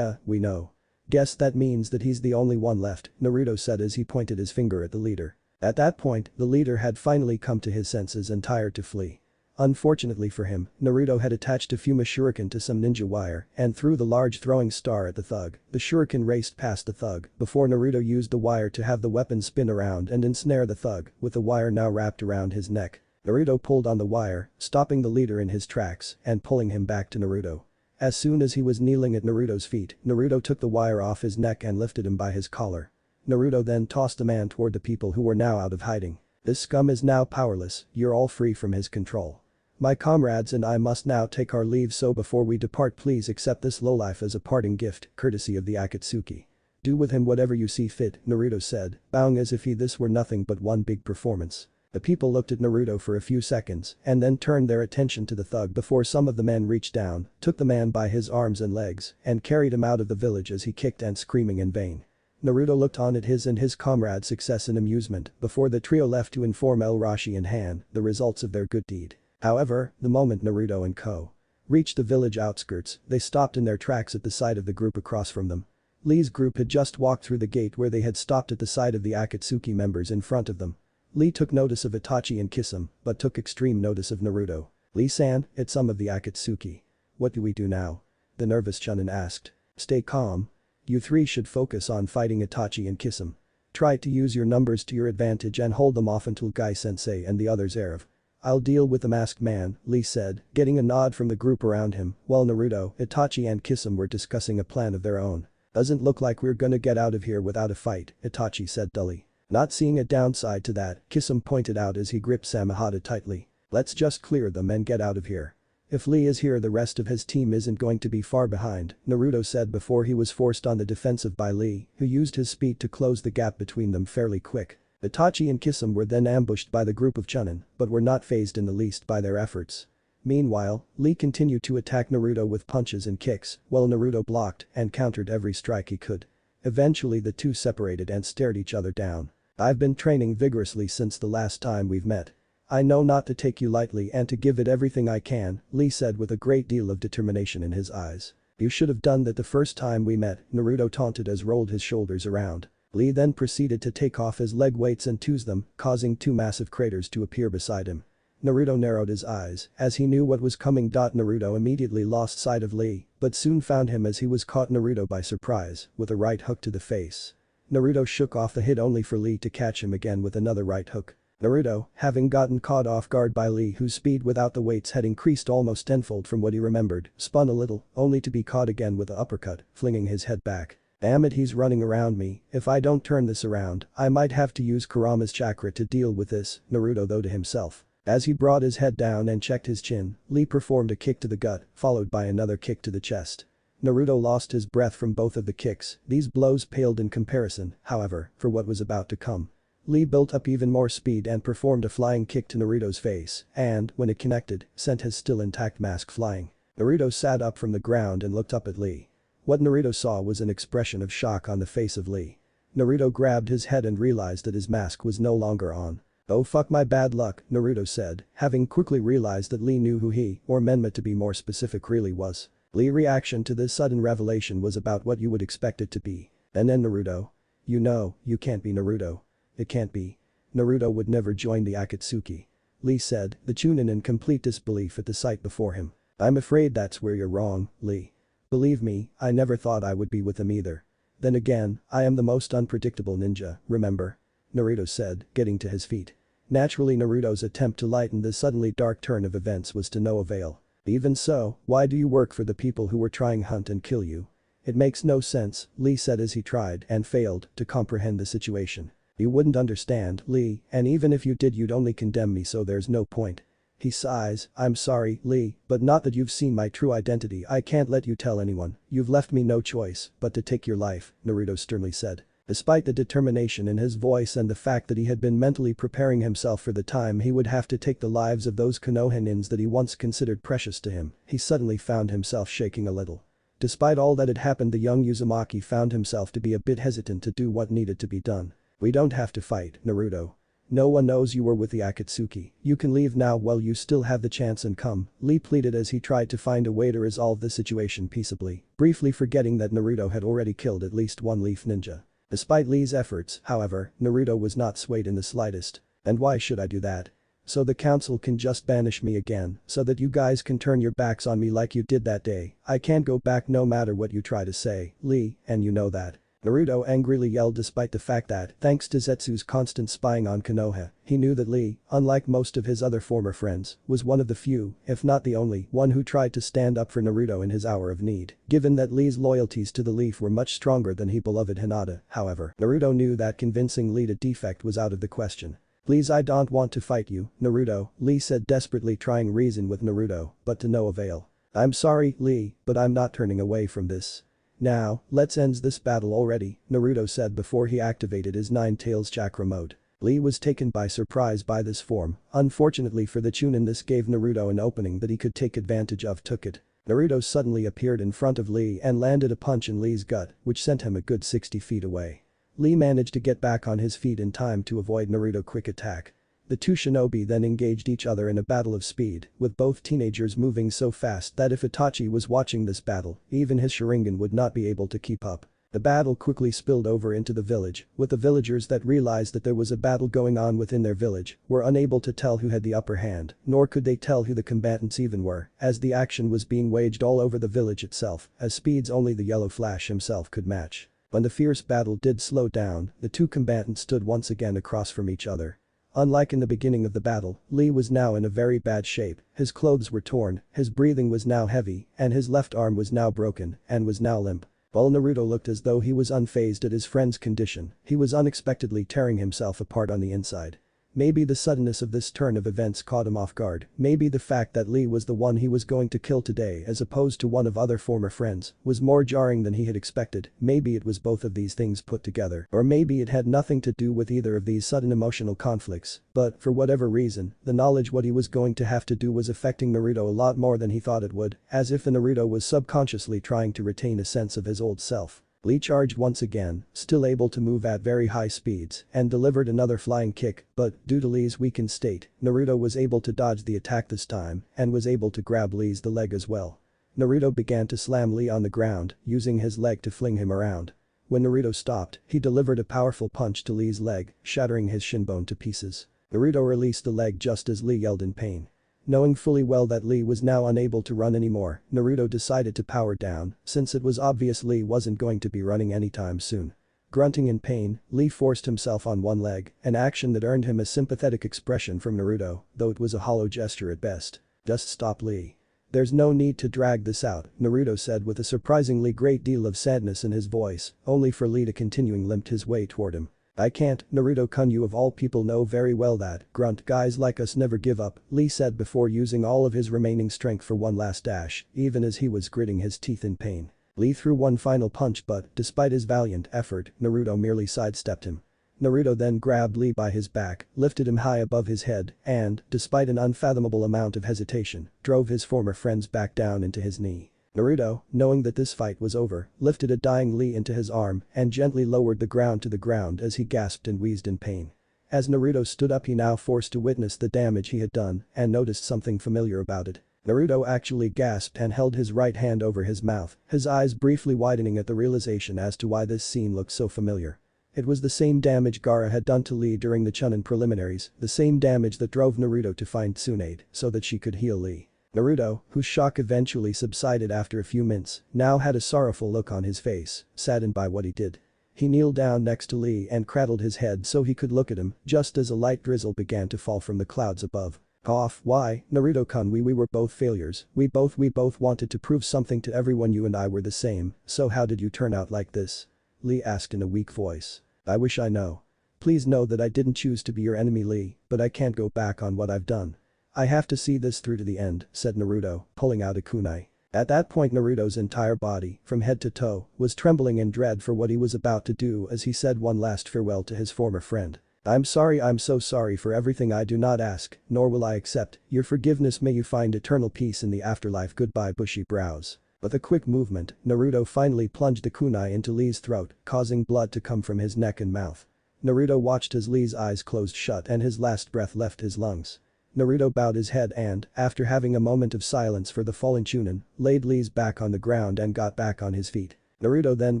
we know. Guess that means that he's the only one left, Naruto said as he pointed his finger at the leader. At that point, the leader had finally come to his senses and tired to flee. Unfortunately for him, Naruto had attached a Fuma shuriken to some ninja wire and threw the large throwing star at the thug. The shuriken raced past the thug before Naruto used the wire to have the weapon spin around and ensnare the thug, with the wire now wrapped around his neck. Naruto pulled on the wire, stopping the leader in his tracks and pulling him back to Naruto. As soon as he was kneeling at Naruto's feet, Naruto took the wire off his neck and lifted him by his collar. Naruto then tossed the man toward the people who were now out of hiding. This scum is now powerless, you're all free from his control. My comrades and I must now take our leave, so before we depart please accept this lowlife as a parting gift, courtesy of the Akatsuki. Do with him whatever you see fit, Naruto said, bowing as if this were nothing but one big performance. The people looked at Naruto for a few seconds and then turned their attention to the thug before some of the men reached down, took the man by his arms and legs, and carried him out of the village as he kicked and screaming in vain. Naruto looked on at his and his comrade's success in amusement before the trio left to inform El Rashi and Han the results of their good deed. However, the moment Naruto and Co. reached the village outskirts, they stopped in their tracks at the sight of the group across from them. Lee's group had just walked through the gate where they had stopped at the sight of the Akatsuki members in front of them. Lee took notice of Itachi and Kisame, but took extreme notice of Naruto. "Lee-san, it's some of the Akatsuki. What do we do now?" the nervous Chunin asked. "Stay calm. You three should focus on fighting Itachi and Kisame. Try to use your numbers to your advantage and hold them off until Gai-sensei and the others arrive. I'll deal with the masked man," Lee said, getting a nod from the group around him, while Naruto, Itachi and Kisame were discussing a plan of their own. "Doesn't look like we're gonna get out of here without a fight," Itachi said dully. Not seeing a downside to that, Kisame pointed out as he gripped Samehada tightly. "Let's just clear them and get out of here. If Lee is here, the rest of his team isn't going to be far behind," Naruto said before he was forced on the defensive by Lee, who used his speed to close the gap between them fairly quick. Itachi and Kisame were then ambushed by the group of Chunin, but were not fazed in the least by their efforts. Meanwhile, Lee continued to attack Naruto with punches and kicks, while Naruto blocked and countered every strike he could. Eventually the two separated and stared each other down. "I've been training vigorously since the last time we've met. I know not to take you lightly and to give it everything I can," Lee said with a great deal of determination in his eyes. "You should have done that the first time we met," Naruto taunted as rolled his shoulders around. Lee then proceeded to take off his leg weights and twos them, causing two massive craters to appear beside him. Naruto narrowed his eyes as he knew what was coming. Naruto immediately lost sight of Lee, but soon found him as he was caught Naruto by surprise with a right hook to the face. Naruto shook off the hit only for Lee to catch him again with another right hook. Naruto, having gotten caught off guard by Lee, whose speed without the weights had increased almost tenfold from what he remembered, spun a little, only to be caught again with a uppercut, flinging his head back. "Damn it, he's running around me. If I don't turn this around, I might have to use Kurama's chakra to deal with this," Naruto thought to himself. As he brought his head down and checked his chin, Lee performed a kick to the gut, followed by another kick to the chest. Naruto lost his breath from both of the kicks. These blows paled in comparison, however, for what was about to come. Lee built up even more speed and performed a flying kick to Naruto's face and, when it connected, sent his still intact mask flying. Naruto sat up from the ground and looked up at Lee. What Naruto saw was an expression of shock on the face of Lee. Naruto grabbed his head and realized that his mask was no longer on. "Oh fuck my bad luck," Naruto said, having quickly realized that Lee knew who he, or Menma to be more specific, really was. Lee's reaction to this sudden revelation was about what you would expect it to be. And then Naruto. "You know, you can't be Naruto. It can't be. Naruto would never join the Akatsuki," Lee said, the Chunin in complete disbelief at the sight before him. "I'm afraid that's where you're wrong, Lee. Believe me, I never thought I would be with him either. Then again, I am the most unpredictable ninja, remember?" Naruto said, getting to his feet. Naturally, Naruto's attempt to lighten the suddenly dark turn of events was to no avail. "Even so, why do you work for the people who were trying hunt and kill you? It makes no sense," Lee said as he tried and failed to comprehend the situation. "You wouldn't understand, Lee, and even if you did you'd only condemn me, so there's no point." He sighs, "I'm sorry, Lee, but not that you've seen my true identity. I can't let you tell anyone. You've left me no choice but to take your life," Naruto sternly said. Despite the determination in his voice and the fact that he had been mentally preparing himself for the time he would have to take the lives of those Konoha ninjas that he once considered precious to him, he suddenly found himself shaking a little. Despite all that had happened, the young Uzumaki found himself to be a bit hesitant to do what needed to be done. "We don't have to fight, Naruto. No one knows you were with the Akatsuki. You can leave now while you still have the chance and come," Lee pleaded as he tried to find a way to resolve the situation peaceably, briefly forgetting that Naruto had already killed at least one Leaf Ninja. Despite Lee's efforts, however, Naruto was not swayed in the slightest. "And why should I do that? So the council can just banish me again, so that you guys can turn your backs on me like you did that day. I can't go back no matter what you try to say, Lee, and you know that." Naruto angrily yelled despite the fact that, thanks to Zetsu's constant spying on Konoha, he knew that Lee, unlike most of his other former friends, was one of the few, if not the only, one who tried to stand up for Naruto in his hour of need. Given that Lee's loyalties to the Leaf were much stronger than his beloved Hinata, however, Naruto knew that convincing Lee to defect was out of the question. "Please, I don't want to fight you, Naruto," Lee said, desperately trying reason with Naruto, but to no avail. "I'm sorry, Lee, but I'm not turning away from this. Now, let's end this battle already," Naruto said before he activated his Nine Tails chakra mode. Lee was taken by surprise by this form. Unfortunately for the Chunin, this gave Naruto an opening that he could take advantage of. Took it. Naruto suddenly appeared in front of Lee and landed a punch in Lee's gut, which sent him a good 60 feet away. Lee managed to get back on his feet in time to avoid Naruto's quick attack. The two shinobi then engaged each other in a battle of speed, with both teenagers moving so fast that if Itachi was watching this battle, even his Sharingan would not be able to keep up. The battle quickly spilled over into the village, with the villagers that realized that there was a battle going on within their village were unable to tell who had the upper hand, nor could they tell who the combatants even were, as the action was being waged all over the village itself, at speeds only the Yellow Flash himself could match. When the fierce battle did slow down, the two combatants stood once again across from each other. Unlike in the beginning of the battle, Lee was now in a very bad shape, his clothes were torn, his breathing was now heavy, and his left arm was now broken, and was now limp. While Naruto looked as though he was unfazed at his friend's condition, he was unexpectedly tearing himself apart on the inside. Maybe the suddenness of this turn of events caught him off guard, maybe the fact that Lee was the one he was going to kill today as opposed to one of other former friends was more jarring than he had expected, maybe it was both of these things put together, or maybe it had nothing to do with either of these sudden emotional conflicts, but for whatever reason, the knowledge what he was going to have to do was affecting Naruto a lot more than he thought it would, as if the Naruto was subconsciously trying to retain a sense of his old self. Lee charged once again, still able to move at very high speeds, and delivered another flying kick, but due to Lee's weakened state, Naruto was able to dodge the attack this time, and was able to grab Lee's the leg as well. Naruto began to slam Lee on the ground, using his leg to fling him around. When Naruto stopped, he delivered a powerful punch to Lee's leg, shattering his shin bone to pieces. Naruto released the leg just as Lee yelled in pain. Knowing fully well that Lee was now unable to run anymore, Naruto decided to power down, since it was obvious Lee wasn't going to be running anytime soon. Grunting in pain, Lee forced himself on one leg, an action that earned him a sympathetic expression from Naruto, though it was a hollow gesture at best. Just stop, Lee. There's no need to drag this out, Naruto said with a surprisingly great deal of sadness in his voice, only for Lee to continuing limp his way toward him. I can't, Naruto-kun, you of all people know very well that, grunt, guys like us never give up, Lee said before using all of his remaining strength for one last dash, even as he was gritting his teeth in pain. Lee threw one final punch but, despite his valiant effort, Naruto merely sidestepped him. Naruto then grabbed Lee by his back, lifted him high above his head, and, despite an unfathomable amount of hesitation, drove his former friends back down into his knee. Naruto, knowing that this fight was over, lifted a dying Lee into his arm and gently lowered the ground to the ground as he gasped and wheezed in pain. As Naruto stood up, he now forced to witness the damage he had done and noticed something familiar about it. Naruto actually gasped and held his right hand over his mouth, his eyes briefly widening at the realization as to why this scene looked so familiar. It was the same damage Gaara had done to Lee during the Chunin preliminaries, the same damage that drove Naruto to find Tsunade so that she could heal Lee. Naruto, whose shock eventually subsided after a few minutes, now had a sorrowful look on his face, saddened by what he did. He kneeled down next to Lee and cradled his head so he could look at him, just as a light drizzle began to fall from the clouds above. Cough, why, Naruto-kun, we were both failures, we both wanted to prove something to everyone, you and I were the same, so how did you turn out like this? Lee asked in a weak voice. I wish I know. Please know that I didn't choose to be your enemy, Lee, but I can't go back on what I've done. I have to see this through to the end, said Naruto, pulling out a kunai. At that point Naruto's entire body, from head to toe, was trembling in dread for what he was about to do as he said one last farewell to his former friend. I'm so sorry for everything. I do not ask, nor will I accept, your forgiveness. May you find eternal peace in the afterlife. Goodbye. Bushy brows. With a quick movement, Naruto finally plunged the kunai into Lee's throat, causing blood to come from his neck and mouth. Naruto watched as Lee's eyes closed shut and his last breath left his lungs. Naruto bowed his head and, after having a moment of silence for the fallen Chunin, laid Lee's back on the ground and got back on his feet. Naruto then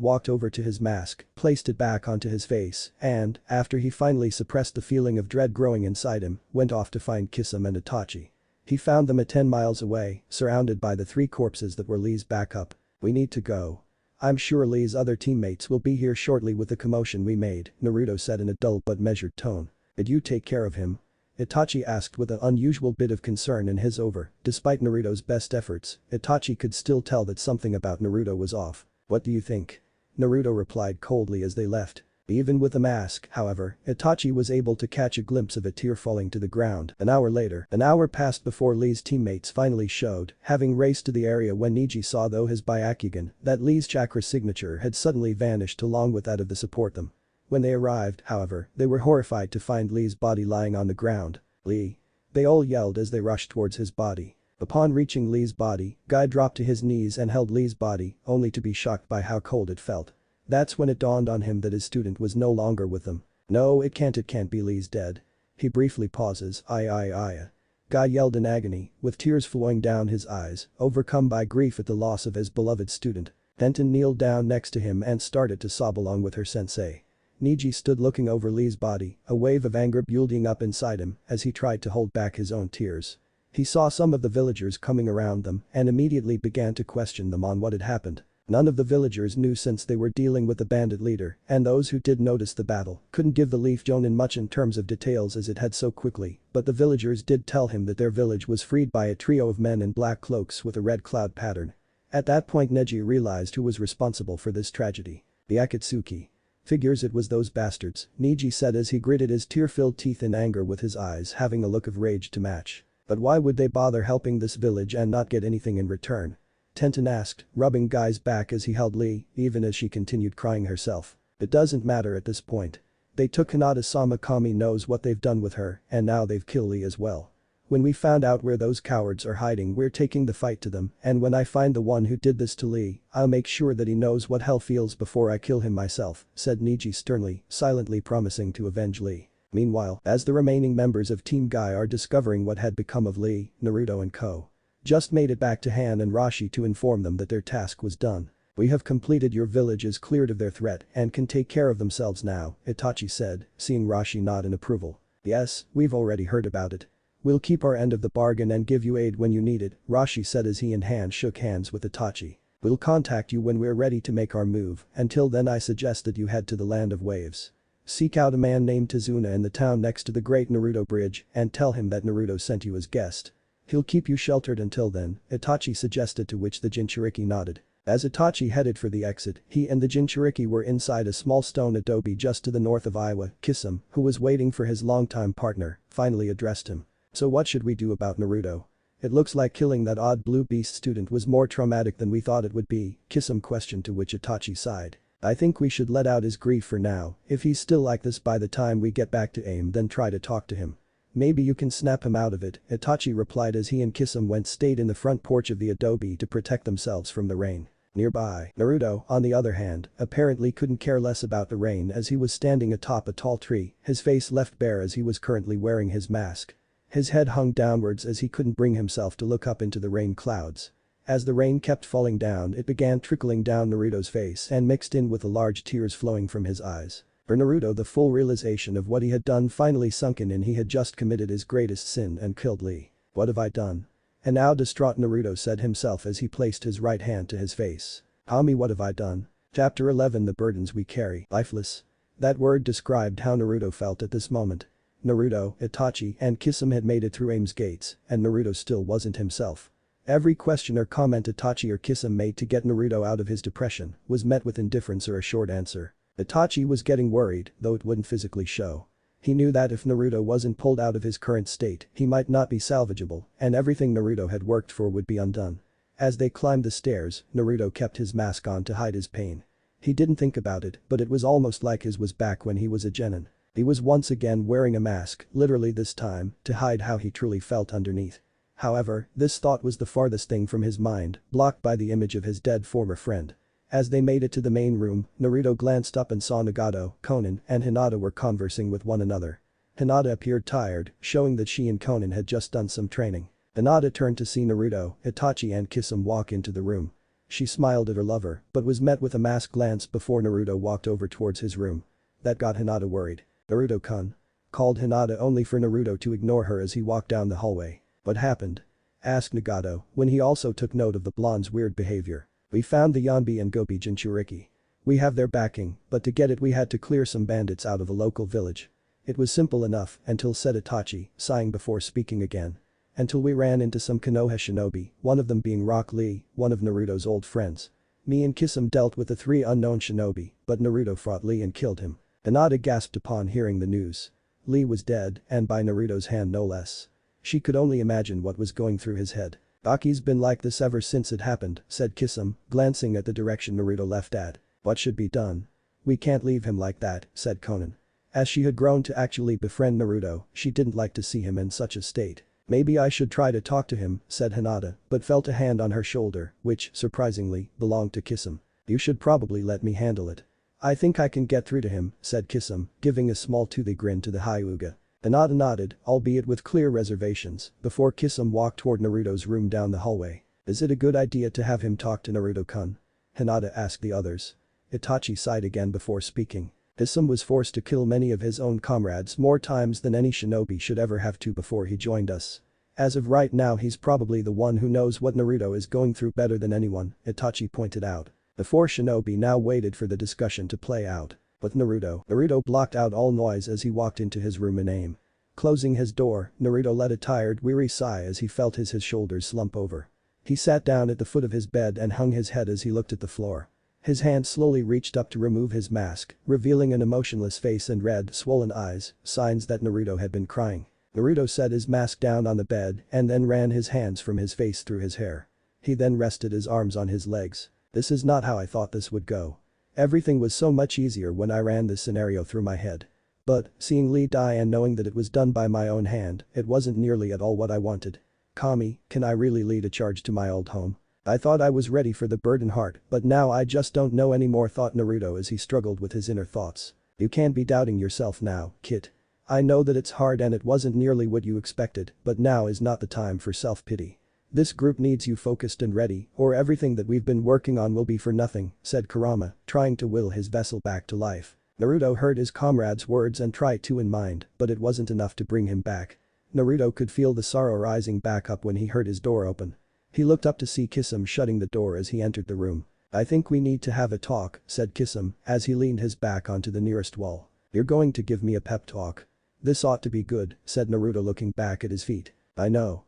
walked over to his mask, placed it back onto his face, and, after he finally suppressed the feeling of dread growing inside him, went off to find Kisame and Itachi. He found them at 10 miles away, surrounded by the 3 corpses that were Lee's backup. We need to go. I'm sure Lee's other teammates will be here shortly with the commotion we made, Naruto said in a dull but measured tone. Did you take care of him? Itachi asked with an unusual bit of concern in his over. Despite Naruto's best efforts, Itachi could still tell that something about Naruto was off. What do you think? Naruto replied coldly as they left. Even with the mask, however, Itachi was able to catch a glimpse of a tear falling to the ground. An hour passed before Lee's teammates finally showed, having raced to the area when Neji saw through his Byakugan that Lee's chakra signature had suddenly vanished along with that of the support them. When they arrived, however, they were horrified to find Lee's body lying on the ground. Lee. They all yelled as they rushed towards his body. Upon reaching Lee's body, Guy dropped to his knees and held Lee's body, only to be shocked by how cold it felt. That's when it dawned on him that his student was no longer with them. No, it can't be, Lee's dead. He briefly pauses, I. Guy yelled in agony, with tears flowing down his eyes, overcome by grief at the loss of his beloved student. Denton kneeled down next to him and started to sob along with her sensei. Niji stood looking over Lee's body, a wave of anger building up inside him as he tried to hold back his own tears. He saw some of the villagers coming around them and immediately began to question them on what had happened. None of the villagers knew since they were dealing with the bandit leader, and those who did notice the battle couldn't give the Leaf Jonin much in terms of details as it had so quickly, but the villagers did tell him that their village was freed by a trio of men in black cloaks with a red cloud pattern. At that point Neji realized who was responsible for this tragedy. The Akatsuki. Figures it was those bastards, Niji said as he gritted his tear-filled teeth in anger with his eyes having a look of rage to match. But why would they bother helping this village and not get anything in return? Tenten asked, rubbing Guy's back as he held Lee, even as she continued crying herself. It doesn't matter at this point. They took Hinata-sama. Kami knows what they've done with her, and now they've killed Lee as well. When we found out where those cowards are hiding, we're taking the fight to them, and when I find the one who did this to Lee, I'll make sure that he knows what hell feels before I kill him myself, said Niji sternly, silently promising to avenge Lee. Meanwhile, as the remaining members of Team Guy are discovering what had become of Lee, Naruto and Co. just made it back to Han and Rashi to inform them that their task was done. We have completed, your village is cleared of their threat and can take care of themselves now, Itachi said, seeing Rashi nod in approval. Yes, we've already heard about it. We'll keep our end of the bargain and give you aid when you need it, Rashi said as he and Han shook hands with Itachi. We'll contact you when we're ready to make our move, until then I suggest that you head to the Land of Waves. Seek out a man named Tazuna in the town next to the Great Naruto Bridge and tell him that Naruto sent you as guest. He'll keep you sheltered until then, Itachi suggested, to which the Jinchuriki nodded. As Itachi headed for the exit, he and the Jinchuriki were inside a small stone adobe just to the north of Iwa. Kisum, who was waiting for his longtime partner, finally addressed him. So what should we do about Naruto? It looks like killing that odd blue beast student was more traumatic than we thought it would be, Kisum questioned, to which Itachi sighed. I think we should let out his grief for now. If he's still like this by the time we get back to AIM, then try to talk to him. Maybe you can snap him out of it, Itachi replied as he and Kisum stayed in the front porch of the adobe to protect themselves from the rain. Nearby, Naruto, on the other hand, apparently couldn't care less about the rain as he was standing atop a tall tree, his face left bare as he was currently wearing his mask. His head hung downwards as he couldn't bring himself to look up into the rain clouds. As the rain kept falling down, it began trickling down Naruto's face and mixed in with the large tears flowing from his eyes. For Naruto, the full realization of what he had done finally sunk in. He had just committed his greatest sin and killed Lee. What have I done? And now distraught Naruto said himself as he placed his right hand to his face. Hami, what have I done? Chapter 11, The Burdens We Carry. Lifeless. That word described how Naruto felt at this moment. Naruto, Itachi, and Kisum had made it through Aim's gates, and Naruto still wasn't himself. Every question or comment Itachi or Kisum made to get Naruto out of his depression was met with indifference or a short answer. Itachi was getting worried, though it wouldn't physically show. He knew that if Naruto wasn't pulled out of his current state, he might not be salvageable, and everything Naruto had worked for would be undone. As they climbed the stairs, Naruto kept his mask on to hide his pain. He didn't think about it, but it was almost like his was back when he was a genin. He was once again wearing a mask, literally this time, to hide how he truly felt underneath. However, this thought was the farthest thing from his mind, blocked by the image of his dead former friend. As they made it to the main room, Naruto glanced up and saw Nagato, Konan, and Hinata were conversing with one another. Hinata appeared tired, showing that she and Konan had just done some training. Hinata turned to see Naruto, Itachi and Kisum walk into the room. She smiled at her lover, but was met with a masked glance before Naruto walked over towards his room. That got Hinata worried. Naruto-kun. Called Hinata only for Naruto to ignore her as he walked down the hallway. What happened? Asked Nagato, when he also took note of the blonde's weird behavior. We found the Yanbi and Gobi Jinchuriki. We have their backing, but to get it we had to clear some bandits out of a local village. It was simple enough until, said Itachi, sighing before speaking again. Until we ran into some Konoha shinobi, one of them being Rock Lee, one of Naruto's old friends. Me and Kisum dealt with the 3 unknown shinobi, but Naruto fought Lee and killed him. Hinata gasped upon hearing the news. Lee was dead, and by Naruto's hand no less. She could only imagine what was going through his head. Baki's been like this ever since it happened, said Kisum, glancing at the direction Naruto left at. What should be done? We can't leave him like that, said Konan. As she had grown to actually befriend Naruto, she didn't like to see him in such a state. Maybe I should try to talk to him, said Hinata, but felt a hand on her shoulder, which, surprisingly, belonged to Kisum. You should probably let me handle it. "I think I can get through to him," said Kisum, giving a small toothy grin to the Hyuga. Hinata nodded, albeit with clear reservations, before Kisum walked toward Naruto's room down the hallway. "Is it a good idea to have him talk to Naruto-kun?" Hinata asked the others. Itachi sighed again before speaking. Kisum was forced to kill many of his own comrades more times than any shinobi should ever have to before he joined us. As of right now he's probably the one who knows what Naruto is going through better than anyone, Itachi pointed out. The four shinobi now waited for the discussion to play out. With Naruto blocked out all noise as he walked into his room in aim. Closing his door, Naruto let a tired, weary sigh as he felt his shoulders slump over. He sat down at the foot of his bed and hung his head as he looked at the floor. His hand slowly reached up to remove his mask, revealing an emotionless face and red, swollen eyes, signs that Naruto had been crying. Naruto set his mask down on the bed and then ran his hands from his face through his hair. He then rested his arms on his legs. "This is not how I thought this would go. Everything was so much easier when I ran this scenario through my head. But, seeing Lee die and knowing that it was done by my own hand, it wasn't nearly at all what I wanted. Kami, can I really lead a charge to my old home? I thought I was ready for the burden heart, but now I just don't know anymore," thought Naruto as he struggled with his inner thoughts. "You can't be doubting yourself now, kid. I know that it's hard and it wasn't nearly what you expected, but now is not the time for self-pity. This group needs you focused and ready, or everything that we've been working on will be for nothing," said Kurama, trying to will his vessel back to life. Naruto heard his comrade's words and tried to in mind, but it wasn't enough to bring him back. Naruto could feel the sorrow rising back up when he heard his door open. He looked up to see Kisum shutting the door as he entered the room. "I think we need to have a talk," said Kisum, as he leaned his back onto the nearest wall. "You're going to give me a pep talk. This ought to be good," said Naruto looking back at his feet. I know,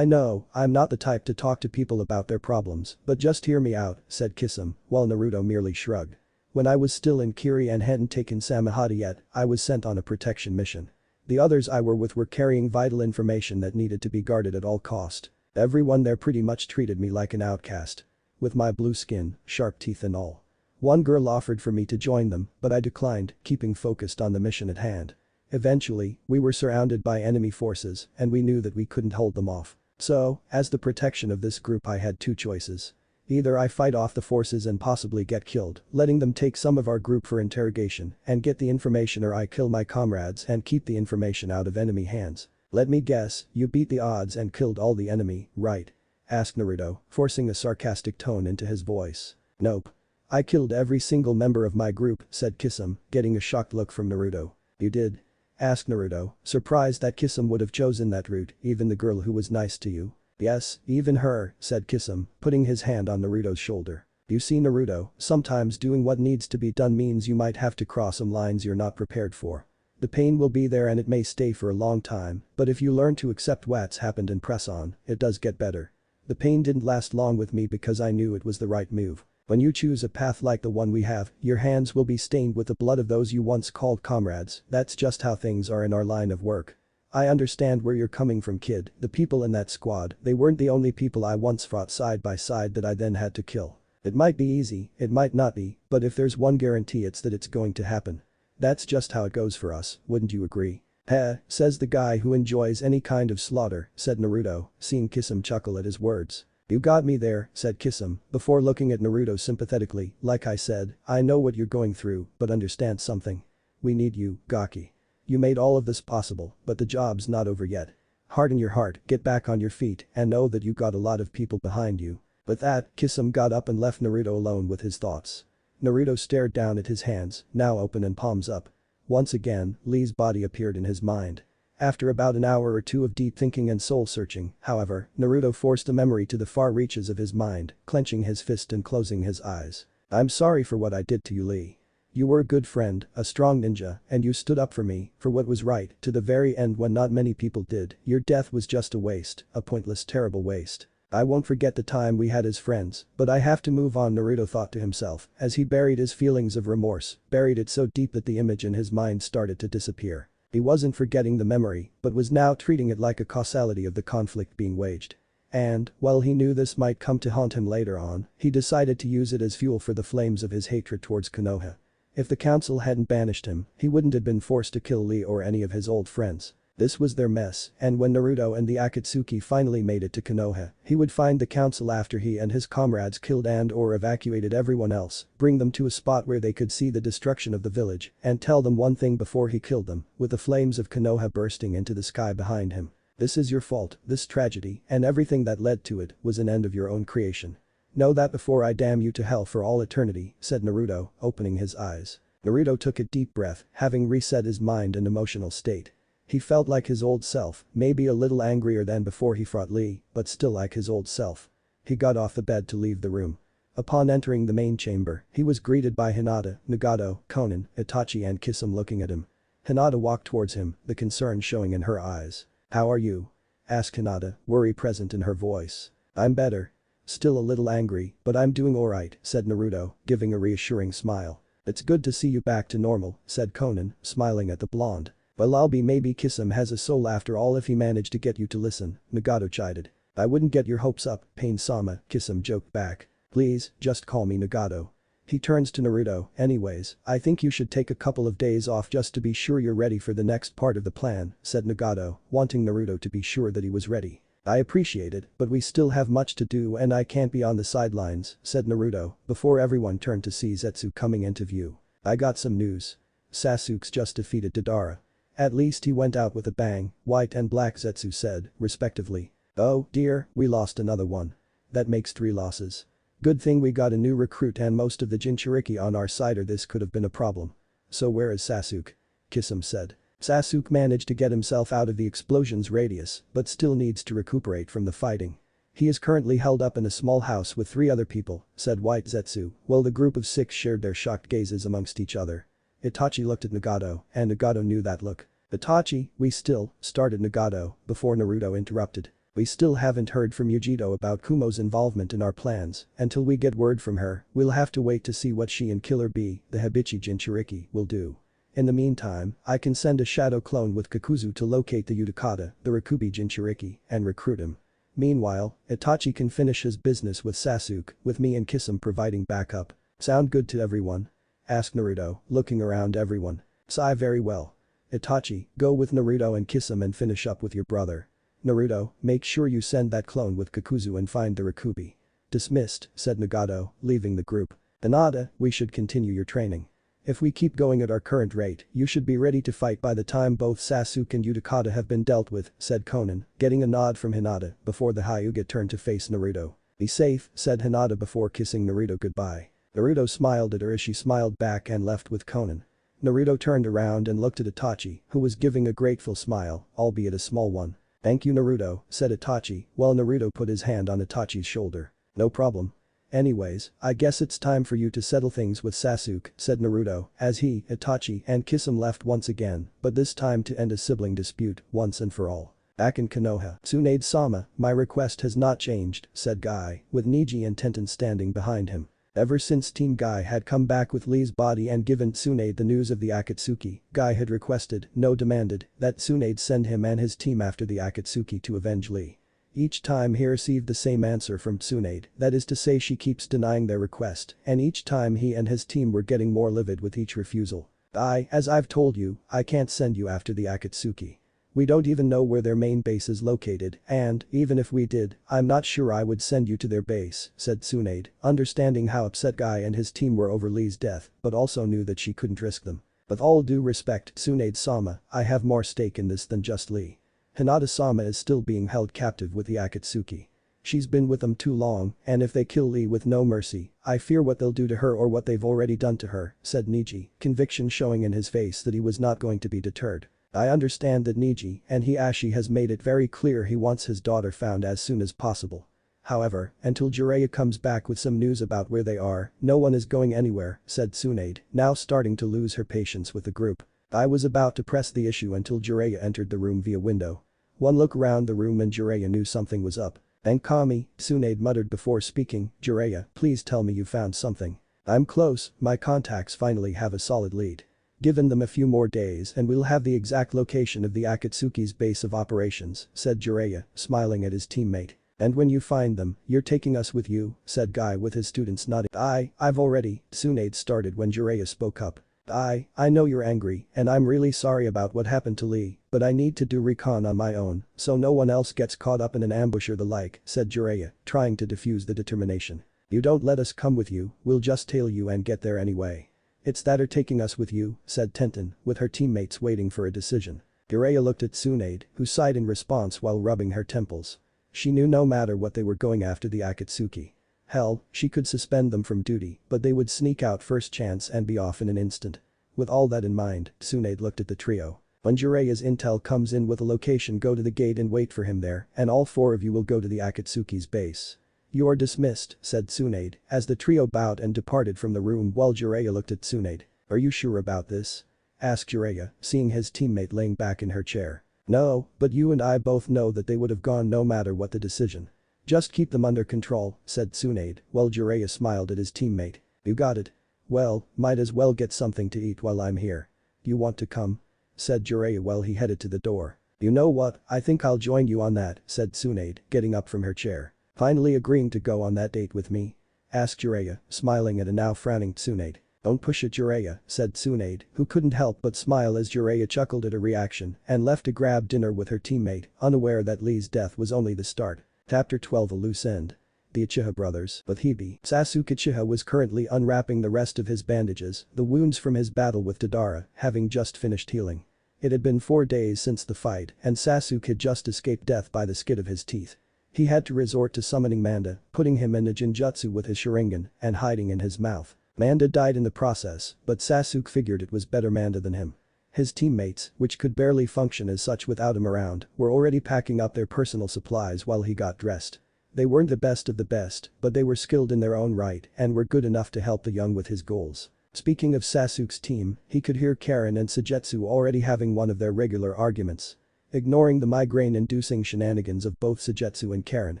I'm not the type to talk to people about their problems, but just hear me out," said Kisum, while Naruto merely shrugged. "When I was still in Kiri and hadn't taken Samehada yet, I was sent on a protection mission. The others I were with were carrying vital information that needed to be guarded at all cost. Everyone there pretty much treated me like an outcast. With my blue skin, sharp teeth and all. One girl offered for me to join them, but I declined, keeping focused on the mission at hand. Eventually, we were surrounded by enemy forces, and we knew that we couldn't hold them off. So, as the protection of this group, I had two choices. Either I fight off the forces and possibly get killed, letting them take some of our group for interrogation and get the information, or I kill my comrades and keep the information out of enemy hands. Let me guess, you beat the odds and killed all the enemy, right?" asked Naruto, forcing a sarcastic tone into his voice. "Nope. I killed every single member of my group," said Kisum, getting a shocked look from Naruto. "You did?" asked Naruto, surprised that Kisum would have chosen that route, even the girl who was nice to you. "Yes, even her," said Kisum, putting his hand on Naruto's shoulder. "You see, Naruto, sometimes doing what needs to be done means you might have to cross some lines you're not prepared for. The pain will be there and it may stay for a long time, but if you learn to accept what's happened and press on, it does get better. The pain didn't last long with me because I knew it was the right move. When you choose a path like the one we have, your hands will be stained with the blood of those you once called comrades. That's just how things are in our line of work. I understand where you're coming from, kid. The people in that squad, they weren't the only people I once fought side by side that I then had to kill. It might be easy, it might not be, but if there's one guarantee, it's that it's going to happen. That's just how it goes for us, wouldn't you agree?" "Heh," says the guy who enjoys any kind of slaughter, said Naruto, seeing Kisum chuckle at his words. "You got me there," said Kisum, before looking at Naruto sympathetically. "Like I said, I know what you're going through, but understand something. We need you, Gaki. You made all of this possible, but the job's not over yet. Harden your heart, get back on your feet, and know that you got a lot of people behind you." With that, Kisum got up and left Naruto alone with his thoughts. Naruto stared down at his hands, now open and palms up. Once again, Lee's body appeared in his mind. After about an hour or two of deep thinking and soul-searching, however, Naruto forced a memory to the far reaches of his mind, clenching his fist and closing his eyes. "I'm sorry for what I did to you, Lee. You were a good friend, a strong ninja, and you stood up for me, for what was right, to the very end when not many people did. Your death was just a waste, a pointless, terrible waste. I won't forget the time we had as friends, but I have to move on," Naruto thought to himself, as he buried his feelings of remorse, buried it so deep that the image in his mind started to disappear. He wasn't forgetting the memory, but was now treating it like a causality of the conflict being waged. And, while he knew this might come to haunt him later on, he decided to use it as fuel for the flames of his hatred towards Konoha. If the council hadn't banished him, he wouldn't have been forced to kill Lee or any of his old friends. This was their mess, and when Naruto and the Akatsuki finally made it to Konoha, he would find the council after he and his comrades killed and/or evacuated everyone else, bring them to a spot where they could see the destruction of the village, and tell them one thing before he killed them, with the flames of Konoha bursting into the sky behind him. This is your fault, this tragedy, and everything that led to it, was an end of your own creation. Know that before I damn you to hell for all eternity, said Naruto, opening his eyes. Naruto took a deep breath, having reset his mind and emotional state. He felt like his old self, maybe a little angrier than before he fought Lee, but still like his old self. He got off the bed to leave the room. Upon entering the main chamber, he was greeted by Hinata, Nagato, Konan, Itachi and Kisame looking at him. Hinata walked towards him, the concern showing in her eyes. How are you? Asked Hinata, worry present in her voice. I'm better. Still a little angry, but I'm doing alright, said Naruto, giving a reassuring smile. It's good to see you back to normal, said Konan, smiling at the blonde. Well, I'll be maybe Kisame has a soul after all if he managed to get you to listen, Nagato chided. I wouldn't get your hopes up, Pain-sama, Kisame joked back. Please, just call me Nagato. He turns to Naruto, anyways, I think you should take a couple of days off just to be sure you're ready for the next part of the plan, said Nagato, wanting Naruto to be sure that he was ready. I appreciate it, but we still have much to do and I can't be on the sidelines, said Naruto, before everyone turned to see Zetsu coming into view. I got some news. Sasuke's just defeated Deidara. At least he went out with a bang, White and Black Zetsu said, respectively. Oh dear, we lost another one. That makes 3 losses. Good thing we got a new recruit and most of the Jinchuriki on our side or this could have been a problem. So where is Sasuke? Kisame said. Sasuke managed to get himself out of the explosion's radius, but still needs to recuperate from the fighting. He is currently held up in a small house with 3 other people, said White Zetsu, while the group of 6 shared their shocked gazes amongst each other. Itachi looked at Nagato, and Nagato knew that look. Itachi, we still, started Nagato, before Naruto interrupted. We still haven't heard from Yujito about Kumo's involvement in our plans, until we get word from her, we'll have to wait to see what she and Killer Bee, the Hibichi Jinchuriki, will do. In the meantime, I can send a shadow clone with Kakuzu to locate the Utakata, the Rikubi Jinchuriki, and recruit him. Meanwhile, Itachi can finish his business with Sasuke, with me and Kisame providing backup. Sound good to everyone? Asked Naruto, looking around everyone. Sigh very well. Itachi, go with Naruto and Kisame and finish up with your brother. Naruto, make sure you send that clone with Kakuzu and find the Rikubi. Dismissed, said Nagato, leaving the group. Hinata, we should continue your training. If we keep going at our current rate, you should be ready to fight by the time both Sasuke and Utakata have been dealt with, said Konan, getting a nod from Hinata before the Hyuga turned to face Naruto. Be safe, said Hinata before kissing Naruto goodbye. Naruto smiled at her as she smiled back and left with Konan. Naruto turned around and looked at Itachi, who was giving a grateful smile, albeit a small one. Thank you Naruto, said Itachi, while Naruto put his hand on Itachi's shoulder. No problem. Anyways, I guess it's time for you to settle things with Sasuke, said Naruto, as he, Itachi and Kisame left once again, but this time to end a sibling dispute, once and for all. Back in Konoha, Tsunade-sama, my request has not changed, said Guy, with Neji and Tenten standing behind him. Ever since Team Guy had come back with Lee's body and given Tsunade the news of the Akatsuki, Guy had requested, no demanded, that Tsunade send him and his team after the Akatsuki to avenge Lee. Each time he received the same answer from Tsunade, that is to say she keeps denying their request, and each time he and his team were getting more livid with each refusal. As I've told you, I can't send you after the Akatsuki. We don't even know where their main base is located, and, even if we did, I'm not sure I would send you to their base, said Tsunade, understanding how upset Guy and his team were over Lee's death, but also knew that she couldn't risk them. With all due respect, Tsunade-sama, I have more stake in this than just Lee. Hinata-sama is still being held captive with the Akatsuki. She's been with them too long, and if they kill Lee with no mercy, I fear what they'll do to her or what they've already done to her, said Neji, conviction showing in his face that he was not going to be deterred. I understand that Neji and Hiashi has made it very clear he wants his daughter found as soon as possible. However, until Jiraiya comes back with some news about where they are, no one is going anywhere, said Tsunade, now starting to lose her patience with the group. I was about to press the issue until Jiraiya entered the room via window. One look around the room and Jiraiya knew something was up. And Kami, Tsunade muttered before speaking, Jiraiya, please tell me you found something. I'm close, my contacts finally have a solid lead. Given them a few more days and we'll have the exact location of the Akatsuki's base of operations, said Jiraiya, smiling at his teammate. And when you find them, you're taking us with you, said Guy with his students nodding. I've already, Tsunade started when Jiraiya spoke up. I know you're angry, and I'm really sorry about what happened to Lee, but I need to do recon on my own, so no one else gets caught up in an ambush or the like, said Jiraiya, trying to defuse the determination. You don't let us come with you, we'll just tail you and get there anyway. It's that or taking us with you, said Tenten, with her teammates waiting for a decision. Jiraiya looked at Tsunade, who sighed in response while rubbing her temples. She knew no matter what they were going after the Akatsuki. Hell, she could suspend them from duty, but they would sneak out first chance and be off in an instant. With all that in mind, Tsunade looked at the trio. When Jiraiya's intel comes in with a location, go to the gate and wait for him there, and all four of you will go to the Akatsuki's base. You are dismissed, said Tsunade, as the trio bowed and departed from the room while Jiraiya looked at Tsunade. Are you sure about this? Asked Jiraiya, seeing his teammate laying back in her chair. No, but you and I both know that they would have gone no matter what the decision. Just keep them under control, said Tsunade, while Jiraiya smiled at his teammate. You got it. Well, might as well get something to eat while I'm here. You want to come? Said Jiraiya while he headed to the door. You know what, I think I'll join you on that, said Tsunade, getting up from her chair. Finally agreeing to go on that date with me? Asked Jiraiya, smiling at a now frowning Tsunade. Don't push it, Jiraiya, said Tsunade, who couldn't help but smile as Jiraiya chuckled at her reaction and left to grab dinner with her teammate, unaware that Lee's death was only the start. Chapter 12, a loose end. The Uchiha brothers, with Hibi, Sasuke Uchiha was currently unwrapping the rest of his bandages, the wounds from his battle with Tadara having just finished healing. It had been 4 days since the fight and Sasuke had just escaped death by the skid of his teeth. He had to resort to summoning Manda, putting him in a genjutsu with his Sharingan and hiding in his mouth. Manda died in the process, but Sasuke figured it was better Manda than him. His teammates, which could barely function as such without him around, were already packing up their personal supplies while he got dressed. They weren't the best of the best, but they were skilled in their own right and were good enough to help the young with his goals. Speaking of Sasuke's team, he could hear Karen and Sujetsu already having one of their regular arguments. Ignoring the migraine-inducing shenanigans of both Sujetsu and Karen,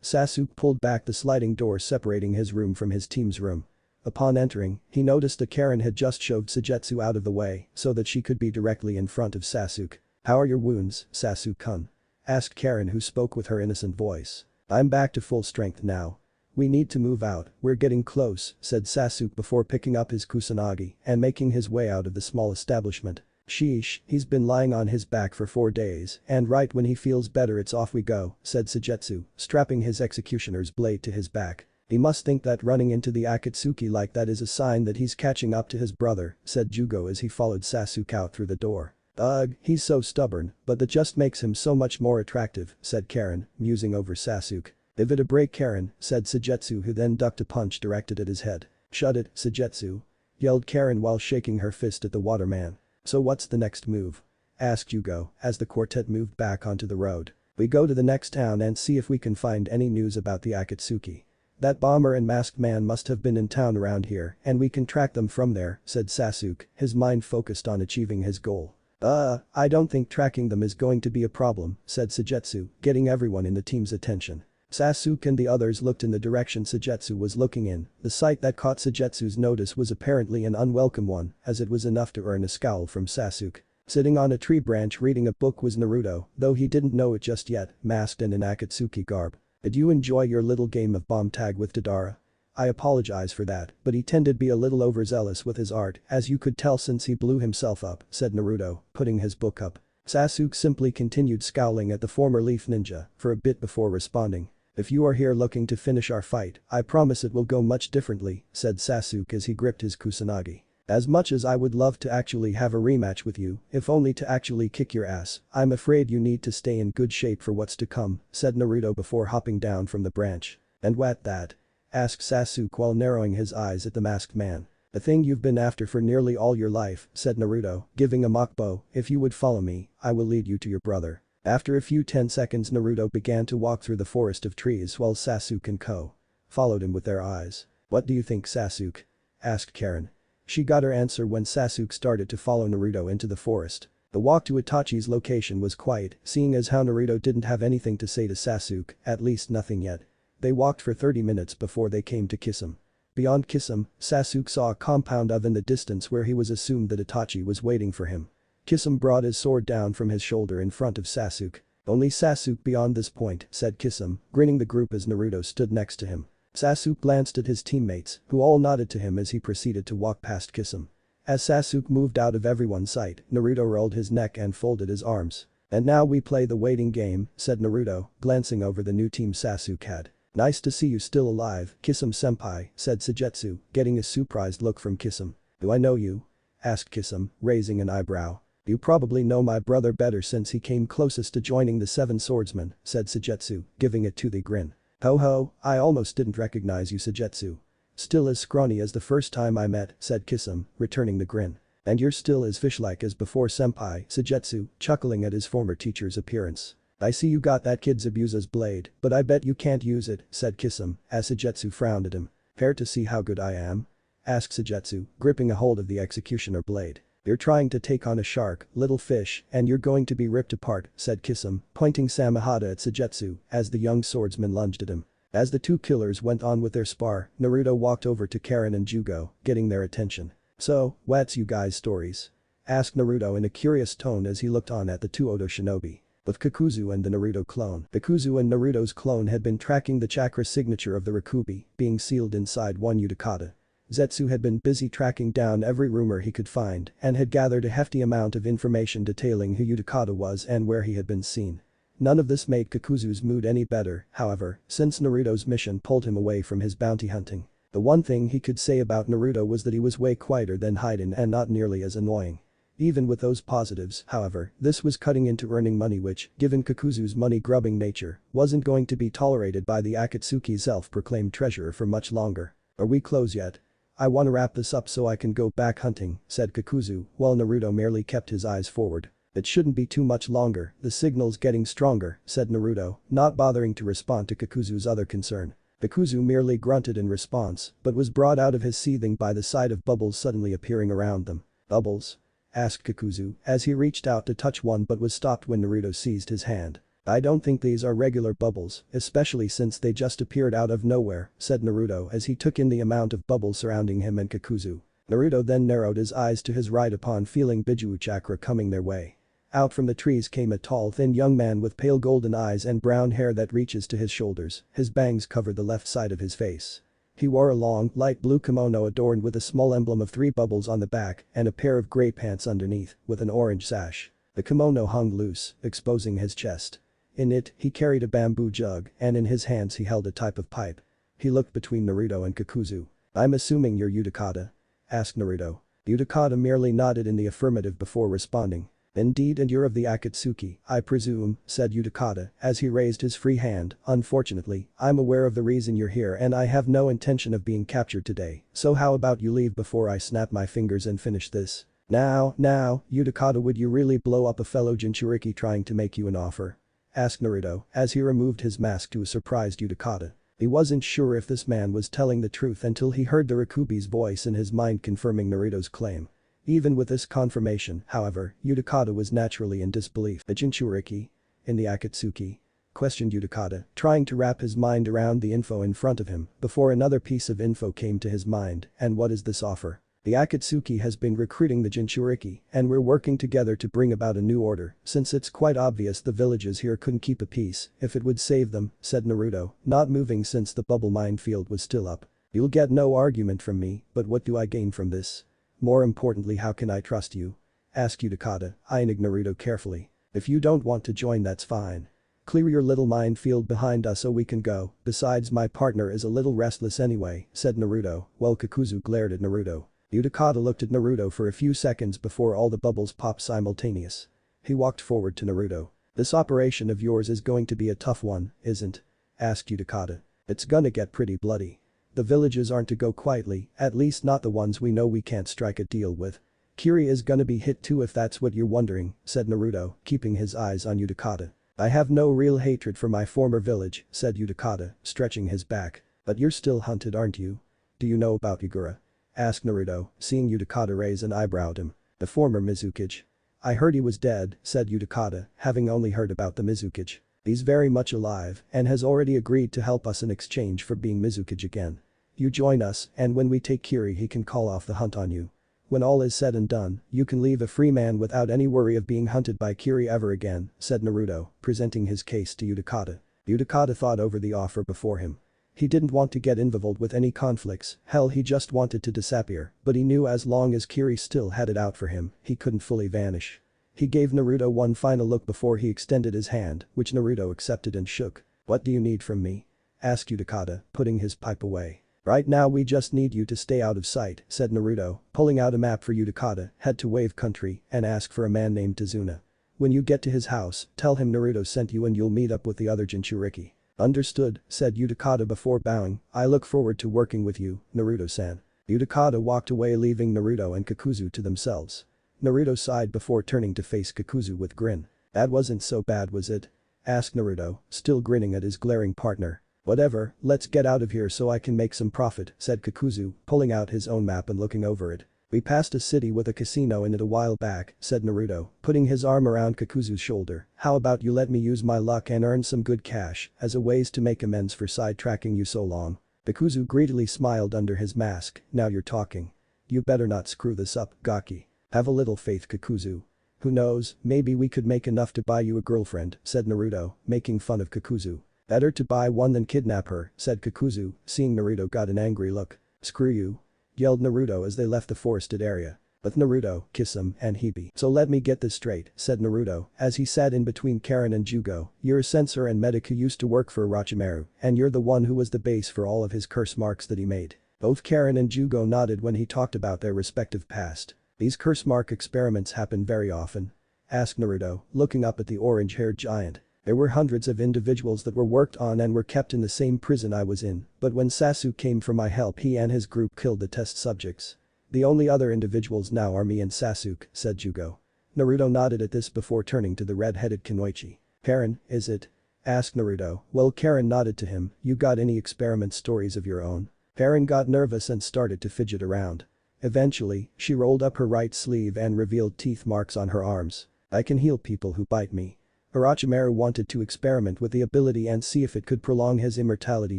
Sasuke pulled back the sliding door separating his room from his team's room. Upon entering, he noticed that Karen had just shoved Sujetsu out of the way so that she could be directly in front of Sasuke. How are your wounds, Sasuke-kun? Asked Karen, who spoke with her innocent voice. I'm back to full strength now. We need to move out, we're getting close, said Sasuke before picking up his kusanagi and making his way out of the small establishment. Sheesh, he's been lying on his back for 4 days, and right when he feels better it's off we go, said Sujetsu, strapping his executioner's blade to his back. He must think that running into the Akatsuki like that is a sign that he's catching up to his brother, said Jugo as he followed Sasuke out through the door. Ugh, he's so stubborn, but that just makes him so much more attractive, said Karen, musing over Sasuke. Give it a break, Karen, said Sujetsu, who then ducked a punch directed at his head. Shut it, Sujetsu, yelled Karen while shaking her fist at the waterman. So what's the next move? Asked Jugo as the quartet moved back onto the road. We go to the next town and see if we can find any news about the Akatsuki. That bomber and masked man must have been in town around here and we can track them from there, said Sasuke, his mind focused on achieving his goal. I don't think tracking them is going to be a problem, said Sujetsu, getting everyone in the team's attention. Sasuke and the others looked in the direction Sujetsu was looking in. The sight that caught Sujetsu's notice was apparently an unwelcome one, as it was enough to earn a scowl from Sasuke. Sitting on a tree branch reading a book was Naruto, though he didn't know it just yet, masked and in Akatsuki garb. Did you enjoy your little game of bomb tag with Tadara? I apologize for that, but he tended to be a little overzealous with his art, as you could tell since he blew himself up, said Naruto, putting his book up. Sasuke simply continued scowling at the former Leaf Ninja for a bit before responding. If you are here looking to finish our fight, I promise it will go much differently, said Sasuke as he gripped his kusanagi. As much as I would love to actually have a rematch with you, if only to actually kick your ass, I'm afraid you need to stay in good shape for what's to come, said Naruto before hopping down from the branch. And what that? Asked Sasuke while narrowing his eyes at the masked man. The thing you've been after for nearly all your life, said Naruto, giving a mock bow. If you would follow me, I will lead you to your brother. After a few 10 seconds Naruto began to walk through the forest of trees while Sasuke and Ko followed him with their eyes. What do you think, Sasuke? Asked Karen. She got her answer when Sasuke started to follow Naruto into the forest. The walk to Itachi's location was quiet, seeing as how Naruto didn't have anything to say to Sasuke, at least nothing yet. They walked for 30 minutes before they came to Kisame. Beyond Kisame, Sasuke saw a compound of in the distance where he was assumed that Itachi was waiting for him. Kisame brought his sword down from his shoulder in front of Sasuke. Only Sasuke beyond this point, said Kisame, grinning the group as Naruto stood next to him. Sasuke glanced at his teammates, who all nodded to him as he proceeded to walk past Kisame. As Sasuke moved out of everyone's sight, Naruto rolled his neck and folded his arms. "And now we play the waiting game," said Naruto, glancing over the new team Sasuke had. "Nice to see you still alive, Kisame-senpai," said Suigetsu, getting a surprised look from Kisame. "Do I know you?" asked Kisame, raising an eyebrow. "You probably know my brother better since he came closest to joining the Seven Swordsmen," said Suigetsu, giving a toothy grin. "Ho ho, I almost didn't recognize you, Suigetsu. Still as scrawny as the first time I met," said Kisame, returning the grin. "And you're still as fish-like as before, senpai," Suigetsu, chuckling at his former teacher's appearance. "I see you got that kid Zabuza's blade, but I bet you can't use it," said Kisame, as Suigetsu frowned at him. "Care to see how good I am?" asked Suigetsu, gripping a hold of the executioner blade. "You're trying to take on a shark, little fish, and you're going to be ripped apart," said Kisame, pointing Samehada at Suigetsu as the young swordsman lunged at him. As the two killers went on with their spar, Naruto walked over to Karen and Jugo, getting their attention. "So, what's you guys' stories?" asked Naruto in a curious tone as he looked on at the two Odo shinobi. With Kakuzu and the Naruto clone. Kakuzu and Naruto's clone had been tracking the chakra signature of the Rakubi, being sealed inside one Utakata. Zetsu had been busy tracking down every rumor he could find and had gathered a hefty amount of information detailing who Utakata was and where he had been seen. None of this made Kakuzu's mood any better, however, since Naruto's mission pulled him away from his bounty hunting. The one thing he could say about Naruto was that he was way quieter than Hyden and not nearly as annoying. Even with those positives, however, this was cutting into earning money which, given Kakuzu's money-grubbing nature, wasn't going to be tolerated by the Akatsuki's self-proclaimed treasurer for much longer. "Are we close yet? I wanna wrap this up so I can go back hunting," said Kakuzu, while Naruto merely kept his eyes forward. "It shouldn't be too much longer, the signal's getting stronger," said Naruto, not bothering to respond to Kakuzu's other concern. Kakuzu merely grunted in response, but was brought out of his seething by the sight of bubbles suddenly appearing around them. "Bubbles?" asked Kakuzu, as he reached out to touch one but was stopped when Naruto seized his hand. "I don't think these are regular bubbles, especially since they just appeared out of nowhere," said Naruto as he took in the amount of bubbles surrounding him and Kakuzu. Naruto then narrowed his eyes to his right upon feeling Biju chakra coming their way. Out from the trees came a tall thin young man with pale golden eyes and brown hair that reaches to his shoulders, his bangs covered the left side of his face. He wore a long, light blue kimono adorned with a small emblem of 3 bubbles on the back and a pair of grey pants underneath, with an orange sash. The kimono hung loose, exposing his chest. In it, he carried a bamboo jug and in his hands he held a type of pipe. He looked between Naruto and Kakuzu. "I'm assuming you're Utakata?" asked Naruto. Utakata merely nodded in the affirmative before responding. "Indeed, and you're of the Akatsuki, I presume," said Utakata as he raised his free hand. "Unfortunately, I'm aware of the reason you're here and I have no intention of being captured today, so how about you leave before I snap my fingers and finish this?" Now, Utakata, would you really blow up a fellow Jinchuriki trying to make you an offer?" asked Naruto as he removed his mask to a surprised Utakata. He wasn't sure if this man was telling the truth until he heard the Rakubi's voice in his mind confirming Naruto's claim. Even with this confirmation, however, Utakata was naturally in disbelief. "The Jinchuriki? In the Akatsuki?" questioned Utakata, trying to wrap his mind around the info in front of him before another piece of info came to his mind. "And what is this offer?" "The Akatsuki has been recruiting the Jinchuriki, and we're working together to bring about a new order, since it's quite obvious the villages here couldn't keep a peace if it would save them," said Naruto, not moving since the bubble minefield was still up. "You'll get no argument from me, but what do I gain from this? More importantly, how can I trust you?" asked Utakata, eyeing Naruto carefully. "If you don't want to join, that's fine. Clear your little minefield behind us so we can go, besides my partner is a little restless anyway," said Naruto, while Kakuzu glared at Naruto. Utakata looked at Naruto for a few seconds before all the bubbles popped simultaneous. He walked forward to Naruto. "This operation of yours is going to be a tough one, isn't?" asked Utakata. "It's gonna get pretty bloody. The villages aren't to go quietly, at least not the ones we know we can't strike a deal with. Kiri is gonna be hit too if that's what you're wondering," said Naruto, keeping his eyes on Utakata. "I have no real hatred for my former village," said Utakata, stretching his back. "But you're still hunted, aren't you? Do you know about Yagura?" asked Naruto, seeing Utakata raise an eyebrow at him. "The former Mizukage? I heard he was dead," said Utakata, having only heard about the Mizukage. "He's very much alive and has already agreed to help us in exchange for being Mizukage again. You join us and when we take Kiri he can call off the hunt on you. When all is said and done, you can leave a free man without any worry of being hunted by Kiri ever again," said Naruto, presenting his case to Utakata. Utakata thought over the offer before him. He didn't want to get involved with any conflicts, hell he just wanted to disappear, but he knew as long as Kiri still had it out for him, he couldn't fully vanish. He gave Naruto one final look before he extended his hand, which Naruto accepted and shook. "What do you need from me?" asked Utakata, putting his pipe away. "Right now we just need you to stay out of sight," said Naruto, pulling out a map for Utakata, head to Wave Country and ask for a man named Tazuna. "When you get to his house, tell him Naruto sent you and you'll meet up with the other Jinchuriki." "Understood," said Utakata before bowing. "I look forward to working with you, Naruto-san." Utakata walked away leaving Naruto and Kakuzu to themselves. Naruto sighed before turning to face Kakuzu with grin. "That wasn't so bad was it?" asked Naruto, still grinning at his glaring partner. "Whatever, let's get out of here so I can make some profit," said Kakuzu, pulling out his own map and looking over it. "We passed a city with a casino in it a while back," said Naruto, putting his arm around Kakuzu's shoulder. "How about you let me use my luck and earn some good cash as a ways to make amends for sidetracking you so long?" Kakuzu greedily smiled under his mask. "Now you're talking. You better not screw this up, Gaki. Have a little faith, Kakuzu. Who knows, maybe we could make enough to buy you a girlfriend," said Naruto, making fun of Kakuzu. "Better to buy one than kidnap her," said Kakuzu, seeing Naruto got an angry look. "Screw you," yelled Naruto as they left the forested area. "With Naruto, Kisame, and Hibi. So let me get this straight," said Naruto, as he sat in between Karen and Jugo. "You're a censor and medic who used to work for Orochimaru, and you're the one who was the base for all of his curse marks that he made." Both Karen and Jugo nodded when he talked about their respective past. "These curse mark experiments happen very often?" asked Naruto, looking up at the orange-haired giant. "There were hundreds of individuals that were worked on and were kept in the same prison I was in, but when Sasuke came for my help he and his group killed the test subjects. The only other individuals now are me and Sasuke," said Jugo. Naruto nodded at this before turning to the red-headed Kunoichi. "Karen, is it?" asked Naruto. Well, Karen nodded to him. "You got any experiment stories of your own?" Karen got nervous and started to fidget around. Eventually, she rolled up her right sleeve and revealed teeth marks on her arms. "I can heal people who bite me." Orochimaru wanted to experiment with the ability and see if it could prolong his immortality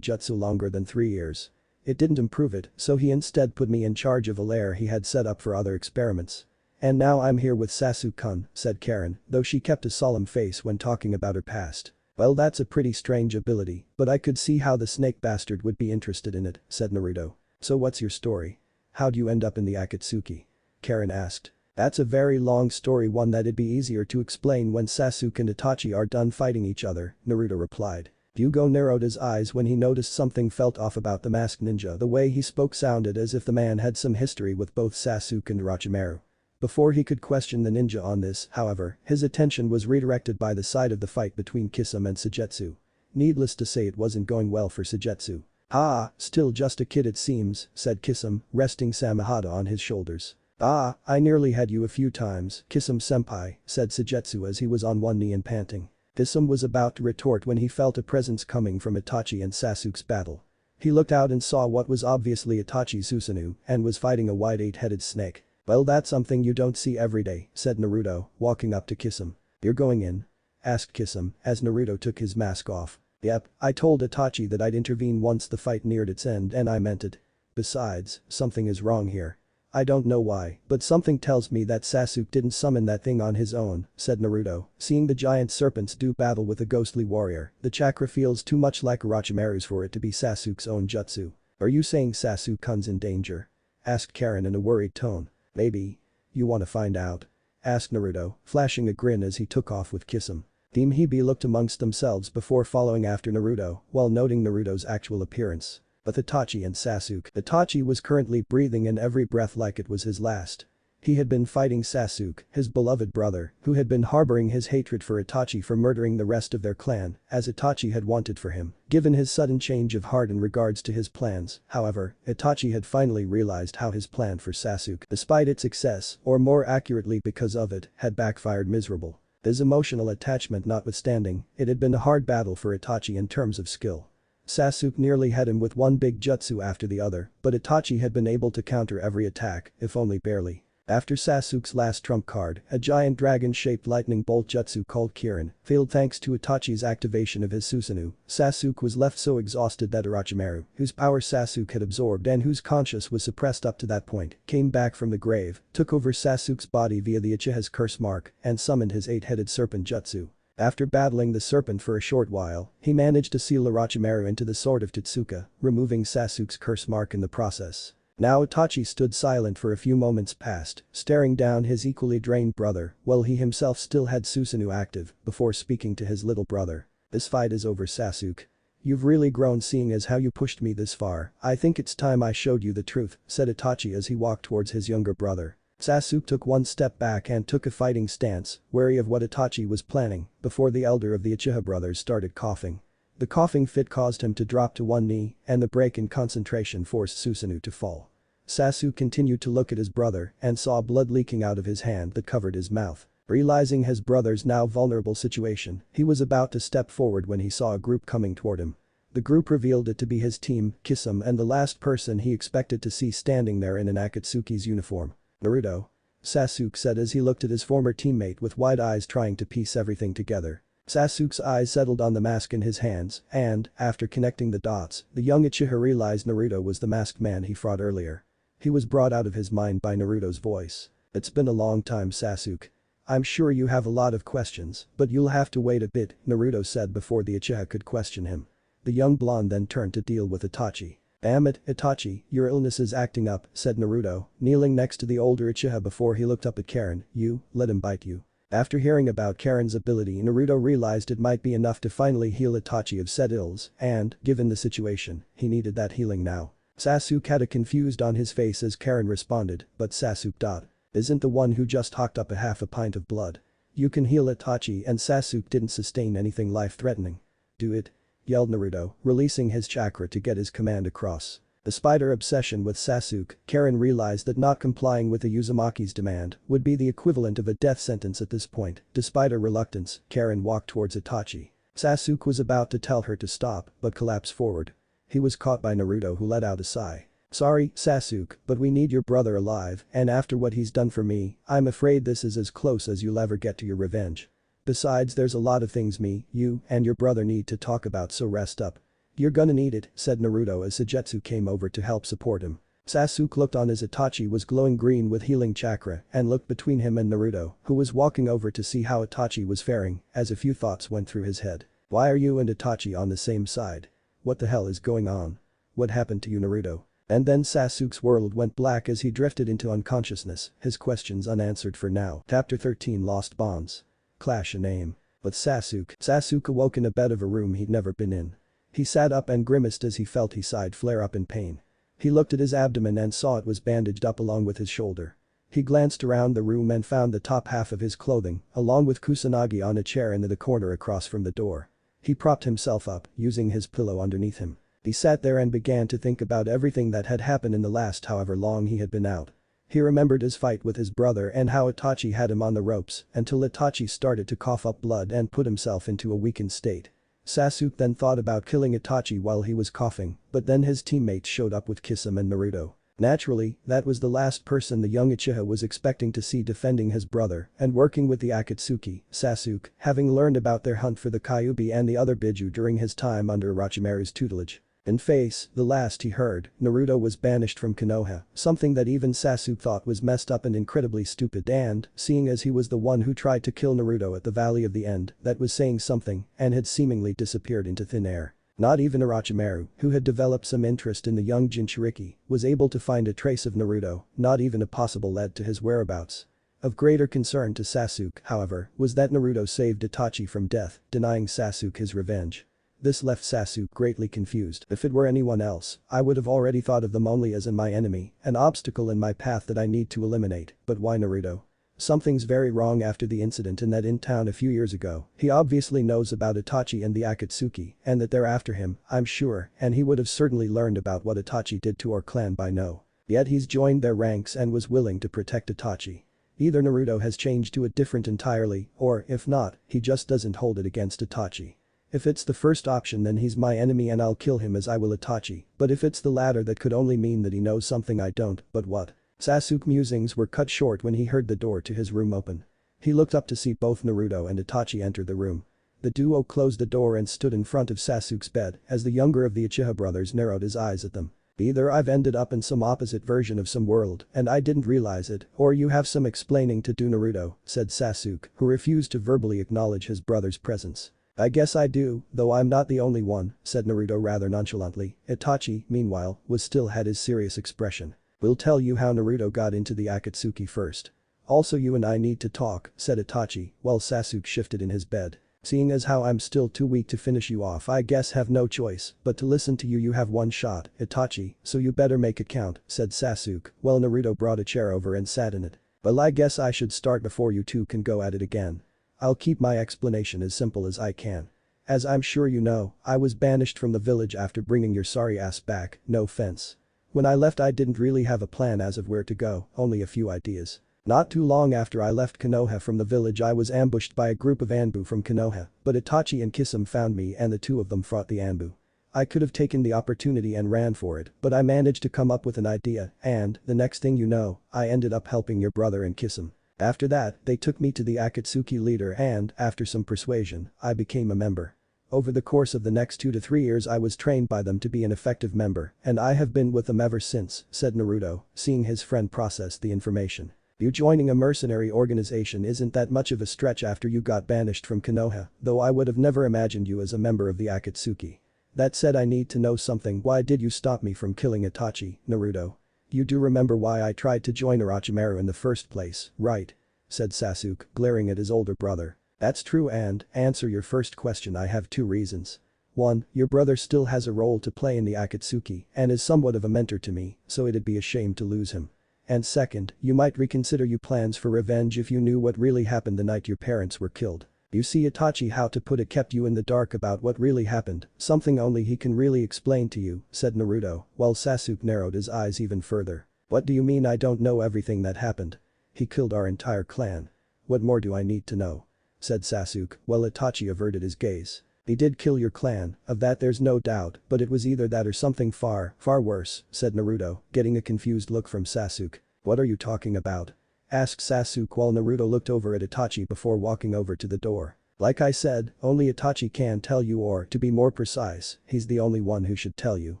jutsu longer than 3 years. It didn't improve it, so he instead put me in charge of a lair he had set up for other experiments. "And now I'm here with Sasuke-kun," said Karen, though she kept a solemn face when talking about her past. "Well, that's a pretty strange ability, but I could see how the snake bastard would be interested in it," said Naruto. "So what's your story? How'd you end up in the Akatsuki?" Karen asked. "That's a very long story, one that'd be easier to explain when Sasuke and Itachi are done fighting each other," Naruto replied. Hugo narrowed his eyes when he noticed something felt off about the masked ninja. The way he spoke sounded as if the man had some history with both Sasuke and Orochimaru. Before he could question the ninja on this, however, his attention was redirected by the sight of the fight between Kisame and Suigetsu. Needless to say, it wasn't going well for Suigetsu. "Ah, still just a kid it seems," said Kisame, resting Samehada on his shoulders. "Ah, I nearly had you a few times, Kisame-senpai," said Suigetsu as he was on one knee and panting. Kisame was about to retort when he felt a presence coming from Itachi and Sasuke's battle. He looked out and saw what was obviously Itachi's Susanoo and was fighting a wide 8-headed snake. "Well, that's something you don't see every day," said Naruto, walking up to Kisame. "You're going in?" asked Kisame as Naruto took his mask off. "Yep, I told Itachi that I'd intervene once the fight neared its end and I meant it. Besides, something is wrong here. I don't know why, but something tells me that Sasuke didn't summon that thing on his own," said Naruto, seeing the giant serpents do battle with a ghostly warrior. "The chakra feels too much like Orochimaru's for it to be Sasuke's own jutsu." "Are you saying Sasuke-kun's in danger?" asked Karen in a worried tone. "Maybe. You wanna find out?" asked Naruto, flashing a grin as he took off with Kisame. Team Hibi looked amongst themselves before following after Naruto while noting Naruto's actual appearance. But Itachi and Sasuke. Itachi was currently breathing in every breath like it was his last. He had been fighting Sasuke, his beloved brother, who had been harboring his hatred for Itachi for murdering the rest of their clan, as Itachi had wanted for him. Given his sudden change of heart in regards to his plans, however, Itachi had finally realized how his plan for Sasuke, despite its success, or more accurately because of it, had backfired miserable. His emotional attachment notwithstanding, it had been a hard battle for Itachi in terms of skill. Sasuke nearly had him with one big jutsu after the other, but Itachi had been able to counter every attack, if only barely. After Sasuke's last trump card, a giant dragon-shaped lightning bolt jutsu called Kirin, failed thanks to Itachi's activation of his Susanoo, Sasuke was left so exhausted that Orochimaru, whose power Sasuke had absorbed and whose conscience was suppressed up to that point, came back from the grave, took over Sasuke's body via the Uchiha's curse mark, and summoned his 8-headed serpent jutsu. After battling the serpent for a short while, he managed to seal Orochimaru into the sword of Totsuka, removing Sasuke's curse mark in the process. Now Itachi stood silent for a few moments past, staring down his equally drained brother while he himself still had Susanoo active before speaking to his little brother. "This fight is over, Sasuke. You've really grown seeing as how you pushed me this far. I think it's time I showed you the truth," said Itachi as he walked towards his younger brother. Sasuke took one step back and took a fighting stance, wary of what Itachi was planning, before the elder of the Uchiha brothers started coughing. The coughing fit caused him to drop to one knee, and the break in concentration forced Susanoo to fall. Sasuke continued to look at his brother and saw blood leaking out of his hand that covered his mouth. Realizing his brother's now vulnerable situation, he was about to step forward when he saw a group coming toward him. The group revealed it to be his team, Kisame, and the last person he expected to see standing there in an Akatsuki's uniform. "Naruto?" Sasuke said as he looked at his former teammate with wide eyes trying to piece everything together. Sasuke's eyes settled on the mask in his hands and, after connecting the dots, the young Uchiha realized Naruto was the masked man he fought earlier. He was brought out of his mind by Naruto's voice. "It's been a long time, Sasuke. I'm sure you have a lot of questions, but you'll have to wait a bit," Naruto said before the Uchiha could question him. The young blonde then turned to deal with Itachi. "Damn it, Itachi, your illness is acting up," said Naruto, kneeling next to the older Uchiha before he looked up at Karen. "You, let him bite you." After hearing about Karen's ability, Naruto realized it might be enough to finally heal Itachi of said ills, and, given the situation, he needed that healing now. Sasuke had a confused on his face as Karen responded, but Sasuke. Isn't the one who just hocked up a half a pint of blood. You can heal Itachi, and Sasuke didn't sustain anything life-threatening. "Do it," yelled Naruto, releasing his chakra to get his command across. Despite her obsession with Sasuke, Karen realized that not complying with the Uzumaki's demand would be the equivalent of a death sentence at this point. Despite her reluctance, Karen walked towards Itachi. Sasuke was about to tell her to stop, but collapsed forward. He was caught by Naruto, who let out a sigh. "Sorry, Sasuke, but we need your brother alive, and after what he's done for me, I'm afraid this is as close as you'll ever get to your revenge. Besides, there's a lot of things me, you, and your brother need to talk about, so rest up." "You're gonna need it," said Naruto as Sujetsu came over to help support him. Sasuke looked on as Itachi was glowing green with healing chakra and looked between him and Naruto, who was walking over to see how Itachi was faring, as a few thoughts went through his head. "Why are you and Itachi on the same side? What the hell is going on? What happened to you, Naruto?" And then Sasuke's world went black as he drifted into unconsciousness, his questions unanswered for now. Chapter 13 Lost Bonds. Clash a name. But Sasuke awoke in a bed of a room he'd never been in. He sat up and grimaced as he felt his side flare up in pain. He looked at his abdomen and saw it was bandaged up along with his shoulder. He glanced around the room and found the top half of his clothing, along with Kusanagi on a chair in the corner across from the door. He propped himself up, using his pillow underneath him. He sat there and began to think about everything that had happened in the last however long he had been out. He remembered his fight with his brother and how Itachi had him on the ropes until Itachi started to cough up blood and put himself into a weakened state. Sasuke then thought about killing Itachi while he was coughing, but then his teammates showed up with Kisame and Naruto. Naturally, that was the last person the young Uchiha was expecting to see defending his brother and working with the Akatsuki. Sasuke, having learned about their hunt for the Kyuubi and the other Biju during his time under Orochimaru's tutelage. In face, the last he heard, Naruto was banished from Konoha, something that even Sasuke thought was messed up and incredibly stupid, and, seeing as he was the one who tried to kill Naruto at the Valley of the End, that was saying something and had seemingly disappeared into thin air. Not even Orochimaru, who had developed some interest in the young Jinchuriki, was able to find a trace of Naruto, not even a possible lead to his whereabouts. Of greater concern to Sasuke, however, was that Naruto saved Itachi from death, denying Sasuke his revenge. This left Sasuke greatly confused. If it were anyone else, I would have already thought of them only as my enemy, an obstacle in my path that I need to eliminate, but why Naruto? Something's very wrong after the incident in that town a few years ago. He obviously knows about Itachi and the Akatsuki, and that they're after him, I'm sure, and he would have certainly learned about what Itachi did to our clan by now. Yet he's joined their ranks and was willing to protect Itachi. Either Naruto has changed to a different entirely, or, if not, he just doesn't hold it against Itachi. If it's the first option, then he's my enemy and I'll kill him as I will Itachi, but if it's the latter, that could only mean that he knows something I don't, but what? Sasuke's musings were cut short when he heard the door to his room open. He looked up to see both Naruto and Itachi enter the room. The duo closed the door and stood in front of Sasuke's bed as the younger of the Uchiha brothers narrowed his eyes at them. Either I've ended up in some opposite version of some world and I didn't realize it, or you have some explaining to do, Naruto, said Sasuke, who refused to verbally acknowledge his brother's presence. I guess I do, though I'm not the only one, said Naruto rather nonchalantly. Itachi, meanwhile, still had his serious expression. We'll tell you how Naruto got into the Akatsuki first. Also you and I need to talk, said Itachi, while Sasuke shifted in his bed. Seeing as how I'm still too weak to finish you off, I guess have no choice but to listen to you. You have one shot, Itachi, so you better make it count, said Sasuke, while Naruto brought a chair over and sat in it. Well, I guess I should start before you two can go at it again. I'll keep my explanation as simple as I can. As I'm sure you know, I was banished from the village after bringing your sorry ass back, no offense. When I left I didn't really have a plan as of where to go, only a few ideas. Not too long after I left Konoha from the village I was ambushed by a group of Anbu from Konoha, but Itachi and Kisame found me and the two of them fought the Anbu. I could have taken the opportunity and ran for it, but I managed to come up with an idea and, the next thing you know, I ended up helping your brother and Kisame. After that, they took me to the Akatsuki leader and, after some persuasion, I became a member. Over the course of the next 2 to 3 years I was trained by them to be an effective member, and I have been with them ever since, said Naruto, seeing his friend process the information. You joining a mercenary organization isn't that much of a stretch after you got banished from Konoha, though I would have never imagined you as a member of the Akatsuki. That said, I need to know something. Why did you stop me from killing Itachi, Naruto? You do remember why I tried to join Orochimaru in the first place, right? Said Sasuke, glaring at his older brother. That's true, and, answer your first question, I have 2 reasons. 1, your brother still has a role to play in the Akatsuki and is somewhat of a mentor to me, so it'd be a shame to lose him. And second, you might reconsider your plans for revenge if you knew what really happened the night your parents were killed. You see, Itachi, how to put it, kept you in the dark about what really happened, something only he can really explain to you, said Naruto, while Sasuke narrowed his eyes even further. What do you mean I don't know everything that happened? He killed our entire clan. What more do I need to know? Said Sasuke, while Itachi averted his gaze. He did kill your clan, of that there's no doubt, but it was either that or something far worse, said Naruto, getting a confused look from Sasuke. What are you talking about? Asked Sasuke while Naruto looked over at Itachi before walking over to the door. Like I said, only Itachi can tell you, or, to be more precise, he's the only one who should tell you.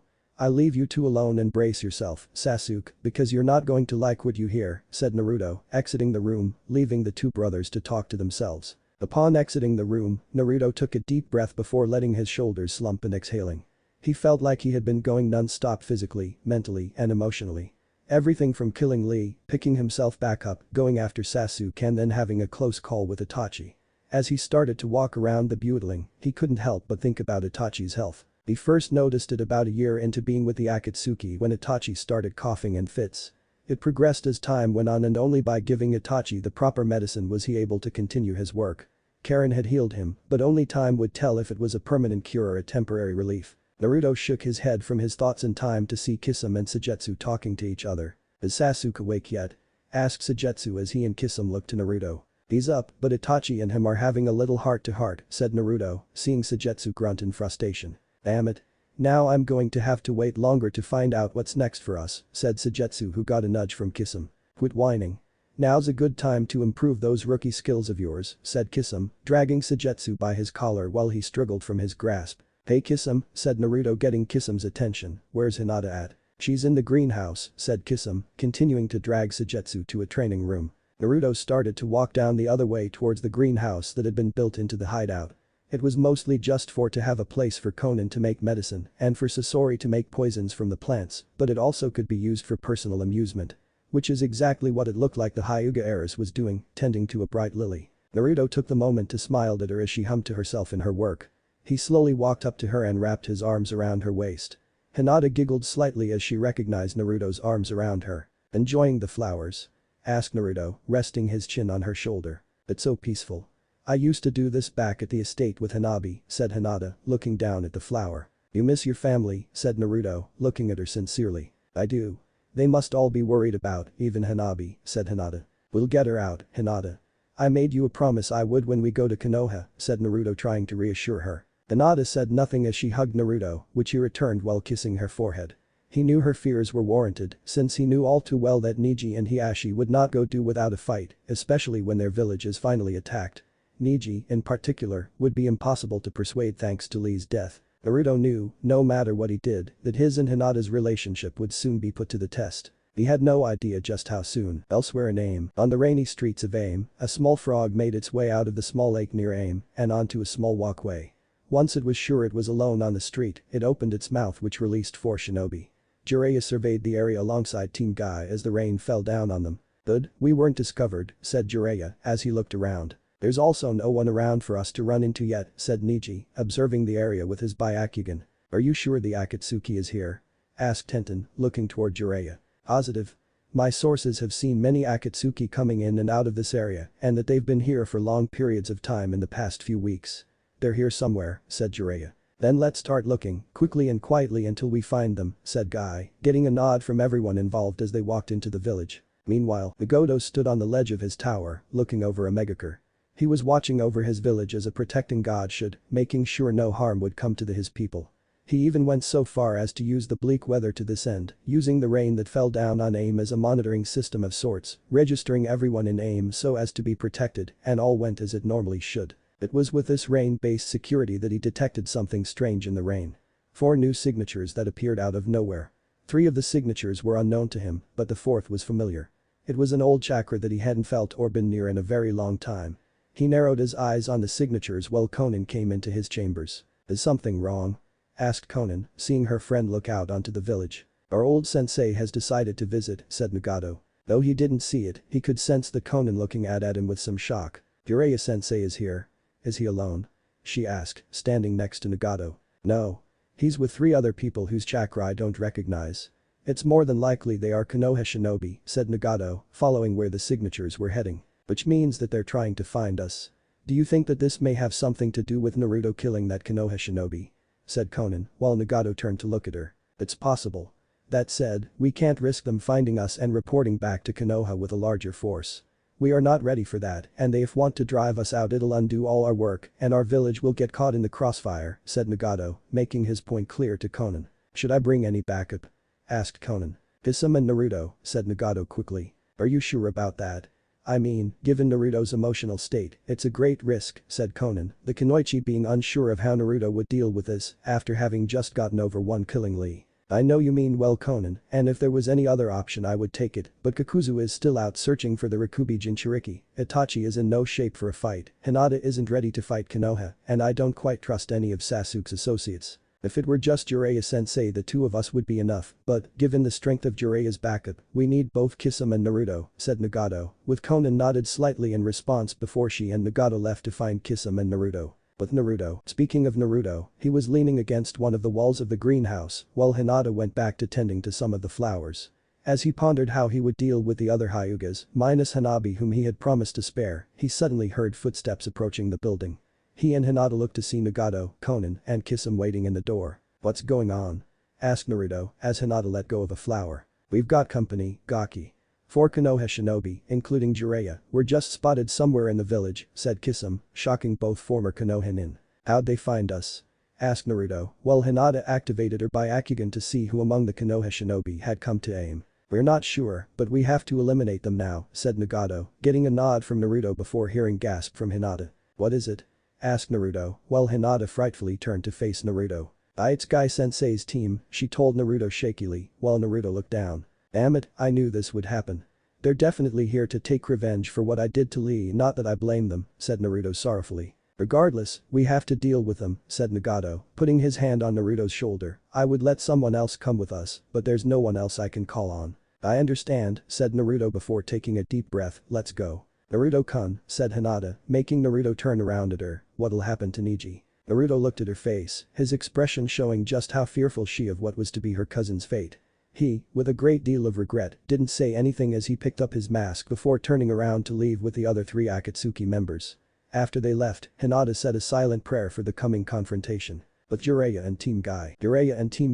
I'll leave you two alone and brace yourself, Sasuke, because you're not going to like what you hear, said Naruto, exiting the room, leaving the two brothers to talk to themselves. Upon exiting the room, Naruto took a deep breath before letting his shoulders slump and exhaling. He felt like he had been going non-stop physically, mentally, and emotionally. Everything from killing Lee, picking himself back up, going after Sasuke and then having a close call with Itachi. As he started to walk around the building, he couldn't help but think about Itachi's health. He first noticed it about a year into being with the Akatsuki when Itachi started coughing in fits. It progressed as time went on, and only by giving Itachi the proper medicine was he able to continue his work. Karen had healed him, but only time would tell if it was a permanent cure or a temporary relief. Naruto shook his head from his thoughts in time to see Kisame and Suigetsu talking to each other. Is Sasuke awake yet? Asked Suigetsu as he and Kisame looked to Naruto. He's up, but Itachi and him are having a little heart-to-heart, said Naruto, seeing Suigetsu grunt in frustration. Damn it. Now I'm going to have to wait longer to find out what's next for us, said Suigetsu, who got a nudge from Kisame. Quit whining. Now's a good time to improve those rookie skills of yours, said Kisame, dragging Suigetsu by his collar while he struggled from his grasp. Hey Kisame, said Naruto, getting Kisame's attention, where's Hinata at? She's in the greenhouse, said Kisame, continuing to drag Suigetsu to a training room. Naruto started to walk down the other way towards the greenhouse that had been built into the hideout. It was mostly just to have a place for Konan to make medicine and for Sasori to make poisons from the plants, but it also could be used for personal amusement. Which is exactly what it looked like the Hyuga heiress was doing, tending to a bright lily. Naruto took the moment to smile at her as she hummed to herself in her work. He slowly walked up to her and wrapped his arms around her waist. Hinata giggled slightly as she recognized Naruto's arms around her. Enjoying the flowers? Asked Naruto, resting his chin on her shoulder. It's so peaceful. I used to do this back at the estate with Hanabi, said Hinata, looking down at the flower. You miss your family, said Naruto, looking at her sincerely. I do. They must all be worried about, even Hanabi, said Hinata. We'll get her out, Hinata. I made you a promise I would when we go to Konoha, said Naruto, trying to reassure her. Hinata said nothing as she hugged Naruto, which he returned while kissing her forehead. He knew her fears were warranted, since he knew all too well that Neji and Hiashi would not go do without a fight, especially when their village is finally attacked. Neji, in particular, would be impossible to persuade thanks to Lee's death. Naruto knew, no matter what he did, that his and Hinata's relationship would soon be put to the test. He had no idea just how soon. Elsewhere in AIM, on the rainy streets of AIM, a small frog made its way out of the small lake near AIM and onto a small walkway. Once it was sure it was alone on the street, it opened its mouth which released 4 shinobi. Jiraiya surveyed the area alongside Team Guy as the rain fell down on them. "Good, we weren't discovered," said Jiraiya as he looked around. "There's also no one around for us to run into yet," said Niji, observing the area with his Byakugan. "Are you sure the Akatsuki is here?" asked Tenten, looking toward Jiraiya. "Positive. My sources have seen many Akatsuki coming in and out of this area and that they've been here for long periods of time in the past few weeks." "They're here somewhere," said Jiraiya. "Then let's start looking, quickly and quietly until we find them," said Guy, getting a nod from everyone involved as they walked into the village. Meanwhile, Nagato stood on the ledge of his tower, looking over a megakure. He was watching over his village as a protecting god should, making sure no harm would come to his people. He even went so far as to use the bleak weather to this end, using the rain that fell down on AIM as a monitoring system of sorts, registering everyone in AIM so as to be protected, and all went as it normally should. It was with this rain-based security that he detected something strange in the rain. 4 new signatures that appeared out of nowhere. 3 of the signatures were unknown to him, but the 4th was familiar. It was an old chakra that he hadn't felt or been near in a very long time. He narrowed his eyes on the signatures while Konan came into his chambers. "Is something wrong?" asked Konan, seeing her friend look out onto the village. "Our old sensei has decided to visit," said Nagato. Though he didn't see it, he could sense the Konan looking at him with some shock. "Jiraiya sensei is here. Is he alone?" she asked, standing next to Nagato. "No. He's with 3 other people whose chakra I don't recognize. It's more than likely they are Konoha shinobi," said Nagato, following where the signatures were heading. "Which means that they're trying to find us. Do you think that this may have something to do with Naruto killing that Konoha shinobi?" said Konan, while Nagato turned to look at her. "It's possible. That said, we can't risk them finding us and reporting back to Konoha with a larger force. We are not ready for that, and they if want to drive us out it'll undo all our work and our village will get caught in the crossfire," said Nagato, making his point clear to Konan. "Should I bring any backup?" asked Konan. "Kisame and Naruto," said Nagato quickly. "Are you sure about that?" "I mean, given Naruto's emotional state, it's a great risk," said Konan, the Kunoichi being unsure of how Naruto would deal with this after having just gotten over one killing Lee. "I know you mean well, Konan, and if there was any other option I would take it, but Kakuzu is still out searching for the Rikubi Jinchuriki, Itachi is in no shape for a fight, Hinata isn't ready to fight Konoha, and I don't quite trust any of Sasuke's associates. If it were just Jiraiya sensei the 2 of us would be enough, but given the strength of Jiraiya's backup, we need both Kisame and Naruto," said Nagato, with Konan nodded slightly in response before she and Nagato left to find Kisame and Naruto. With Naruto, speaking of Naruto, he was leaning against one of the walls of the greenhouse while Hinata went back to tending to some of the flowers. As he pondered how he would deal with the other Hyugas, minus Hanabi whom he had promised to spare, he suddenly heard footsteps approaching the building. He and Hinata looked to see Nagato, Konan, and Kisame waiting in the door. "What's going on?" asked Naruto as Hinata let go of a flower. "We've got company, Gaki. 4 Konoha shinobi, including Jiraiya, were just spotted somewhere in the village," said Kisame, shocking both former Konoha nin. "How'd they find us?" asked Naruto, while Hinata activated her Byakugan to see who among the Konoha shinobi had come to AIM. "We're not sure, but we have to eliminate them now," said Nagato, getting a nod from Naruto before hearing gasp from Hinata. "What is it?" asked Naruto, while Hinata frightfully turned to face Naruto. "It's Guy Sensei's team," she told Naruto shakily, while Naruto looked down. "Damn it, I knew this would happen. They're definitely here to take revenge for what I did to Lee, not that I blame them," said Naruto sorrowfully. "Regardless, we have to deal with them," said Nagato, putting his hand on Naruto's shoulder. "I would let someone else come with us, but there's no one else I can call on." "I understand," said Naruto before taking a deep breath. "Let's go." "Naruto-kun," said Hinata, making Naruto turn around at her. "What'll happen to Niji?" Naruto looked at her face, his expression showing just how fearful she of what was to be her cousin's fate. He, with a great deal of regret, didn't say anything as he picked up his mask before turning around to leave with the other 3 Akatsuki members. After they left, Hinata said a silent prayer for the coming confrontation. But Jiraiya and Team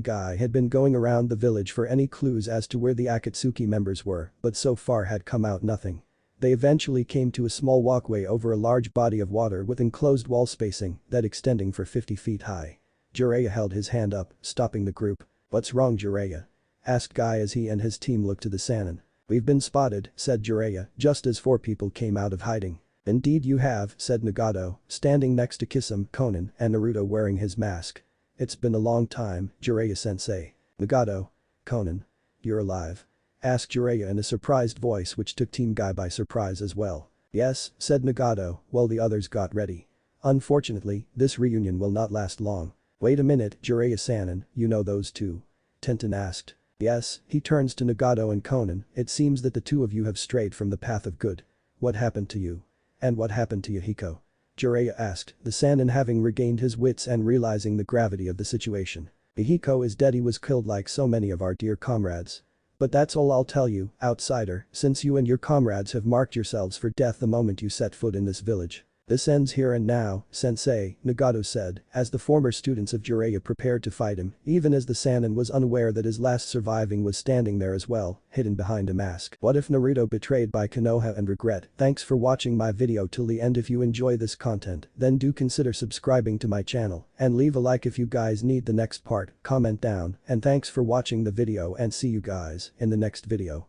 Guy had been going around the village for any clues as to where the Akatsuki members were, but so far had come out nothing. They eventually came to a small walkway over a large body of water with enclosed wall spacing that extending for 50 feet high. Jiraiya held his hand up, stopping the group. "What's wrong, Jiraiya?" asked Guy as he and his team looked to the Sannin. "We've been spotted," said Jiraiya, just as 4 people came out of hiding. "Indeed you have," said Nagato, standing next to Kisame, Konan, and Naruto wearing his mask. It's been a long time, Jiraiya-sensei. Nagato. Conan. You're alive? Asked Jiraiya in a surprised voice which took Team Guy by surprise as well. Yes, said Nagato, while the others got ready. Unfortunately, this reunion will not last long. Wait a minute, Jiraiya-sanin, you know those two? Tenten asked. Yes, he turns to Nagato and Conan, it seems that the two of you have strayed from the path of good. What happened to you? And what happened to Yahiko? Jiraiya asked, the Sannin having regained his wits and realizing the gravity of the situation. Yahiko is dead, he was killed like so many of our dear comrades. But that's all I'll tell you, outsider, since you and your comrades have marked yourselves for death the moment you set foot in this village. This ends here and now, sensei, Nagato said, as the former students of Jiraiya prepared to fight him, even as the Sannin was unaware that his last surviving was standing there as well, hidden behind a mask. What if Naruto betrayed by Konoha and regret? Thanks for watching my video till the end. If you enjoy this content, then do consider subscribing to my channel, and leave a like if you guys need the next part, comment down, and thanks for watching the video and see you guys in the next video.